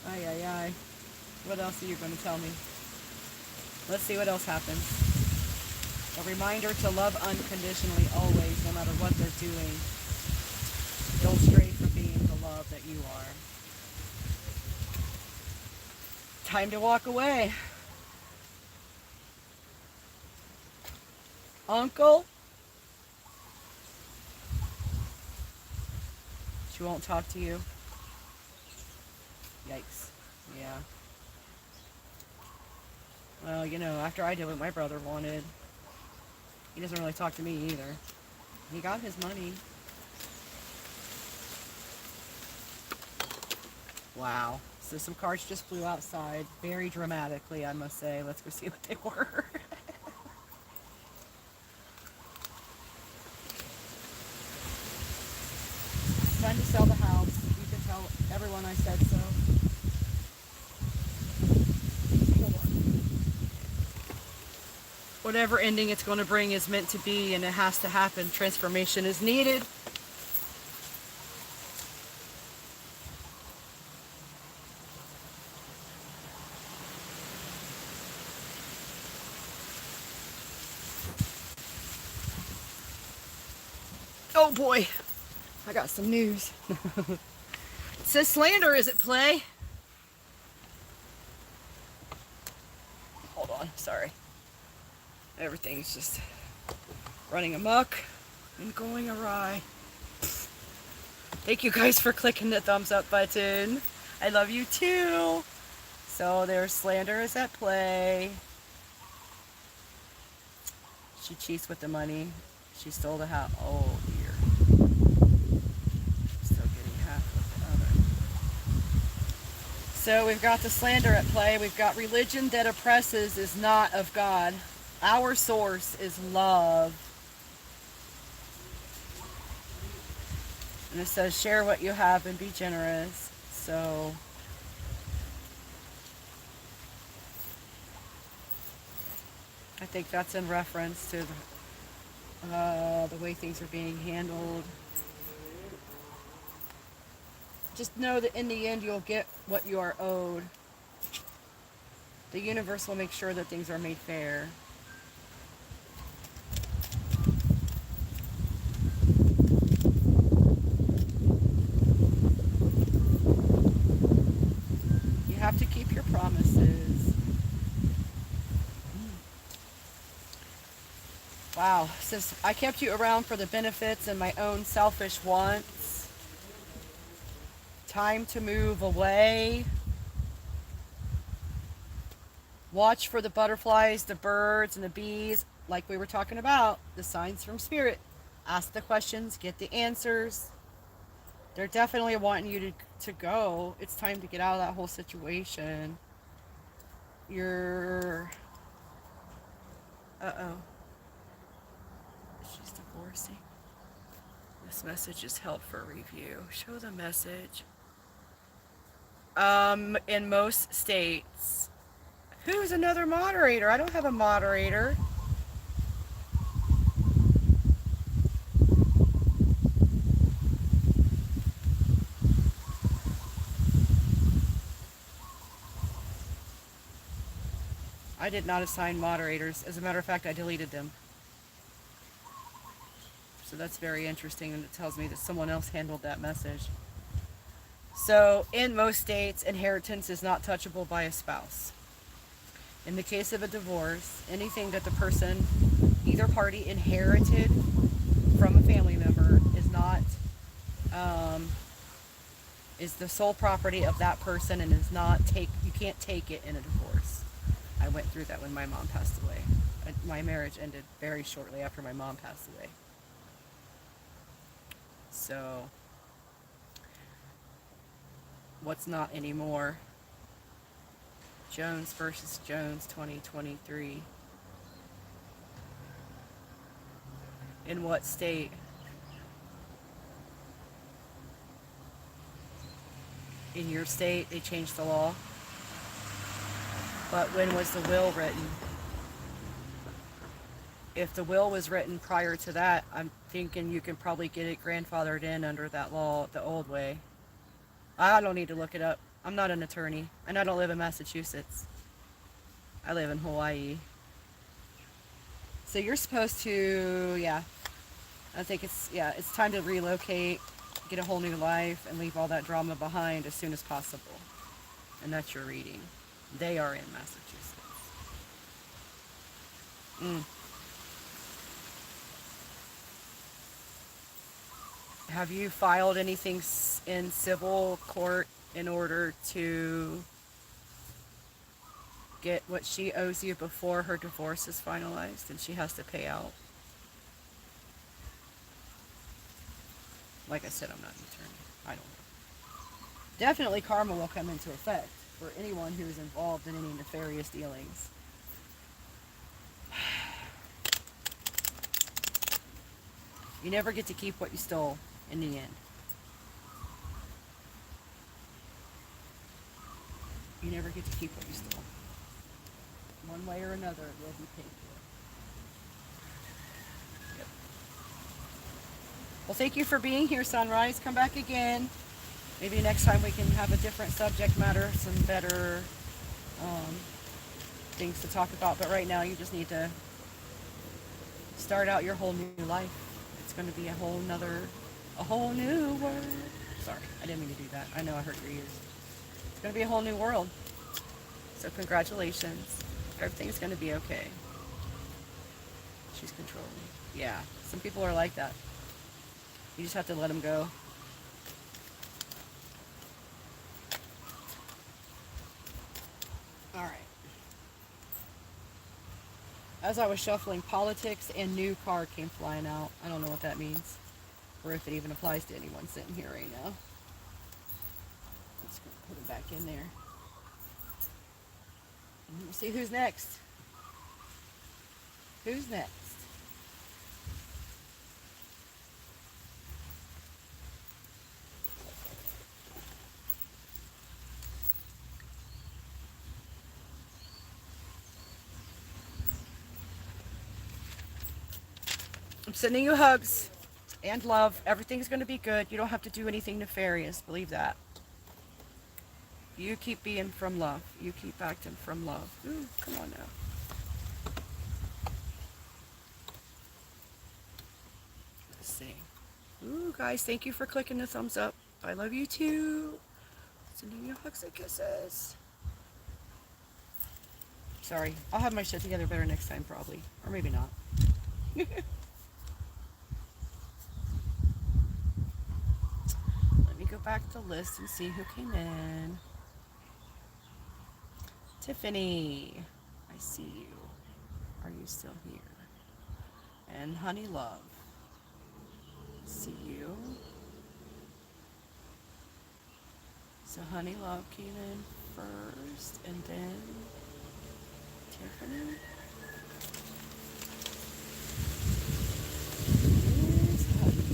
Ay, ay, ay. What else are you going to tell me? Let's see what else happens. A reminder to love unconditionally always, no matter what they're doing. Don't stray from being the love that you are. Time to walk away. Uncle? She won't talk to you? Yikes. Yeah. Well, you know, after I did what my brother wanted, he doesn't really talk to me either. He got his money. Wow. So some cards just flew outside. Very dramatically, I must say. Let's go see what they were. Time to sell the house. You can tell everyone I said so. Hold on. Whatever ending it's going to bring is meant to be, and it has to happen. Transformation is needed. Oh boy, I got some news. It says slander is at play. on. Sorry. Everything's just running amok and going awry. Thank you guys for clicking the thumbs up button. I love you too. So there's slander is at play. She cheats with the money. She stole the house. Oh dear. Still getting half of the other. So we've got the slander at play. We've got religion that oppresses is not of God. Our source is love. And it says, share what you have and be generous. So I think that's in reference to the way things are being handled. Just know that in the end you'll get what you are owed. The universe will make sure that things are made fair. You have to keep your promises. Wow, it says, I kept you around for the benefits and my own selfish wants. Time to move away. Watch for the butterflies, the birds, and the bees, like we were talking about, the signs from spirit. Ask the questions, get the answers. They're definitely wanting you to go. It's time to get out of that whole situation. You're... Uh-oh. She's divorcing. This message is held for review. Show the message. In most states. Who's another moderator? I don't have a moderator. I did not assign moderators. As a matter of fact, I deleted them. So that's very interesting, and it tells me that someone else handled that message. So, in most states, inheritance is not touchable by a spouse. In the case of a divorce, anything that the person, either party, inherited from a family member is not, is the sole property of that person and is not you can't take it in a divorce. I went through that when my mom passed away. My marriage ended very shortly after my mom passed away. So, what's not anymore? Jones versus Jones 2023. In what state? In your state, they changed the law. But when was the will written? If the will was written prior to that, I'm thinking you can probably get it grandfathered in under that law the old way. I don't need to look it up. I'm not an attorney, and I don't live in Massachusetts. I live in Hawaii. So you're supposed to, I think it's time to relocate, get a whole new life, and leave all that drama behind as soon as possible. And that's your reading. They are in Massachusetts. Have you filed anything in civil court in order to get what she owes you before her divorce is finalized and she has to pay out? Like I said, I'm not an attorney. I don't know. Definitely karma will come into effect for anyone who is involved in any nefarious dealings. You never get to keep what you stole in the end. You never get to keep what you stole. One way or another, it will be paid for. Yep. Well, thank you for being here, Sunrise. Come back again. Maybe next time we can have a different subject matter, some better things to talk about. But right now, you just need to start out your whole new life. It's going to be a whole new world. Sorry, I didn't mean to do that. I know I hurt your ears. It's going to be a whole new world. So congratulations. Everything's going to be okay. She's controlling. Yeah, some people are like that. You just have to let them go. All right. As I was shuffling, politics and new car came flying out. I don't know what that means, or if it even applies to anyone sitting here right now. I'm just going to put it back in there. And we'll see who's next. Who's next? I'm sending you hugs and love. Everything's going to be good. You don't have to do anything nefarious. Believe that. You keep being from love. You keep acting from love. Ooh, come on now. Let's see. Ooh, guys, thank you for clicking the thumbs up. I love you too. Sending you hugs and kisses. Sorry. I'll have my shit together better next time, probably. Or maybe not. Let me go back to the list and see who came in. Tiffany, I see you. Are you still here? And Honey Love, see you. So Honey Love came in first, and then Tiffany. Here's Honey.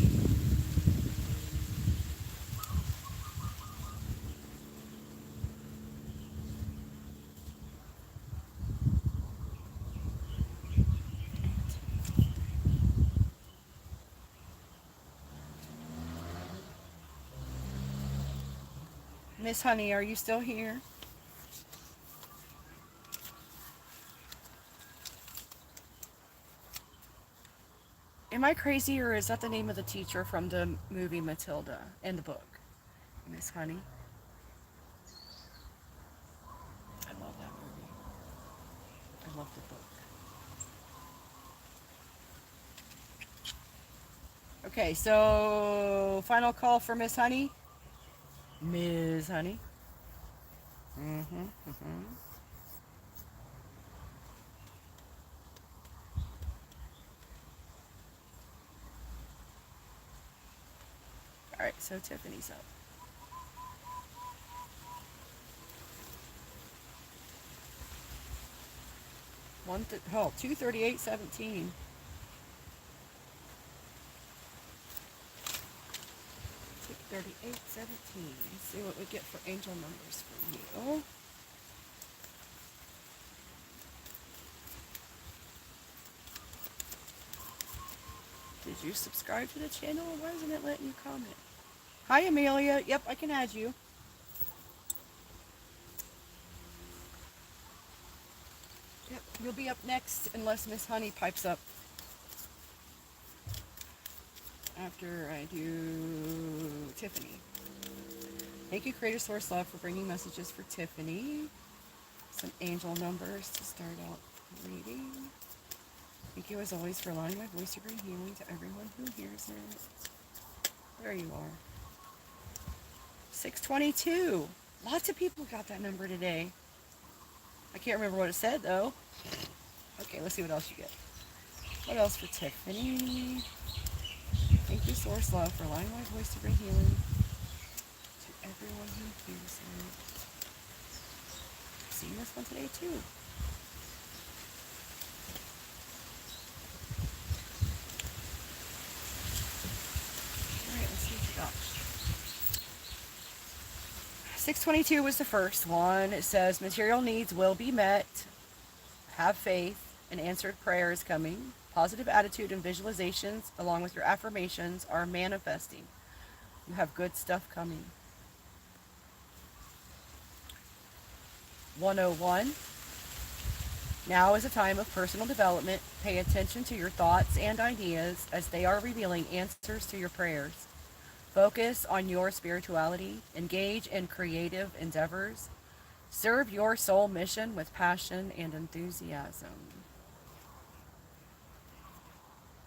Miss Honey, are you still here? Am I crazy, or is that the name of the teacher from the movie Matilda in the book? Miss Honey? I love that movie. I love the book. Okay, so final call for Miss Honey. Ms. Honey. All right, so Tiffany's up. Oh, 238.17. See what we get for angel numbers for you. Did you subscribe to the channel, or why isn't it letting you comment? Hi, Amelia. Yep, I can add you. Yep, you'll be up next unless Miss Honey pipes up. After I do Tiffany. Thank you, Creator Source Love, for bringing messages for Tiffany. Some angel numbers to start out reading. Thank you, as always, for allowing my voice to bring healing to everyone who hears it. There you are. 622. Lots of people got that number today. I can't remember what it said, though. Okay, let's see what else you get. What else for Tiffany? Thank you, Source Love, for allowing my voice to bring healing to everyone who hears it. Seeing this one today, too. Alright, let's see what you got. 622 was the first one. It says, material needs will be met. Have faith. An answered prayer is coming. Positive attitude and visualizations, along with your affirmations, are manifesting. You have good stuff coming. 101. Now is a time of personal development. Pay attention to your thoughts and ideas as they are revealing answers to your prayers. Focus on your spirituality. Engage in creative endeavors. Serve your soul mission with passion and enthusiasm.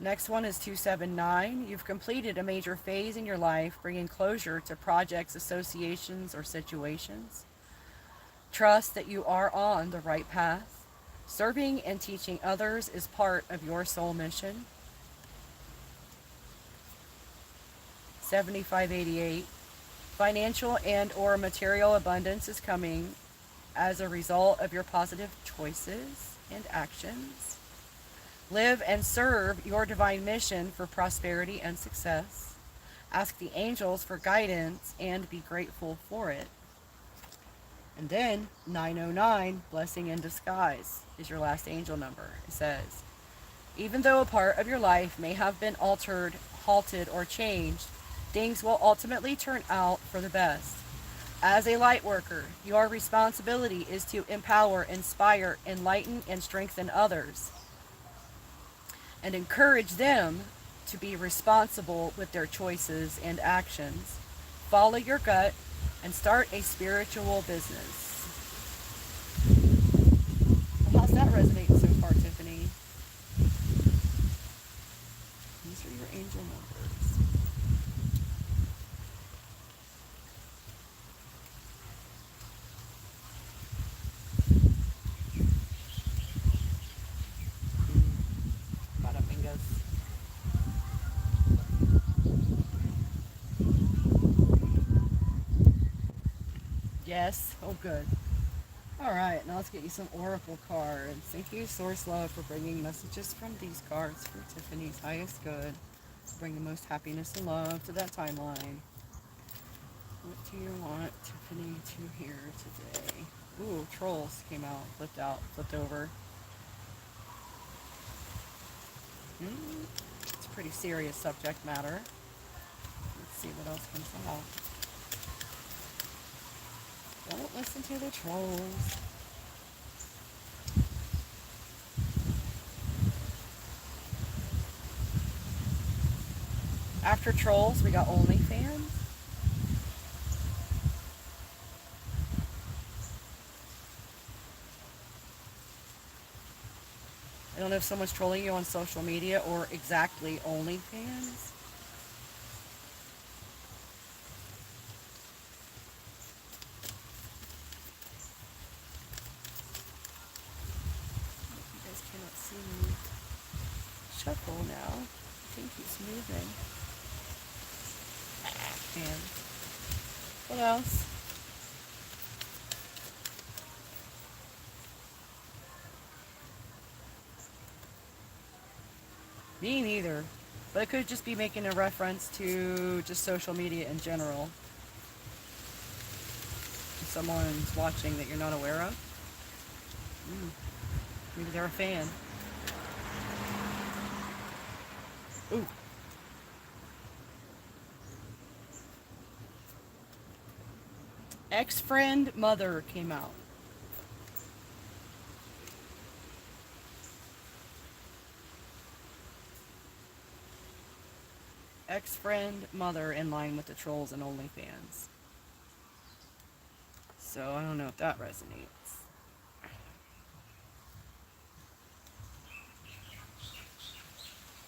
Next one is 279. You've completed a major phase in your life, bringing closure to projects, associations, or situations. Trust that you are on the right path. Serving and teaching others is part of your soul mission. 7588. Financial and or material abundance is coming as a result of your positive choices and actions. Live and serve your divine mission for prosperity and success. Ask the angels for guidance and be grateful for it. And then 909, blessing in disguise, is your last angel number. It says, even though a part of your life may have been altered, halted, or changed, things will ultimately turn out for the best. As a light worker, your responsibility is to empower, inspire, enlighten, and strengthen others, and encourage them to be responsible with their choices and actions. Follow your gut and start a spiritual business. Well, how's that resonating so far, Tiffany? These are your angel numbers. Bada bingas. Yes. Oh, good. All right, now let's get you some oracle cards. Thank you, Source Love, for bringing messages from these cards for Tiffany's highest good. Bring the most happiness and love to that timeline. What do you want Tiffany to hear today? Ooh, trolls came out, flipped over. It's a pretty serious subject matter. Let's see what else comes out. Don't listen to the trolls. After trolls, we got OnlyFans. I don't know if someone's trolling you on social media or exactly OnlyFans. You guys cannot see me shuffle now. I think he's moving. And what else? Me neither. But it could just be making a reference to just social media in general. If someone's watching that you're not aware of. Maybe they're a fan. Ooh. Ex-friend mother came out. Ex-friend mother in line with the trolls and OnlyFans. So I don't know if that resonates.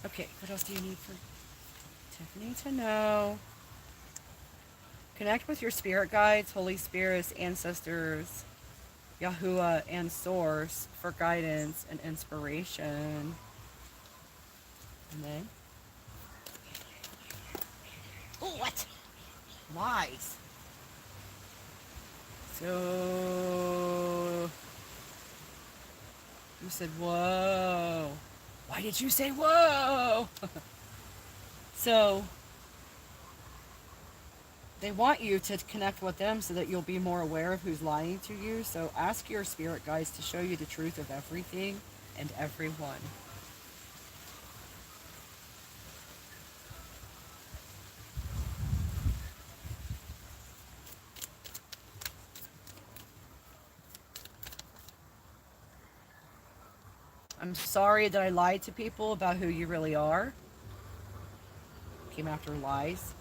Okay, what else do you need for Tiffany to know? Connect with your spirit guides, Holy Spirits, ancestors, Yahuwah, and Source for guidance and inspiration. And then... oh, what? Lies. So... you said, whoa. Why did you say whoa? So... they want you to connect with them so that you'll be more aware of who's lying to you. So ask your spirit guides to show you the truth of everything and everyone. I'm sorry that I lied to people about who you really are. Came after lies.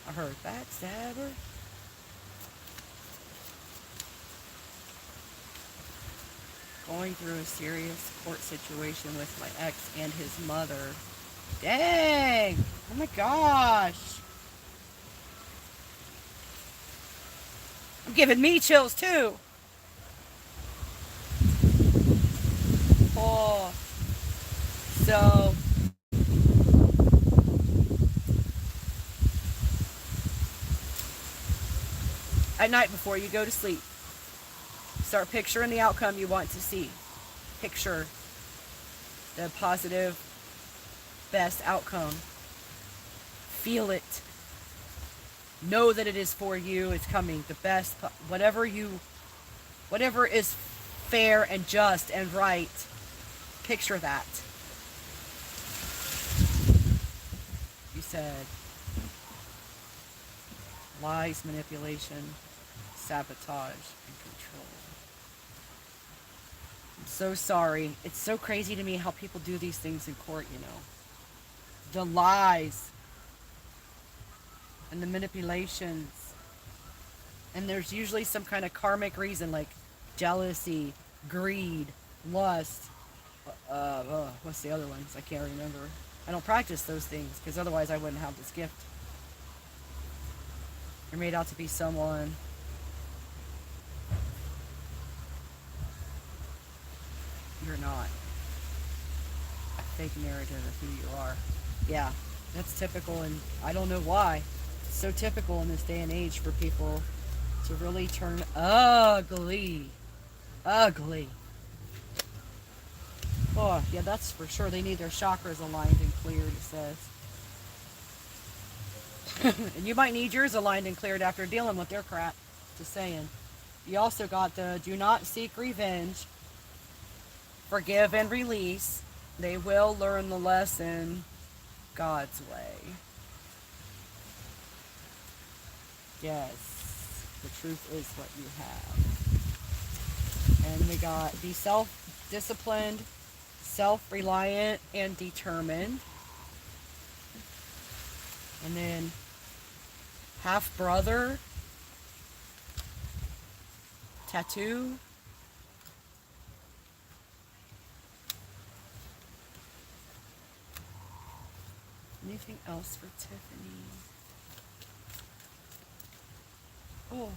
I heard backstabber. Going through a serious court situation with my ex and his mother. Dang! Oh my gosh! I'm giving me chills too! Oh. So, at night before you go to sleep, start picturing the outcome you want to see. Picture the positive, best outcome. Feel it. Know that it is for you. It's coming. The best, whatever is fair and just and right. Picture that. You said lies, manipulation, sabotage, and control. I'm so sorry. It's so crazy to me how people do these things in court, you know. The lies and the manipulations. And there's usually some kind of karmic reason, like jealousy, greed, lust. What's the other ones? I can't remember. I don't practice those things because otherwise I wouldn't have this gift. You're made out to be someone. You're not. A fake narrative of who you are. Yeah, that's typical, and I don't know why. It's so typical in this day and age for people to really turn ugly. Ugly. Oh, yeah, that's for sure. They need their chakras aligned and cleared, it says. And you might need yours aligned and cleared after dealing with their crap. Just saying. You also got the do not seek revenge. Forgive and release. They will learn the lesson God's way. Yes. The truth is what you have. And we got be self-disciplined, self-reliant, and determined. And then half-brother, tattoo. Anything else for Tiffany? Oh.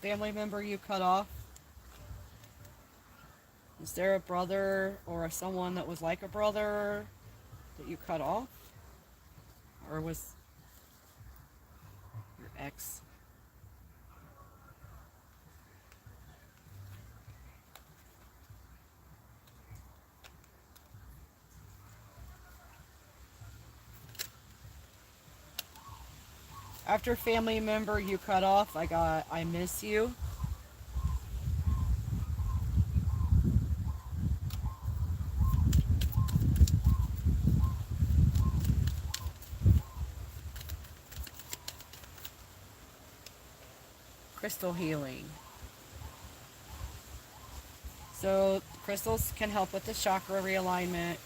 Family member you cut off? Is there a brother or someone that was like a brother that you cut off? Or was your ex? After family member you cut off, I got I miss you. Crystal healing. So crystals can help with the chakra realignment.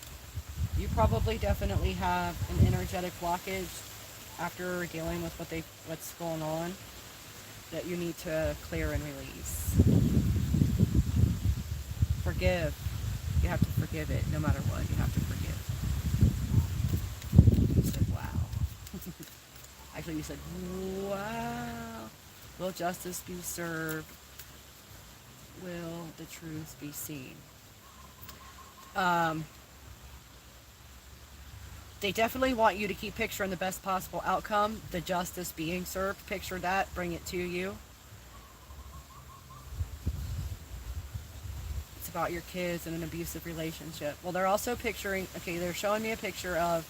You probably definitely have an energetic blockage after dealing with what's going on that you need to clear and release. Forgive. You have to forgive it no matter what. You have to forgive. You said, wow. Actually, you said, wow. Will justice be served? Will the truth be seen? They definitely want you to keep picturing the best possible outcome, the justice being served. Picture that, bring it to you. It's about your kids and an abusive relationship. Well, they're also picturing, okay, they're showing me a picture of,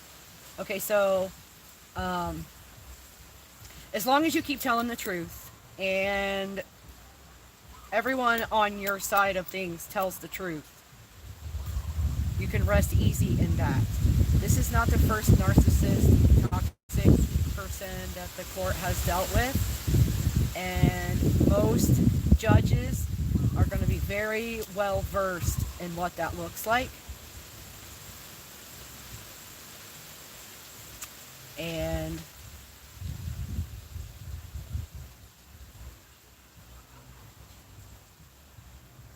okay, so, as long as you keep telling the truth and everyone on your side of things tells the truth, you can rest easy in that. This is not the first narcissist, toxic person that the court has dealt with. And most judges are going to be very well versed and what that looks like. And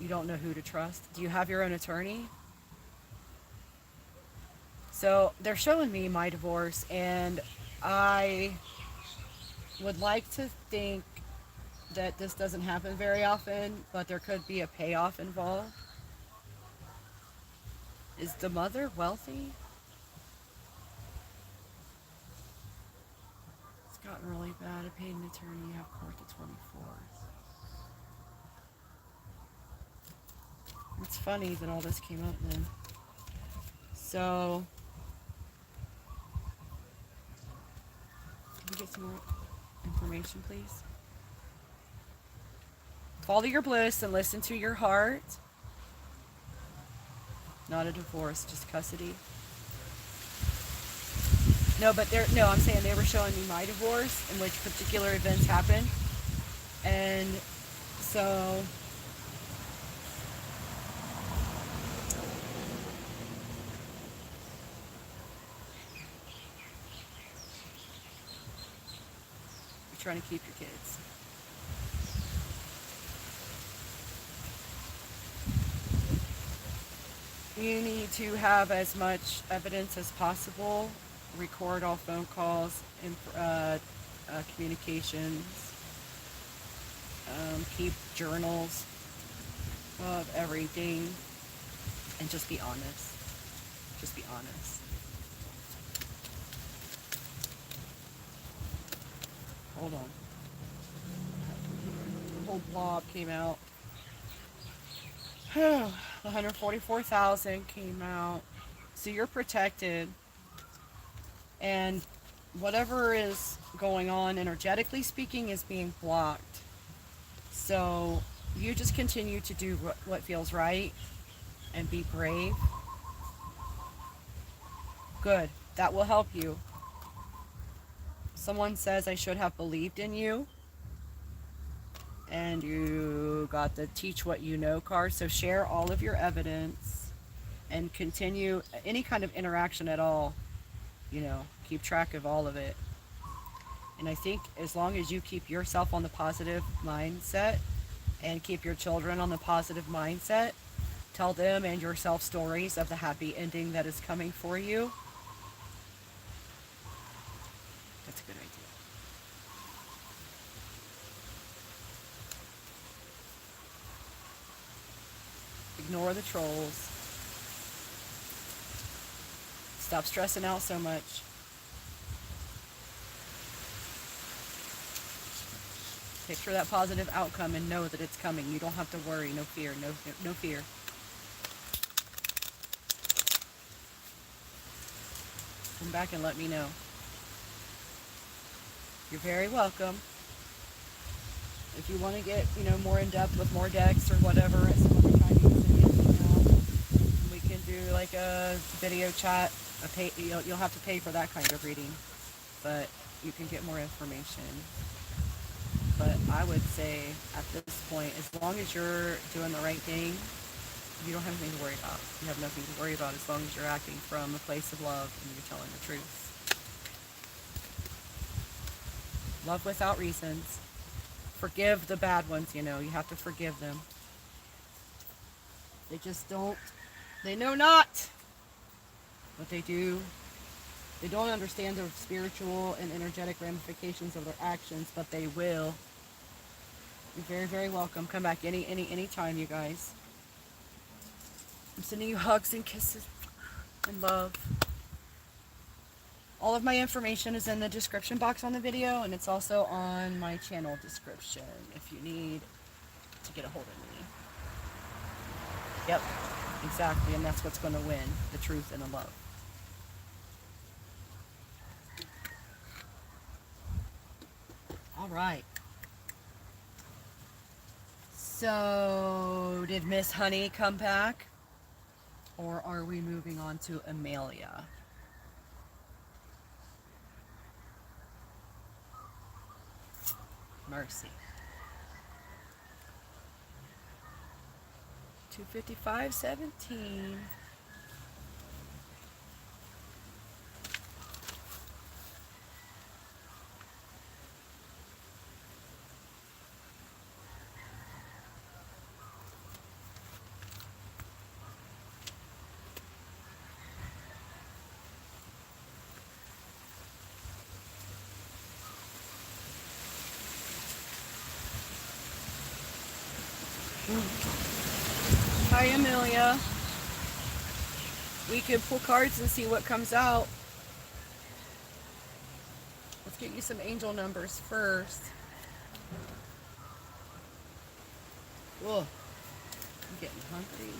you don't know who to trust. Do you have your own attorney? So they're showing me my divorce, and I would like to think that this doesn't happen very often, but there could be a payoff involved. Is the mother wealthy? It's gotten really bad. I paid an attorney. I have court the 24th. It's funny that all this came up then. So, can we get some more information, please? Follow your bliss and listen to your heart. Not a divorce, just custody. No, but I'm saying they were showing me my divorce and which particular events happened. And so you're trying to keep your kids. You need to have as much evidence as possible. Record all phone calls and communications. Keep journals of everything, and just be honest. Just be honest. Hold on. The whole blob came out. 144,000 came out. So you're protected, and whatever is going on energetically speaking is being blocked. So you just continue to do what feels right and be brave. Good. That will help you. Someone says I should have believed in you. And you got the teach what you know card. So share all of your evidence and continue any kind of interaction at all. Keep track of all of it. And I think as long as you keep yourself on the positive mindset and keep your children on the positive mindset, tell them and yourself stories of the happy ending that is coming for you. That's a good idea. Ignore the trolls. Stop stressing out so much. Picture that positive outcome and know that it's coming. You don't have to worry. No fear. No fear. Come back and let me know. You're very welcome. If you want to get, more in depth with more decks or whatever at some other time, you can send me an email. We can do like a video chat. You'll have to pay for that kind of reading, but you can get more information. But I would say at this point, as long as you're doing the right thing, you don't have anything to worry about. You have nothing to worry about as long as you're acting from a place of love and you're telling the truth. Love without reasons. Forgive the bad ones, you have to forgive them. They just don't, they know not what they do. They don't understand the spiritual and energetic ramifications of their actions, but they will. You're very, very welcome. Come back any time, you guys. I'm sending you hugs and kisses and love. All of my information is in the description box on the video, and it's also on my channel description if you need to get a hold of me. Yep, exactly, and that's what's going to win, the truth and the love. All right. So, did Miss Honey come back? Or are we moving on to Amelia? Mercy. 255.17. Hi, Amelia. We could pull cards and see what comes out. Let's get you some angel numbers first. Whoa, I'm getting hungry.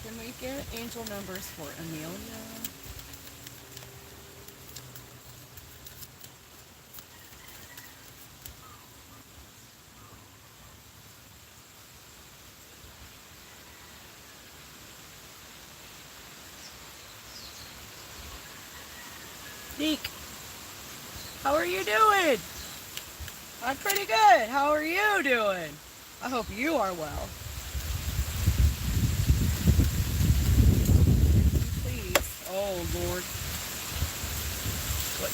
Can we get angel numbers for Amelia? Nique, how are you doing? I'm pretty good. How are you doing? I hope you are well. Please. Oh, Lord. What?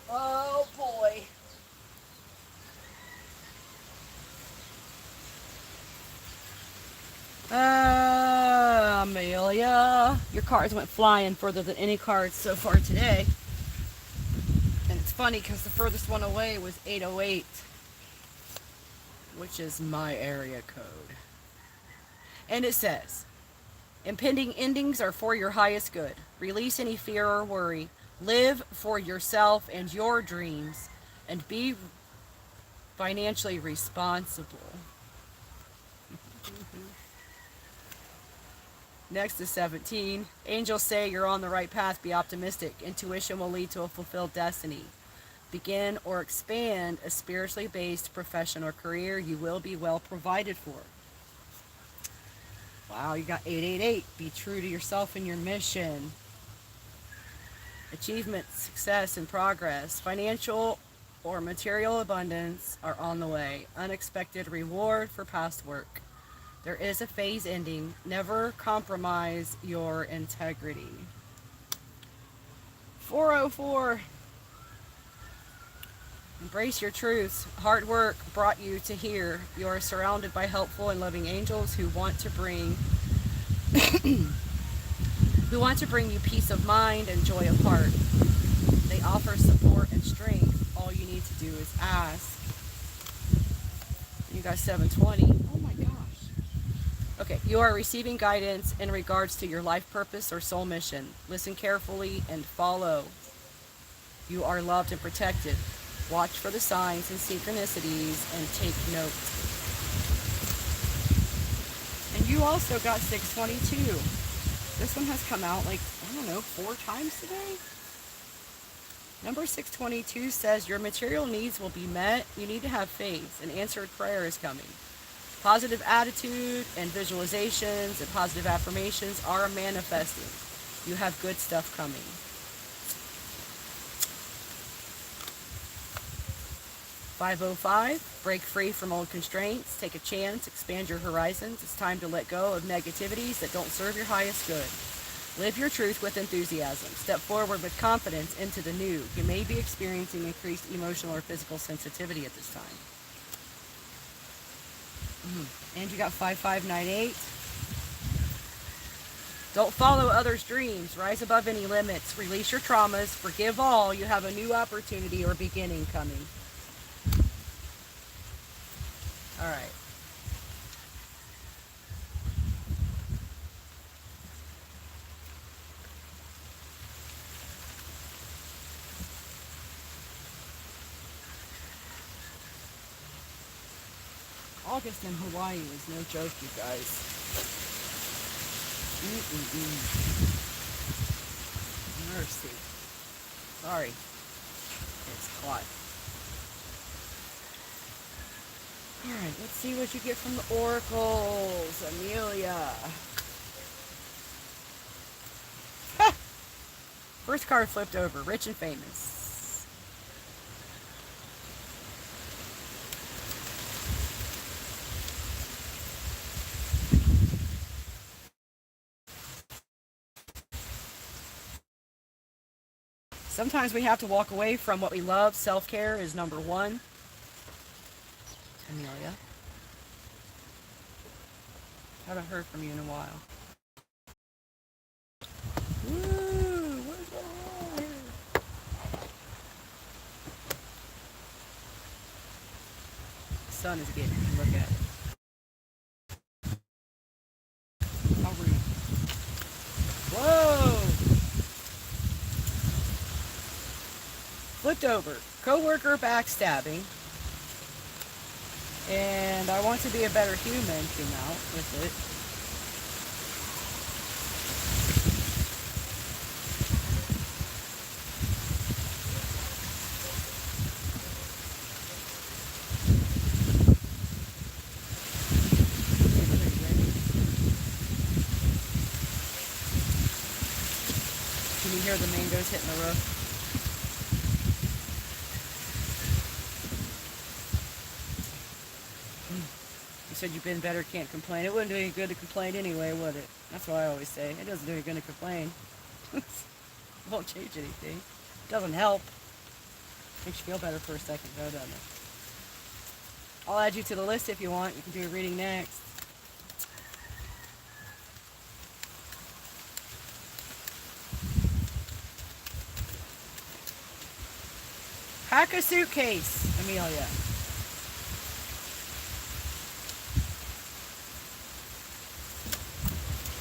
Oh, boy. Amelia, your cards went flying further than any cards so far today. And it's funny because the furthest one away was 808, which is my area code. And it says, impending endings are for your highest good. Release any fear or worry. Live for yourself and your dreams, and be financially responsible. Next is 17. Angels say you're on the right path. Be optimistic. Intuition will lead to a fulfilled destiny. Begin or expand a spiritually based profession or career. You will be well provided for. Wow, you got 888. Be true to yourself and your mission. Achievement, success, and progress. Financial or material abundance are on the way. Unexpected reward for past work. There is a phase ending. Never compromise your integrity. 404. Embrace your truths. Hard work brought you to here. You are surrounded by helpful and loving angels who want to bring you peace of mind and joy of heart. They offer support and strength. All you need to do is ask. You got 720. Oh my gosh. Okay, you are receiving guidance in regards to your life purpose or soul mission. Listen carefully and follow. You are loved and protected. Watch for the signs and synchronicities and take note. And you also got 622. This one has come out like, I don't know, 4 times today. Number 622 says your material needs will be met. You need to have faith. An answered prayer is coming. Positive attitude and visualizations and positive affirmations are manifesting. You have good stuff coming. .505, break free from old constraints, take a chance, expand your horizons. It's time to let go of negativities that don't serve your highest good. Live your truth with enthusiasm. Step forward with confidence into the new. You may be experiencing increased emotional or physical sensitivity at this time. And you got 5598. Don't follow others' dreams. Rise above any limits. Release your traumas. Forgive all. You have a new opportunity or beginning coming. All right. August in Hawaii is no joke, you guys. Mercy. Sorry. It's hot. Alright, let's see what you get from the oracles, Amelia. Ha! First card flipped over, rich and famous. Sometimes we have to walk away from what we love. Self-care is number one. Amelia. Haven't heard from you in a while. Woo! What's going on here? The sun is getting me. Look at it. I'll read. Whoa! Flipped over. Coworker backstabbing. And I want to be a better human came out with it. Can you hear the mangoes hitting the roof? You said you've been better, can't complain. It wouldn't do any good to complain anyway, would it? That's what I always say. It doesn't do any good to complain. It won't change anything. It doesn't help. Makes you feel better for a second, though, doesn't it? I'll add you to the list if you want. You can do a reading next. Pack a suitcase, Amelia.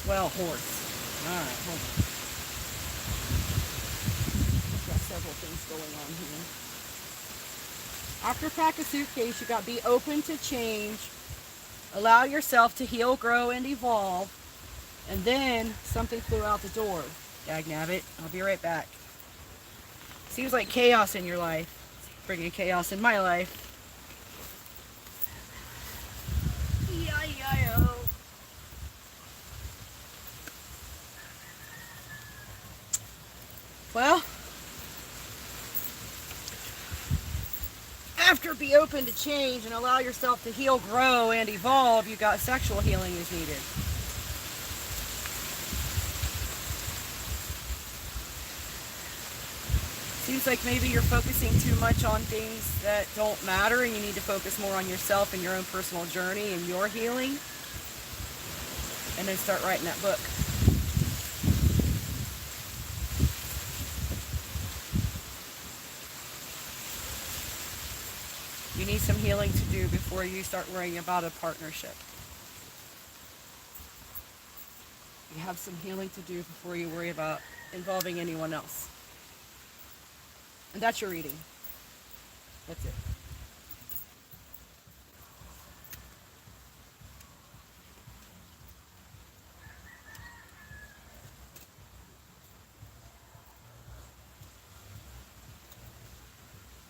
Well, horse. Alright, hold on. I've got several things going on here. After pack a suitcase, you got be open to change. Allow yourself to heal, grow, and evolve. And then something flew out the door. Dagnabbit. I'll be right back. Seems like chaos in your life. Bringing chaos in my life. E-I-E-I-O. Well, after be open to change and allow yourself to heal, grow, and evolve, you got sexual healing is needed. Seems like maybe you're focusing too much on things that don't matter and you need to focus more on yourself and your own personal journey and your healing. And then start writing that book. You need some healing to do before you start worrying about a partnership. You have some healing to do before you worry about involving anyone else. And that's your reading. That's it.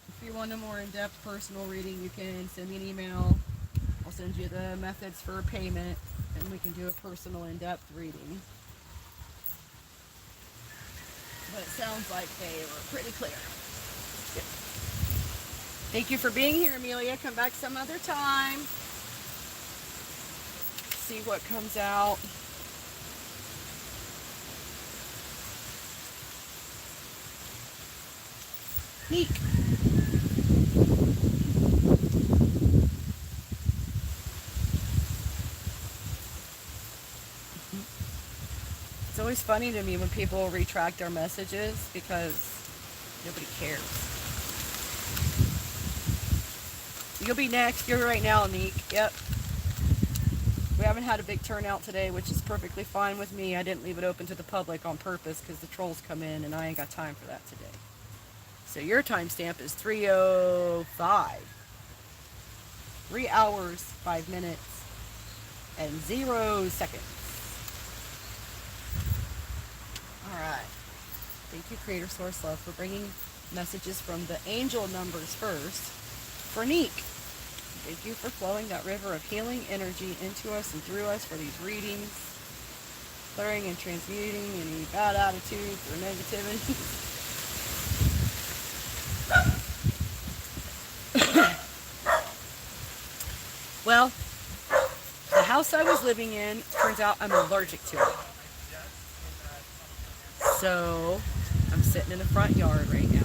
If you want a more in-depth personal reading, you can send me an email. I'll send you the methods for payment, and we can do a personal in-depth reading. But it sounds like they were pretty clear. Good. Thank you for being here, Amelia. Come back some other time. See what comes out. Nique. It's always funny to me when people retract their messages because nobody cares. You'll be next. You're right now, Nique. Yep. We haven't had a big turnout today, which is perfectly fine with me. I didn't leave it open to the public on purpose because the trolls come in and I ain't got time for that today. So your timestamp is 3:05. 3 hours, 5 minutes, and 0 seconds. Alright. Thank you, Creator Source Love, for bringing messages from the angel numbers first for Nique. Thank you for flowing that river of healing energy into us and through us for these readings, clearing and transmuting any bad attitudes or negativity. Well, the house I was living in, turns out I'm allergic to it. So, I'm sitting in the front yard right now,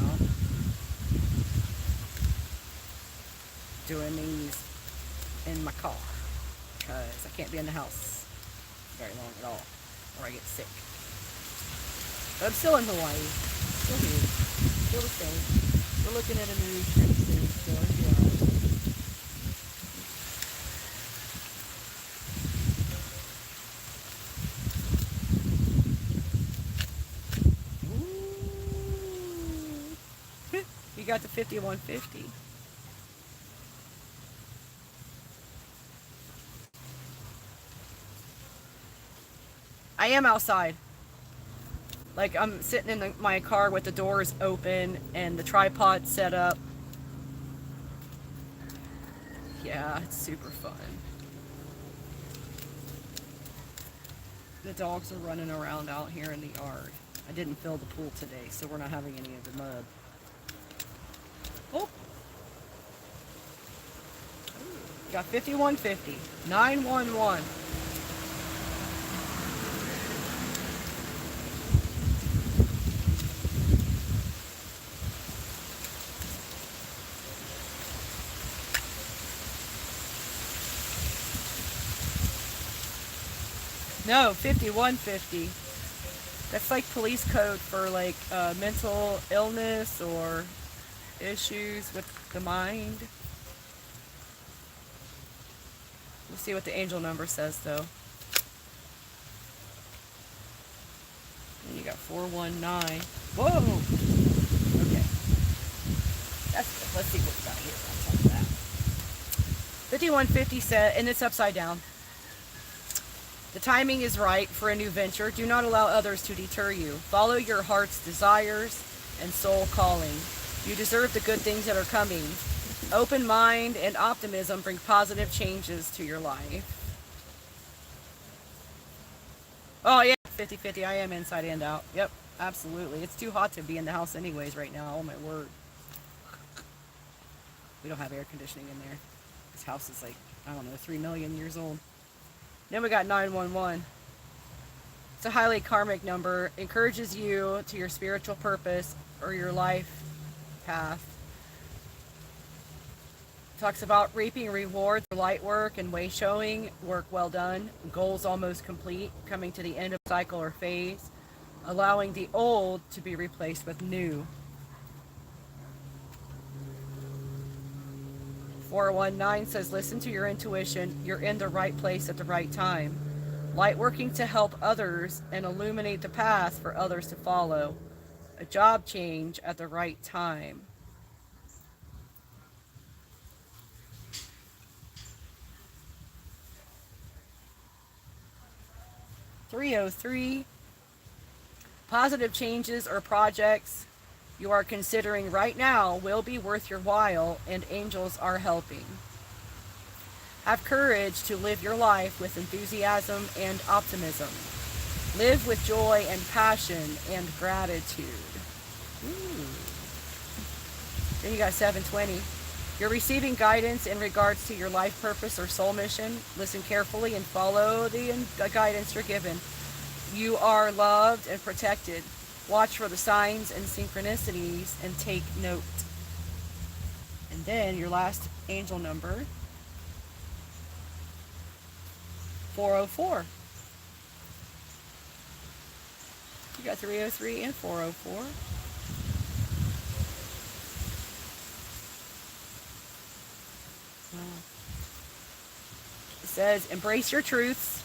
doing these in my car, because I can't be in the house very long at all, or I get sick. But I'm still in Hawaii, still here, still the same. We're looking at a new trip soon, so yeah. You got the 5150. I am outside. Like, I'm sitting in my car with the doors open and the tripod set up. Yeah, it's super fun. The dogs are running around out here in the yard. I didn't fill the pool today, so we're not having any of the mud. Oh! Got 5150. 911. No, 5150. That's like police code for like mental illness or issues with the mind. We'll see what the angel number says though. And you got 419. Whoa! Okay. That's good. Let's see what we got here on top of that. 5150 said, and it's upside down. The timing is right for a new venture. Do not allow others to deter you. Follow your heart's desires and soul calling. You deserve the good things that are coming. Open mind and optimism bring positive changes to your life. Oh yeah, 50-50. I am inside and out. Yep, absolutely. It's too hot to be in the house anyways right now. Oh my word. We don't have air conditioning in there. This house is like, I don't know, 3 million years old. Then we got 911. It's a highly karmic number. Encourages you to your spiritual purpose or your life path. Talks about reaping rewards for light work and way showing, work well done, goals almost complete, coming to the end of cycle or phase, allowing the old to be replaced with new. 419 says, listen to your intuition. You're in the right place at the right time. Light working to help others and illuminate the path for others to follow. A job change at the right time. .303 positive changes or projects you are considering right now will be worth your while, and angels are helping. Have courage to live your life with enthusiasm and optimism. Live with joy and passion and gratitude. Ooh. Then you got 720. You're receiving guidance in regards to your life purpose or soul mission. Listen carefully and follow the guidance you're given. You are loved and protected. Watch for the signs and synchronicities and take note. And then your last angel number, 404. You got 303 and 404. It says, embrace your truths.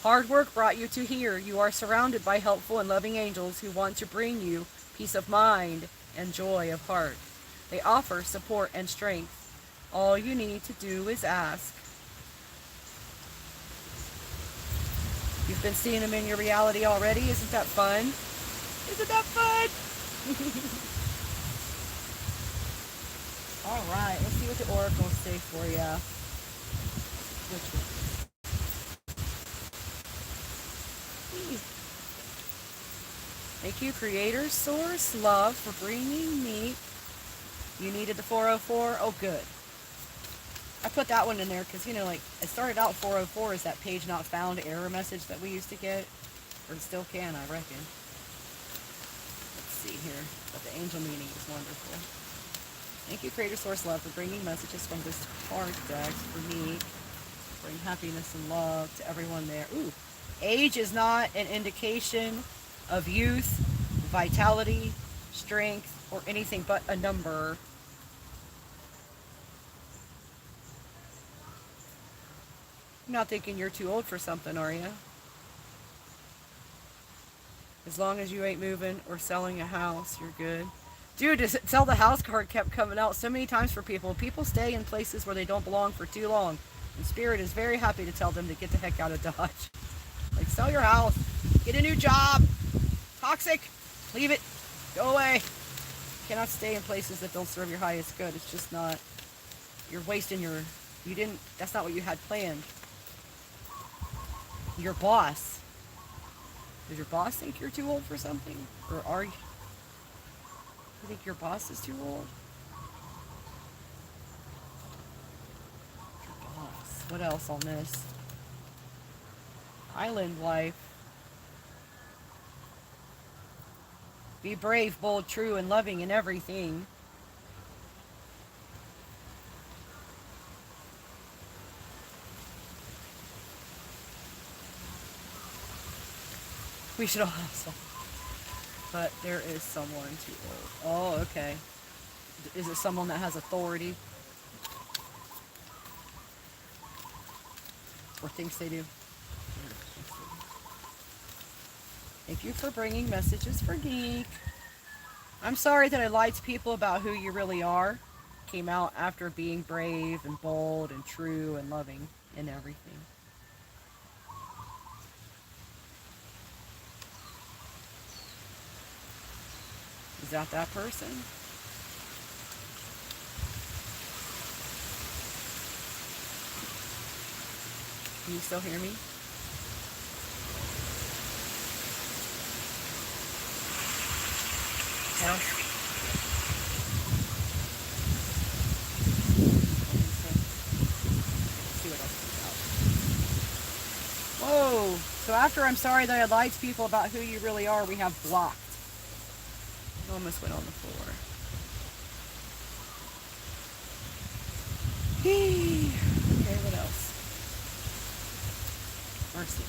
Hard work brought you to here. You are surrounded by helpful and loving angels who want to bring you peace of mind and joy of heart. They offer support and strength. All you need to do is ask. You've been seeing them in your reality already. Isn't that fun? Isn't that fun? All right, let's see what the oracles say for you. Which one? Thank you, Creator, Source, Love, for bringing me. You needed the 404? Oh, good. I put that one in there because, you know, like, it started out 404 is that page not found error message that we used to get. Or still can, I reckon. Let's see here. But the angel meaning is wonderful. Thank you, Creator, Source, Love, for bringing messages from this card deck for me. Bring happiness and love to everyone there. Ooh. Age is not an indication of youth, vitality, strength, or anything but a number. You're not thinking you're too old for something, are you? As long as you ain't moving or selling a house, you're good. Dude, this sell the house card kept coming out so many times for people. People stay in places where they don't belong for too long. And Spirit is very happy to tell them to get the heck out of Dodge. Like, sell your house. Get a new job. Toxic. Leave it. Go away. You cannot stay in places that don't serve your highest good. It's just not. You're wasting your. You didn't. That's not what you had planned. Your boss. Does your boss think you're too old for something? Or are you? You think your boss is too old? Your boss. What else on this? Island life. Be brave, bold, true, and loving in everything. We should all have some. But there is someone too old. Oh, okay. Is it someone that has authority? Or thinks they do? Thank you for bringing messages for Nique. I'm sorry that I lied to people about who you really are. Came out after being brave and bold and true and loving in everything. Is that person? Can you still hear me? Yeah. See what else comes out. Whoa! So after I'm sorry that I lied to people about who you really are, we have blocked. It almost went on the floor. Okay, what else? Mercy.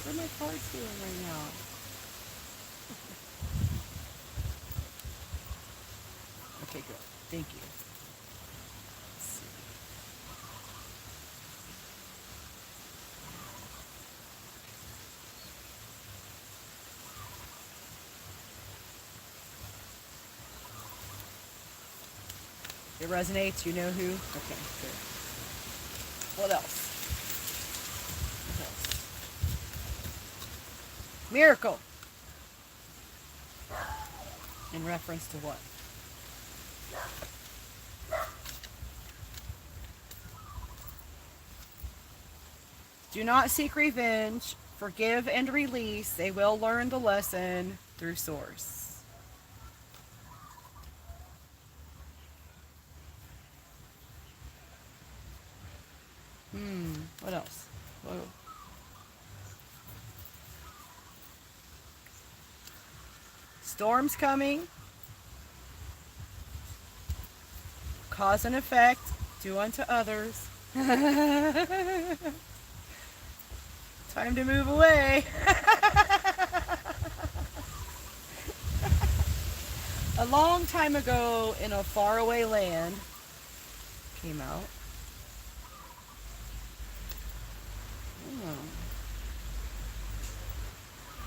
What are my cards doing right now? Okay, good. Thank you. Let's see. It resonates, you know who? Okay, good. What else? What else? Miracle. In reference to what? Do not seek revenge. Forgive and release. They will learn the lesson through Source. What else? Whoa. Storms coming. Cause and effect. Do unto others. Time to move away. A long time ago in a faraway land came out.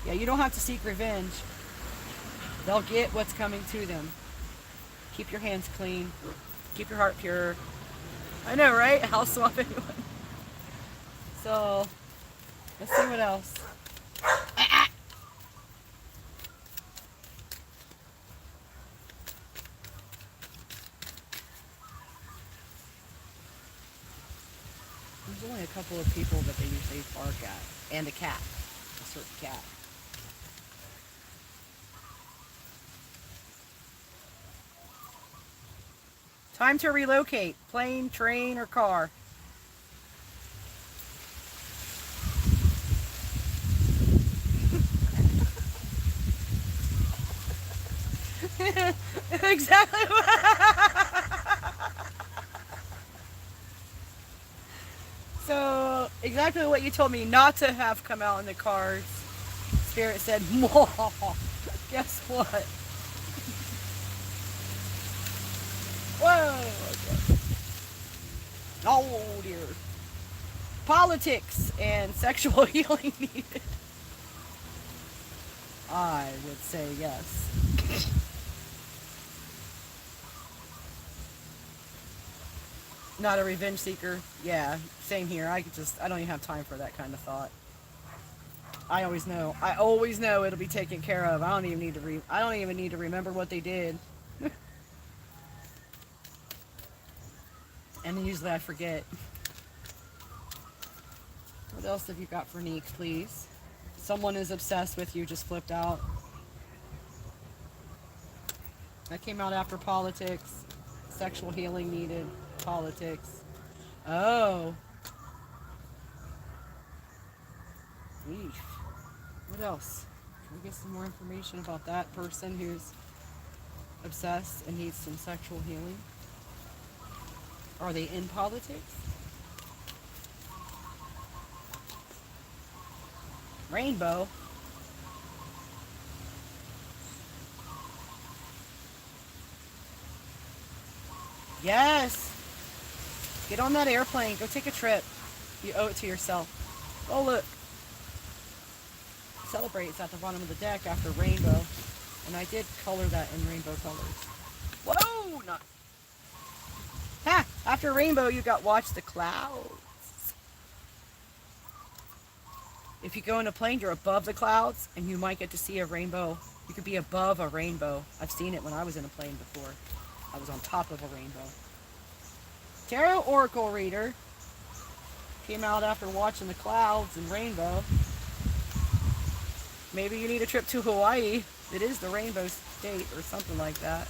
Yeah, you don't have to seek revenge. They'll get what's coming to them. Keep your hands clean. Keep your heart pure. I know, right? I'll swap anyone. So, let's see what else. There's only a couple of people that they usually bark at. And a cat. A certain cat. Time to relocate. Plane, train, or car. Exactly. So, exactly what you told me not to have come out in the cards. Spirit said, guess what? Whoa. Okay. Oh, dear. Politics and sexual healing needed. I would say yes. Not a revenge seeker. Yeah, same here. I don't even have time for that kind of thought. I always know. I always know it'll be taken care of. I don't even need to remember what they did. And then usually I forget. What else have you got for Nique, please? Someone is obsessed with you, just flipped out. That came out after politics. Sexual healing needed. Politics. Oh. Eesh. What else? Can we get some more information about that person who's obsessed and needs some sexual healing? Are they in politics? Rainbow. Yes. Get on that airplane. Go take a trip. You owe it to yourself. Oh, look. Celebrates at the bottom of the deck after rainbow. And I did color that in rainbow colors. Whoa! Not. Ha! After rainbow, you got watch the clouds. If you go in a plane, you're above the clouds, and you might get to see a rainbow. You could be above a rainbow. I've seen it when I was in a plane before. I was on top of a rainbow. Tarot Oracle Reader came out after watching the clouds and rainbow. Maybe you need a trip to Hawaii. It is the rainbow state or something like that.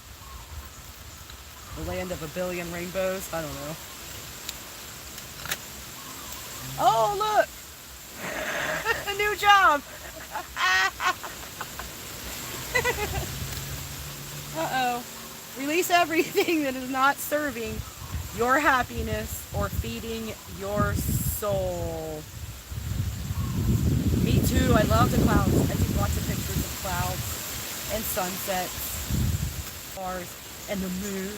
The land of a billion rainbows. I don't know. Oh, look! A new job! Uh-oh. Release everything that is not serving your happiness or feeding your soul. Me too. I love the clouds. I take lots of pictures of clouds and sunsets, stars, and the moon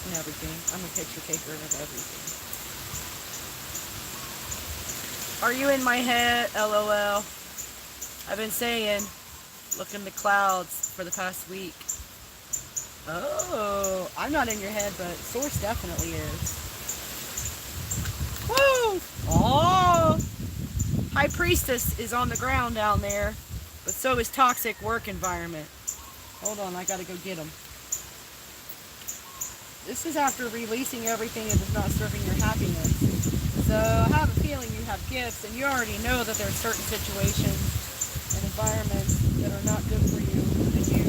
and everything. I'm a picture taker of everything. Are you in my head? LOL. I've been saying, look in the clouds for the past week. Oh, I'm not in your head, but Source definitely is. Woo! Oh! High Priestess is on the ground down there, but so is Toxic Work Environment. Hold on, I gotta go get them. This is after releasing everything that is not serving your happiness. So I have a feeling you have gifts, and you already know that there are certain situations and environments that are not good for you, and you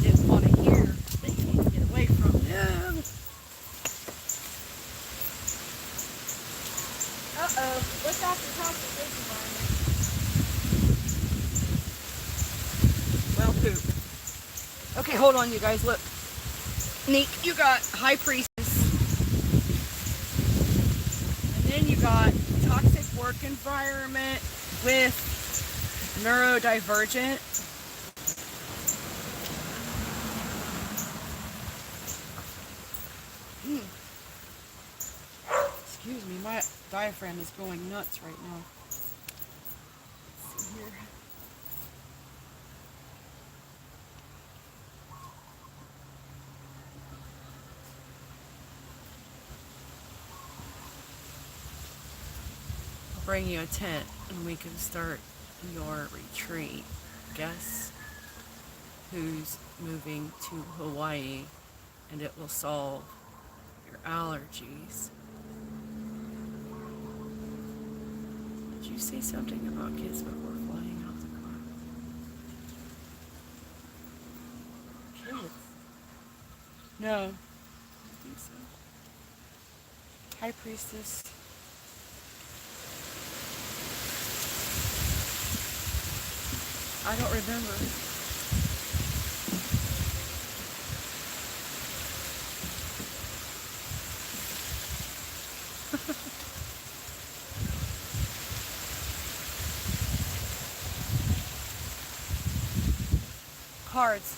didn't want to hear that you need to get away from them. Uh-oh, what's after toxic work environment? Well, poop. Okay, hold on, you guys, look. Nique, you got High Priestess. And then you got Toxic Work Environment with Neurodivergent. Excuse me, my diaphragm is going nuts right now. Let's see here. I'll bring you a tent and we can start your retreat. Guess who's moving to Hawaii, and it will solve your allergies. Did you say something about kids before flying out the car? Kids? No. I don't think so. High Priestess. I don't remember. Cards.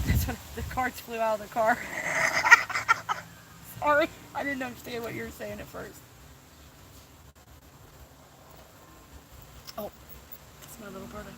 That's when the cards flew out of the car. Sorry, I didn't understand what you were saying at first. Oh, that's my little brother.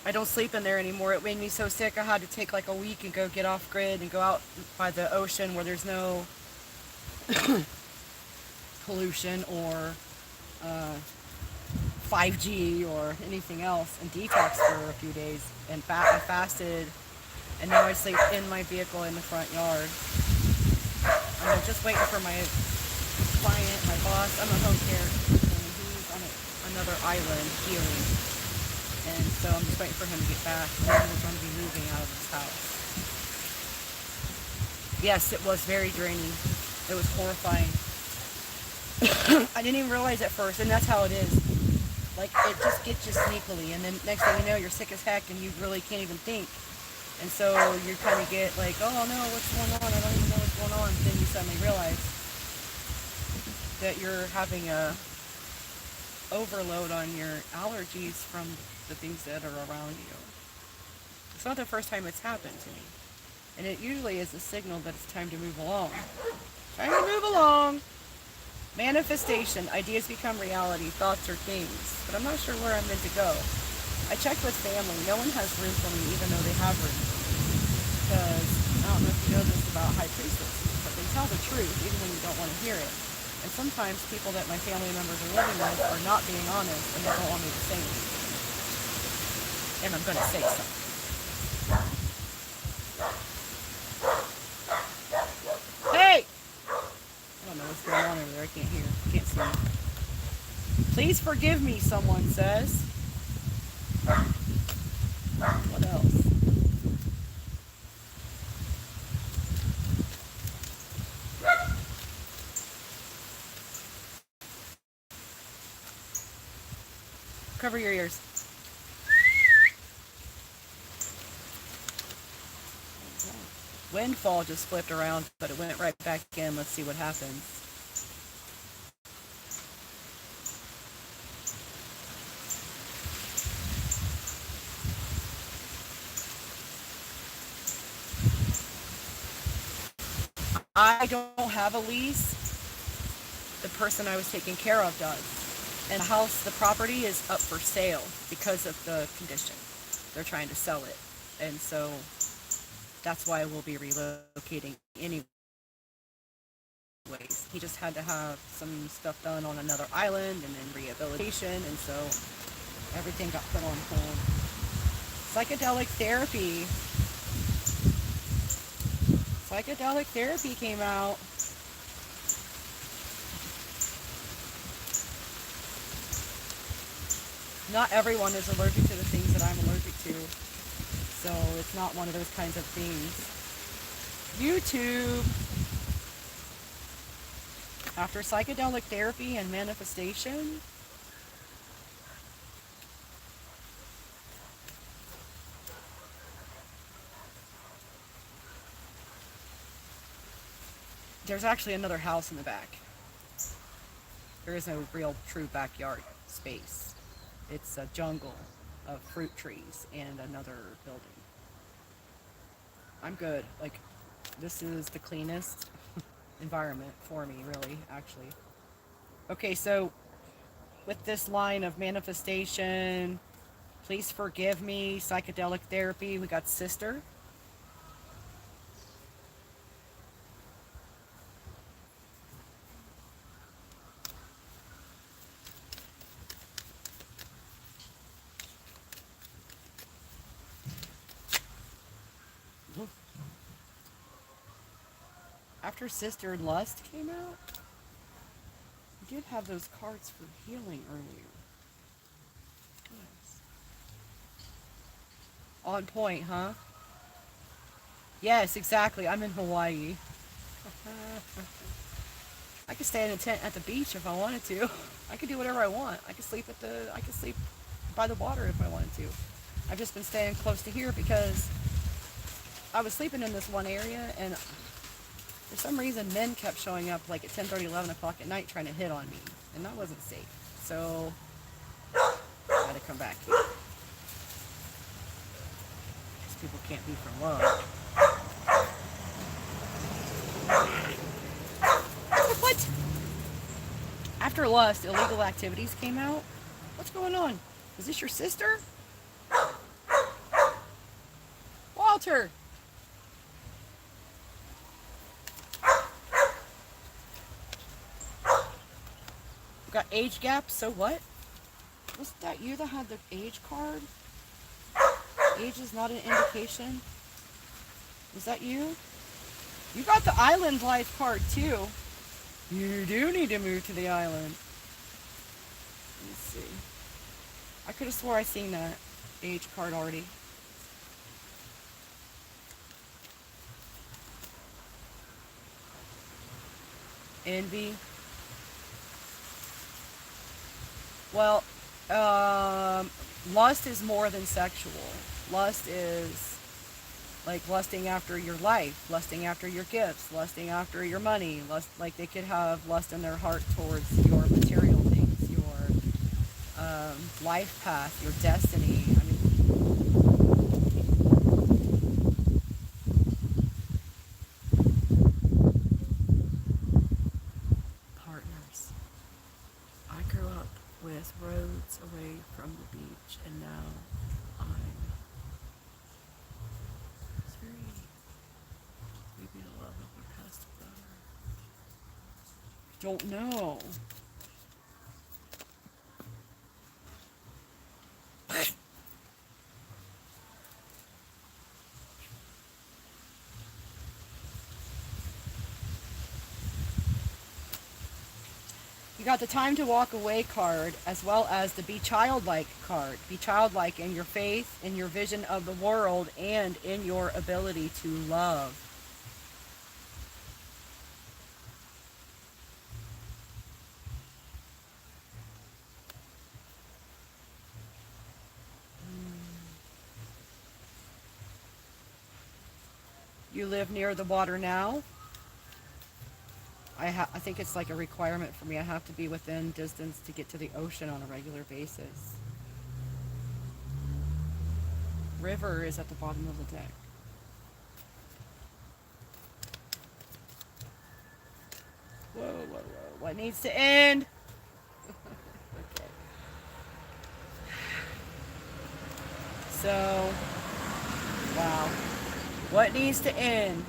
I don't sleep in there anymore. It made me so sick I had to take like a week and go get off grid and go out by the ocean where there's no pollution or 5G or anything else, and detox for a few days. And I fasted, and now I sleep in my vehicle in the front yard. I'm just waiting for my client, my boss. I'm a home care, and he's on another island healing. And so I'm just waiting for him to get back. And then we're going to be moving out of this house. Yes, it was very draining. It was horrifying. I didn't even realize at first, and that's how it is. Like, it just gets you sneakily, and then next thing you know, you're sick as heck, and you really can't even think. And so you kind of get like, oh no, what's going on? I don't even know what's going on. And then you suddenly realize that you're having a overload on your allergies from the things that are around you. It's not the first time it's happened to me. And it usually is a signal that it's time to move along. Time to move along. Manifestation. Ideas become reality. Thoughts are things. But I'm not sure where I'm meant to go. I checked with family. No one has room for me, even though they have room. Because, I don't know if you know this about high priestesses, but they tell the truth, even when you don't want to hear it. And sometimes people that my family members are living with are not being honest, and they don't want me to say anything. And I'm going to say something. Hey! I don't know what's going on over there. I can't hear. I can't see. Please forgive me, someone says. What else? Cover your ears. Windfall just flipped around, but it went right back in. Let's see what happens. I don't have a lease. The person I was taking care of does. And the house, the property is up for sale because of the condition. They're trying to sell it. And so that's why we'll be relocating anyways. He just had to have some stuff done on another island and then rehabilitation, and so everything got put on hold. Psychedelic therapy. Psychedelic therapy came out. Not everyone is allergic to the things that I'm allergic to. So it's not one of those kinds of things. YouTube. After psychedelic therapy and manifestation, there's actually another house in the back. There is no real true backyard space. It's a jungle of fruit trees and another building. I'm good. Like, this is the cleanest environment for me, really, actually. Okay, so with this line of manifestation, Please forgive me. Psychedelic therapy. We got sister. After Sister and Lust came out, we did have those cards for healing earlier. Yes. On point, huh? Yes, exactly. I'm in Hawaii. I could stay in a tent at the beach if I wanted to. I could do whatever I want. I could sleep by the water if I wanted to. I've just been staying close to here because I was sleeping in this one area, and for some reason men kept showing up like at 10:30, 11 o'clock at night trying to hit on me, and that wasn't safe. So I had to come back here. These people can't be from love. What? After Lust, illegal activities came out. What's going on? Is this your sister? Walter! We got age gaps, so what? Wasn't that you that had the age card? Age is not an indication. Was that you? You got the island life card too. You do need to move to the island. Let's see. I could have swore I seen that age card already. Envy. Well, lust is more than sexual. Lust is like lusting after your life, lusting after your gifts, lusting after your money. Lust, like they could have lust in their heart towards your material things, your life path, your destiny. I mean, partners. I grew up with roads away from the beach, and now I'm very maybe the love of my past brother. Don't know. You got the time to walk away card, as well as the be childlike card. Be childlike in your faith, in your vision of the world, and in your ability to love. You live near the water now? I think it's like a requirement for me. I have to be within distance to get to the ocean on a regular basis. River is at the bottom of the deck. Whoa, whoa, whoa. What needs to end? Okay. So, wow. What needs to end?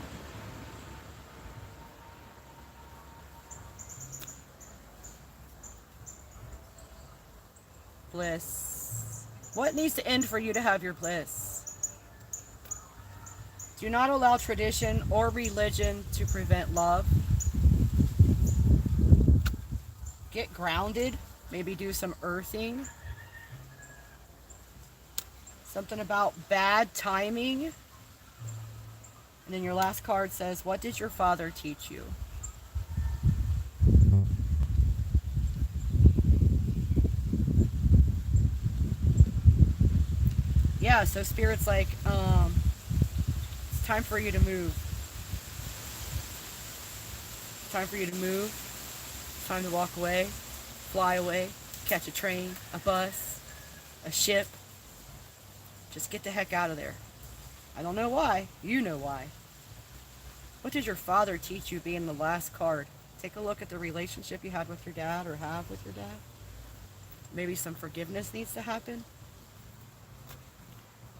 Bliss. What needs to end for you to have your bliss? Do not allow tradition or religion to prevent love. Get grounded. Maybe do some earthing. Something about bad timing. And then your last card says, what did your father teach you? Yeah, so Spirit's like, it's time for you to move. It's time for you to move. It's time to walk away, fly away, catch a train, a bus, a ship. Just get the heck out of there. I don't know why. You know why. What did your father teach you being the last card? Take a look at the relationship you had with your dad or have with your dad. Maybe some forgiveness needs to happen.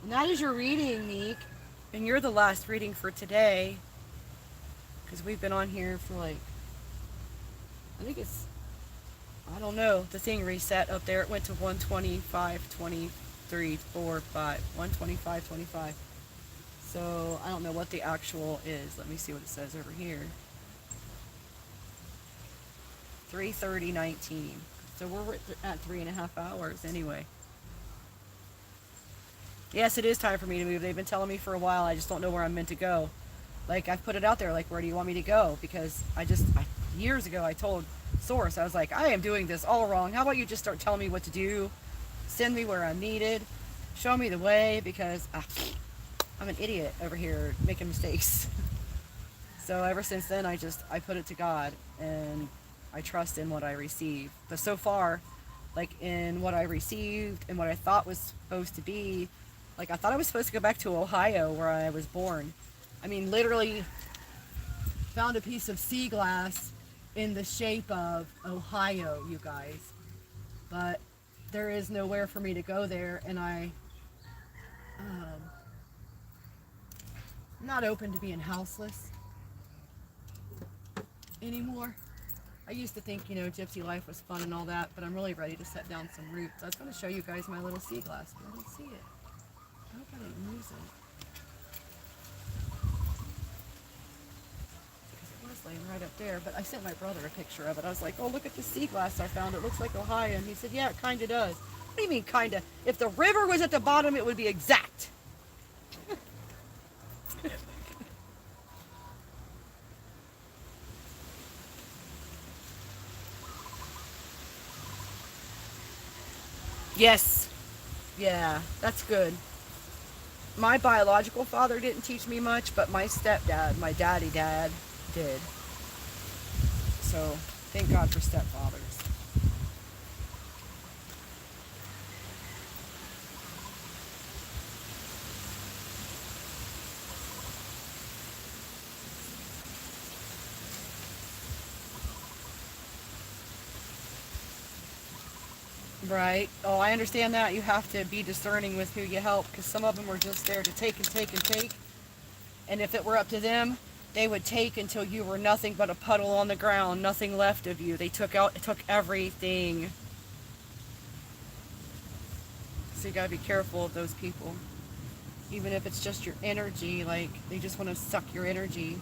And that is your reading, Nique. And you're the last reading for today. Because we've been on here for like, I think it's, I don't know. The thing reset up there. It went to 125, 23, 4, 5. 125, 25. So I don't know what the actual is. Let me see what it says over here. 3:30:19. So we're at 3.5 hours anyway. Yes, it is time for me to move. They've been telling me for a while. I just don't know where I'm meant to go. Like, I've put it out there, like, where do you want me to go? Because years ago, I told Source, I was like, I am doing this all wrong. How about you just start telling me what to do? Send me where I'm needed. Show me the way, because I'm an idiot over here making mistakes. So ever since then, I put it to God, and I trust in what I receive. But so far, like, in what I received and what I thought was supposed to be, like, I thought I was supposed to go back to Ohio where I was born. I mean, literally found a piece of sea glass in the shape of Ohio, you guys. But there is nowhere for me to go there, and I'm not open to being houseless anymore. I used to think, gypsy life was fun and all that, but I'm really ready to set down some roots. I was going to show you guys my little sea glass, but I don't see it. I hope I didn't lose it. Because it was laying right up there, but I sent my brother a picture of it. I was like, oh, look at the sea glass I found. It looks like Ohio. And he said, yeah, it kind of does. What do you mean, kind of? If the river was at the bottom, it would be exact. Yes. Yeah, that's good. My biological father didn't teach me much, but my stepdad, my daddy dad, did. So thank God for stepfathers. Right. Oh, I understand that. You have to be discerning with who you help, because some of them are just there to take and take and take. And if it were up to them, they would take until you were nothing but a puddle on the ground, nothing left of you. They took everything. So you gotta be careful of those people. Even if it's just your energy, like, they just want to suck your energy.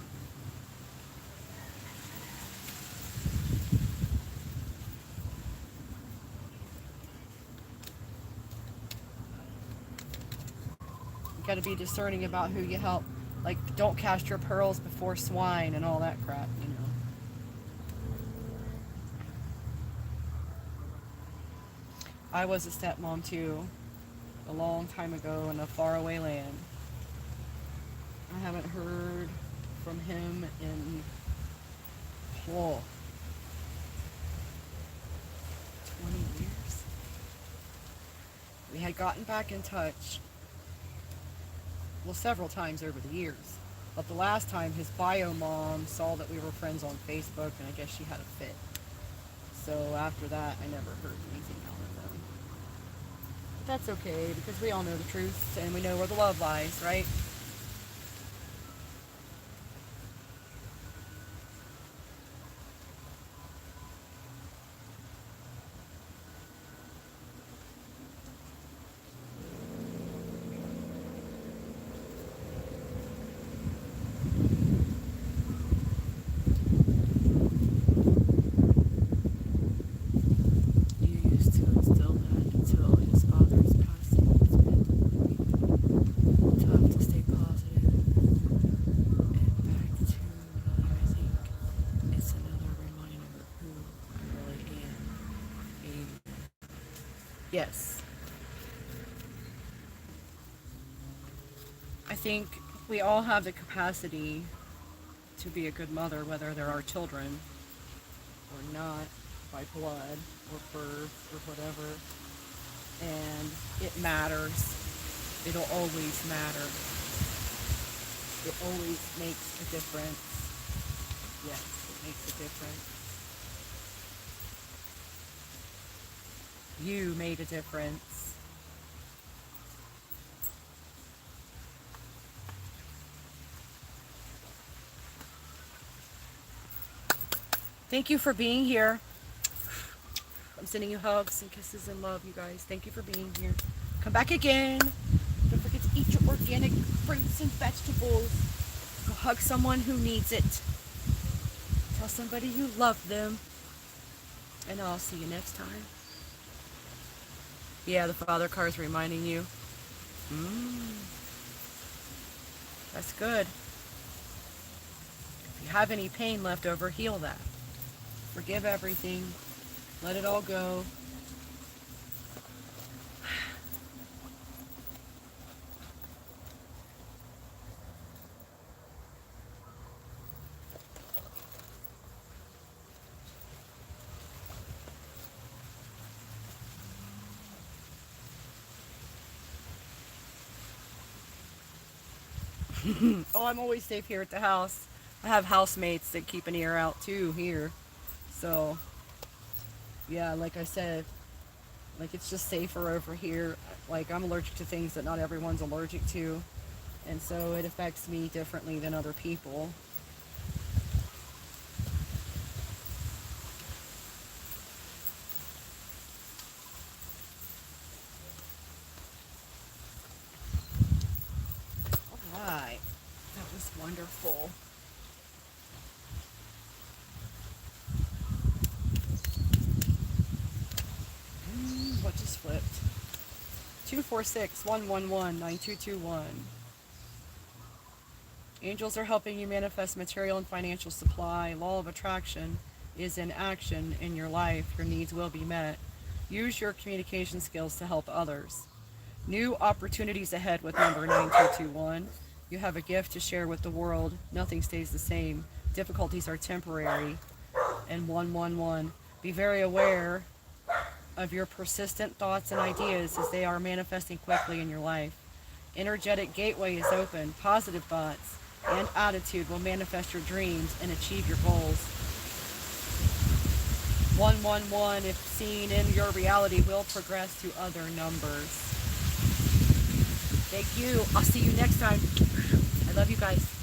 You gotta be discerning about who you help. Like, don't cast your pearls before swine and all that crap. I was a stepmom too, a long time ago in a faraway land. I haven't heard from him in 20 years. We had gotten back in touch, well, several times over the years. But the last time, his bio mom saw that we were friends on Facebook, and I guess she had a fit. So after that, I never heard anything out of them. But that's okay, because we all know the truth, and we know where the love lies, right? You used to instill that until his father's passing. It's been tough to stay positive and back to I think it's another reminder of who I really am. Yes. I think we all have the capacity to be a good mother, whether they're our children or not, by blood or birth or whatever. And it matters. It'll always matter. It always makes a difference. Yes, it makes a difference. You made a difference. Thank you for being here. I'm sending you hugs and kisses and love, you guys. Thank you for being here. Come back again. Don't forget to eat your organic fruits and vegetables. Go hug someone who needs it. Tell somebody you love them. And I'll see you next time. Yeah, the Father card is reminding you. That's good. If you have any pain left over, heal that. Forgive everything. Let it all go. Oh, I'm always safe here at the house. I have housemates that keep an ear out too here. So, yeah, like I said, like it's just safer over here. Like I'm allergic to things that not everyone's allergic to. And so it affects me differently than other people. All right. That was wonderful. What just flipped? 246-111-9221. Angels are helping you manifest material and financial supply. Law of attraction is in action in your life. Your needs will be met. Use your communication skills to help others. New opportunities ahead with number 9221. You have a gift to share with the world. Nothing stays the same. Difficulties are temporary. And 111. Be very aware of your persistent thoughts and ideas as they are manifesting quickly in your life. Energetic gateway is open. Positive thoughts and attitude will manifest your dreams and achieve your goals. 111, if seen in your reality, will progress to other numbers. Thank you. I'll see you next time. I love you guys.